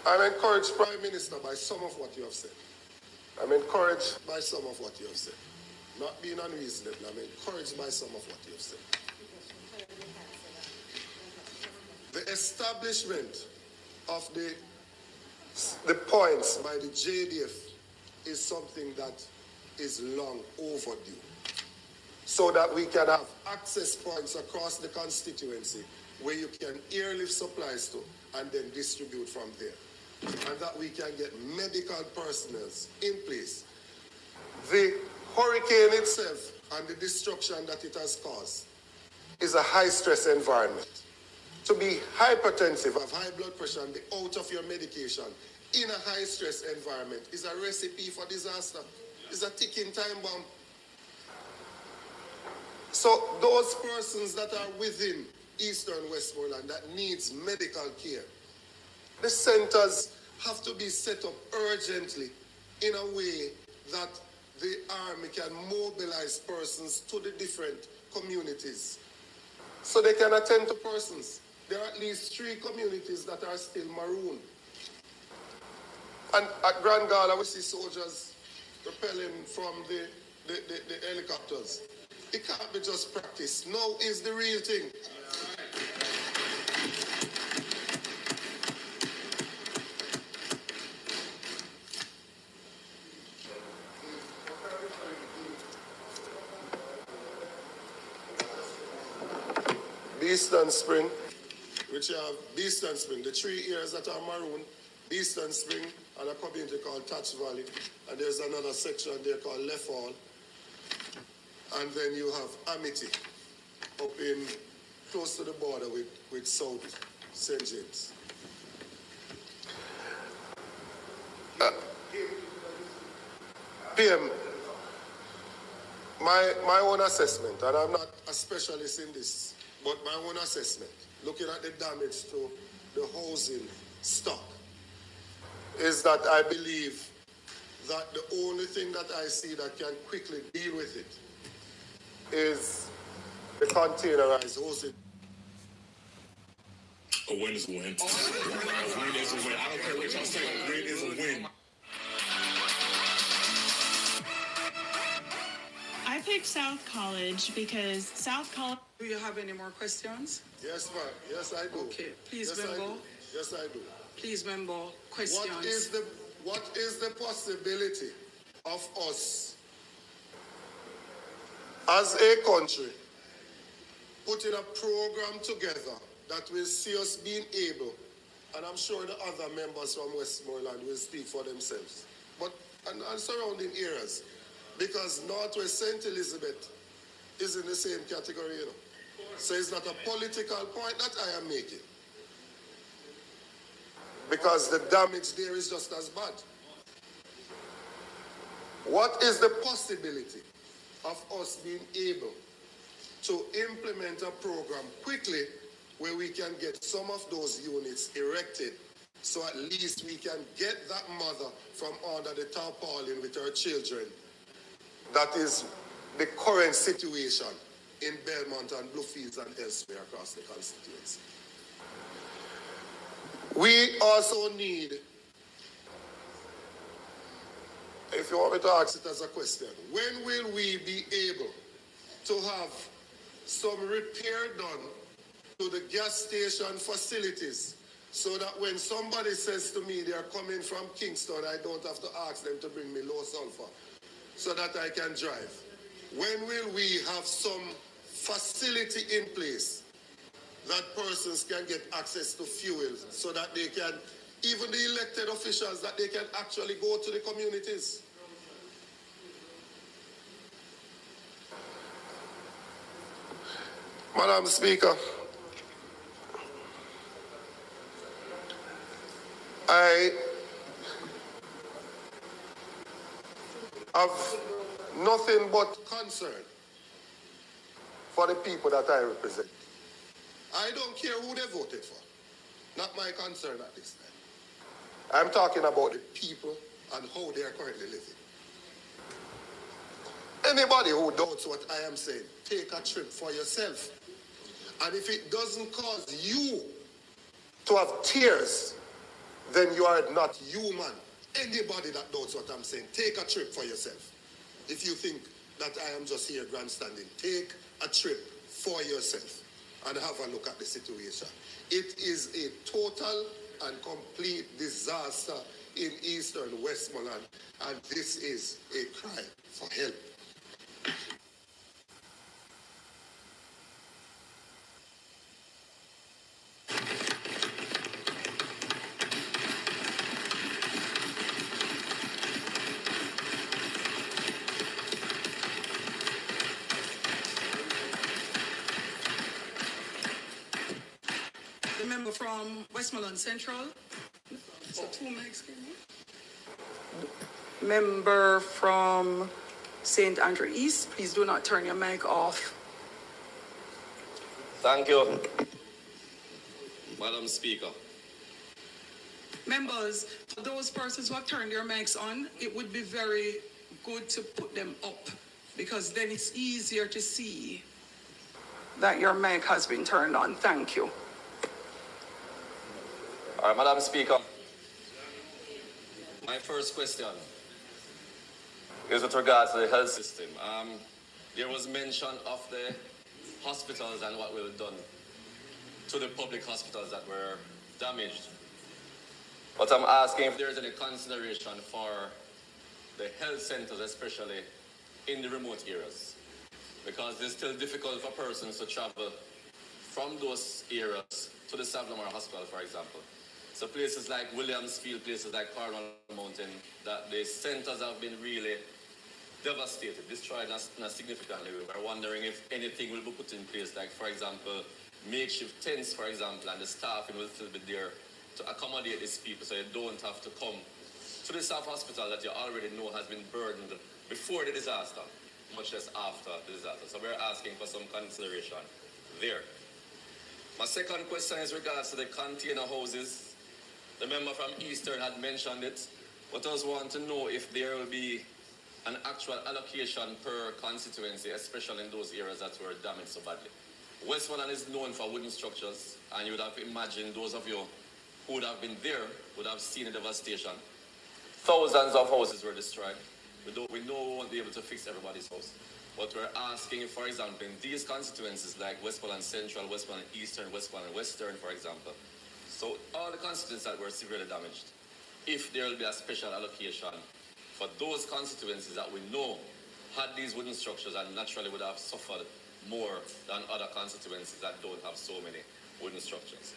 I'm encouraged, Prime Minister, by some of what you have said. I'm encouraged by some of what you have said. Not being unreasonable, I'm encouraged by some of what you have said. The establishment of the points by the JDF is something that is long overdue, so that we can have access points across the constituency where you can airlift supplies to and then distribute from there, and that we can get medical personnel in place. The hurricane itself and the destruction that it has caused is a high-stress environment. To be hypertensive, have high blood pressure, and be out of your medication in a high-stress environment is a recipe for disaster. It's a ticking time bomb. So those persons that are within Eastern Westmoreland that needs medical care, the centers have to be set up urgently in a way that the army can mobilize persons to the different communities so they can attend to persons. There are at least 3 communities that are still marooned. And at Grand Gala, we see soldiers rappelling from the helicopters. It can't be just practice. Now is the real thing. Beeston Spring, which have Beeston Spring, the 3 areas that are maroon, Beeston Spring, and a community called Touch Valley, and there's another section there called Left Hall, and then you have Amity up in close to the border with South St. James. PM, my own assessment, and I'm not a specialist in this, but my own assessment, looking at the damage to the housing stock, is that I believe that the only thing that I see that can quickly deal with it is the containerized housing. A win is a win. A win is a South College because South College... Do you have any more questions? Yes, ma'am. Yes, I do. Okay. Please, yes, member. I do. Yes, I do. Please, member, questions. What is the possibility of us, as a country, putting a program together that will see us being able, and I'm sure the other members from Westmoreland will speak for themselves, but and surrounding areas, because Northwest St. Elizabeth is in the same category, you know. So it's not a political point that I am making, because the damage there is just as bad. What is the possibility of us being able to implement a program quickly where we can get some of those units erected, so at least we can get that mother from under the tarpaulin with her children? That is the current situation in Belmont and Bluefields and elsewhere across the constituency. We also need, if you want me to ask it as a question, when will we be able to have some repair done to the gas station facilities, so that when somebody says to me they are coming from Kingston, I don't have to ask them to bring me low sulfur, so that I can drive? When will we have some facility in place that persons can get access to fuel, so that they can, even the elected officials, that they can actually go to the communities? Madam Speaker, I have nothing but concern for the people that I represent. I don't care who they voted for. Not my concern at this time. I'm talking about the people and how they are currently living. Anybody who doubts what I am saying, take a trip for yourself. And if it doesn't cause you to have tears, then you are not human. Anybody that doubts what I'm saying, take a trip for yourself. If you think that I am just here grandstanding, take a trip for yourself and have a look at the situation. It is a total and complete disaster in eastern Westmoreland, and this is a cry for help. The member from Westmoreland Central. So 2 mics. Member from St. Andrew East, please do not turn your mic off. Thank you, Madam Speaker. Members, for those persons who have turned their mics on, it would be very good to put them up, because then it's easier to see that your mic has been turned on. Thank you. All right, Madam Speaker. My first question is with regards to the health system. There was mention of the hospitals and what will be done to the public hospitals that were damaged. But I'm asking if there is any consideration for the health centers, especially in the remote areas, because it's still difficult for persons to travel from those areas to the Savlamar Hospital, for example. So places like Williamsfield, places like Parliment Mountain, that the centers have been really devastated, destroyed significantly. We're wondering if anything will be put in place, like, for example, makeshift tents, for example, and the staffing will still be there to accommodate these people, so you don't have to come to the South Hospital that you already know has been burdened before the disaster, much less after the disaster. So we're asking for some consideration there. My second question is regards to the container houses. The member from Eastern had mentioned it, but I just want to know if there will be an actual allocation per constituency, especially in those areas that were damaged so badly. Westmoreland is known for wooden structures, and you would have imagined those of you who would have been there would have seen the devastation. Thousands of houses were destroyed. We know we won't be able to fix everybody's house. But we're asking, for example, in these constituencies like Westmoreland Central, Westmoreland Eastern, Westmoreland Western, for example, so all the constituencies that were severely damaged, if there will be a special allocation for those constituencies that we know had these wooden structures and naturally would have suffered more than other constituencies that don't have so many wooden structures.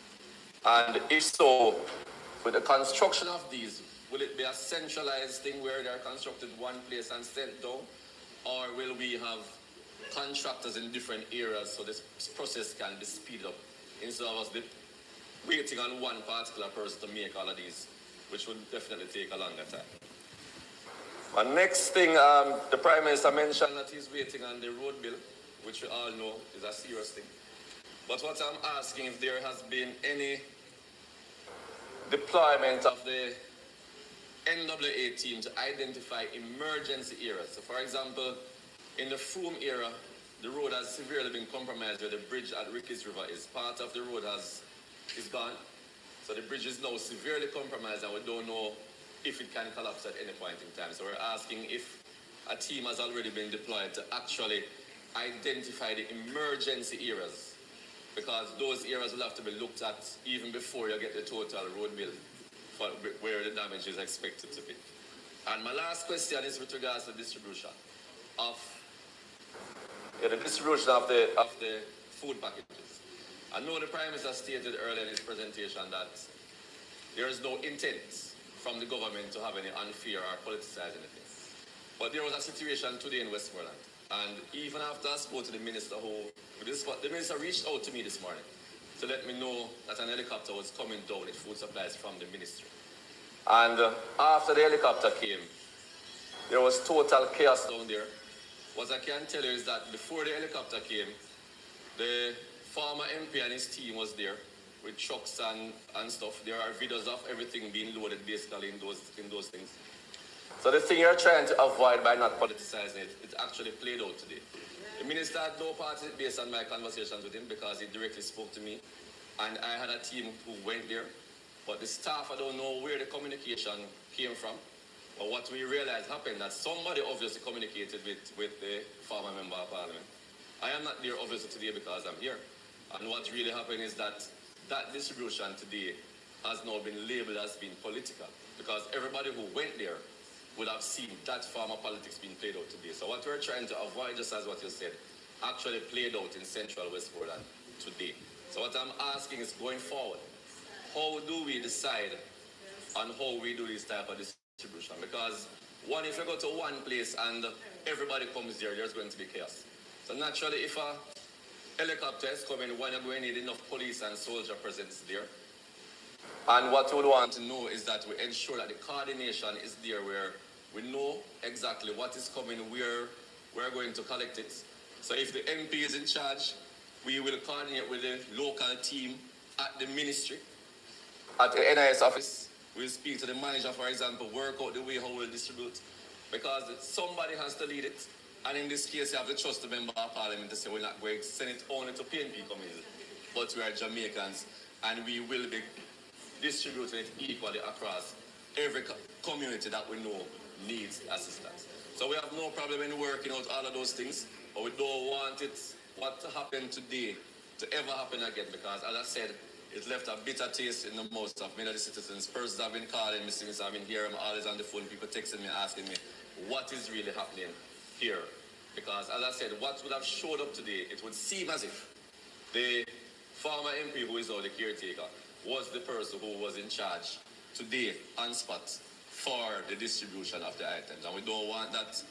And if so, with the construction of these, will it be a centralized thing where they're constructed one place and sent down? Or will we have contractors in different areas so this process can be speeded up instead of us waiting on one particular person to make all of these, which would definitely take a longer time. And next thing, the Prime Minister mentioned that he's waiting on the road bill, which we all know is a serious thing. But what I'm asking, if there has been any deployment of the NWA team to identify emergency areas. So for example, in the Froome area, the road has severely been compromised where the bridge at Ricky's River is. Part of the road is gone. So the bridge is now severely compromised and we don't know if it can collapse at any point in time. So we're asking if a team has already been deployed to actually identify the emergency areas, because those areas will have to be looked at even before you get the total road bill for where the damage is expected to be. And my last question is with regards to the distribution of the food packages. I know the Prime Minister stated earlier in his presentation that there is no intent from the government to have any unfair or politicized anything. But there was a situation today in Westmoreland, and even after I spoke to the minister, the minister reached out to me this morning to let me know that an helicopter was coming down with food supplies from the ministry. And after the helicopter came, there was total chaos down there. What I can tell you is that before the helicopter came, the former MP and his team was there with trucks and stuff. There are videos of everything being loaded basically in those things. So the thing you're trying to avoid by not politicizing it actually played out today. The minister had no part in it based on my conversations with him because he directly spoke to me. And I had a team who went there. But the staff, I don't know where the communication came from. But what we realized happened that somebody obviously communicated with the former member of Parliament. I am not there obviously today because I'm here. And what really happened is that distribution today has now been labeled as being political, because everybody who went there would have seen that form of politics being played out today. So what we're trying to avoid, just as what you said, actually played out in central Westmoreland today. So what I'm asking is, going forward, how do we decide on how we do this type of distribution? Because one, if you go to one place and everybody comes there, there's going to be chaos. So naturally, if a helicopter is coming, one, you're going to need enough police and soldier presence there. And what we would want to know is that we ensure that the coordination is there, where we know exactly what is coming, where we're going to collect it. So if the MP is in charge, we will coordinate with the local team at the ministry, at the NIS office. We'll speak to the manager, for example, work out the way how we'll distribute, because somebody has to lead it. And in this case, you have to trust the member of Parliament to say we're not going to send it only to PNP communities, but we are Jamaicans, and we will be distributing it equally across every community that we know needs assistance. So we have no problem in working out all of those things, but we don't want what happened today to ever happen again, because, as I said, it left a bitter taste in the mouths of many of the citizens. Persons have been calling me since I've been here. I'm always on the phone, people texting me, asking me what is really happening here. Because, as I said, what would have showed up today, it would seem as if the former MP, who is now the caretaker, was the person who was in charge today on spot for the distribution of the items. And we don't want that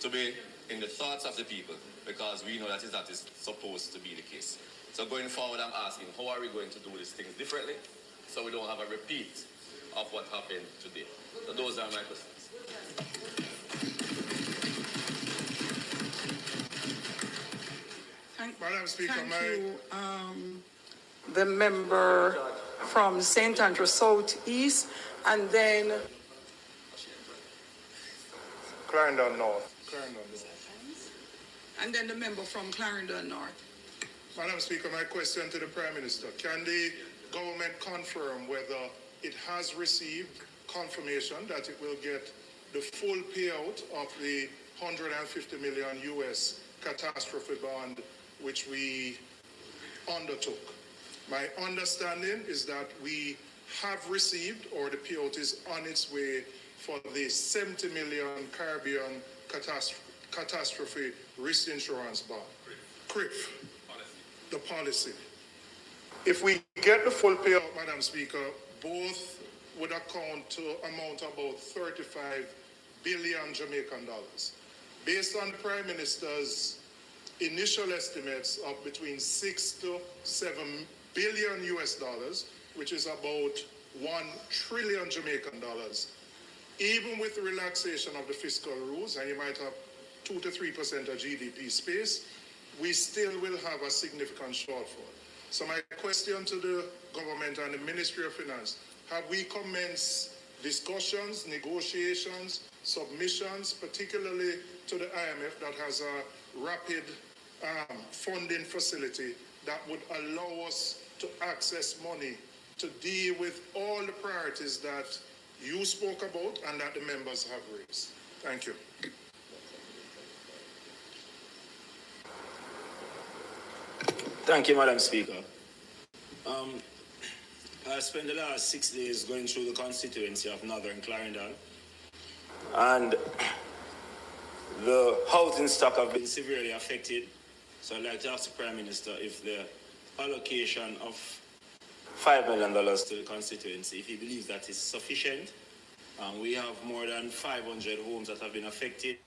to be in the thoughts of the people, because we know that is supposed to be the case. So going forward, I'm asking, how are we going to do these things differently so we don't have a repeat of what happened today? So those are my questions. Madam Speaker, the member from St. Andrew South East, and then Clarendon North. And then the member from Clarendon North. Madam Speaker, my question to the Prime Minister. Can the government confirm whether it has received confirmation that it will get the full payout of the $150 million US catastrophe bond which we undertook. My understanding is that we have received, or the payout is on its way for the 70 million Caribbean catastrophe risk insurance bond. CRIF, the policy. If we get the full payout, Madam Speaker, both would account to amount about 35 billion Jamaican dollars. Based on the Prime Minister's initial estimates of between 6 to 7 billion US dollars, which is about 1 trillion Jamaican dollars. Even with the relaxation of the fiscal rules, and you might have 2 to 3% of GDP space, we still will have a significant shortfall. So my question to the government and the Ministry of Finance, have we commenced discussions, negotiations, submissions, particularly to the IMF that has a rapid funding facility that would allow us to access money to deal with all the priorities that you spoke about and that the members have raised? Thank you. Thank you, Madam Speaker. I spent the last 6 days going through the constituency of Northern Clarendon, and the housing stock have been severely affected. So I'd like to ask the Prime Minister if the allocation of $5 million to the constituency, if he believes that is sufficient. We have more than 500 homes that have been affected.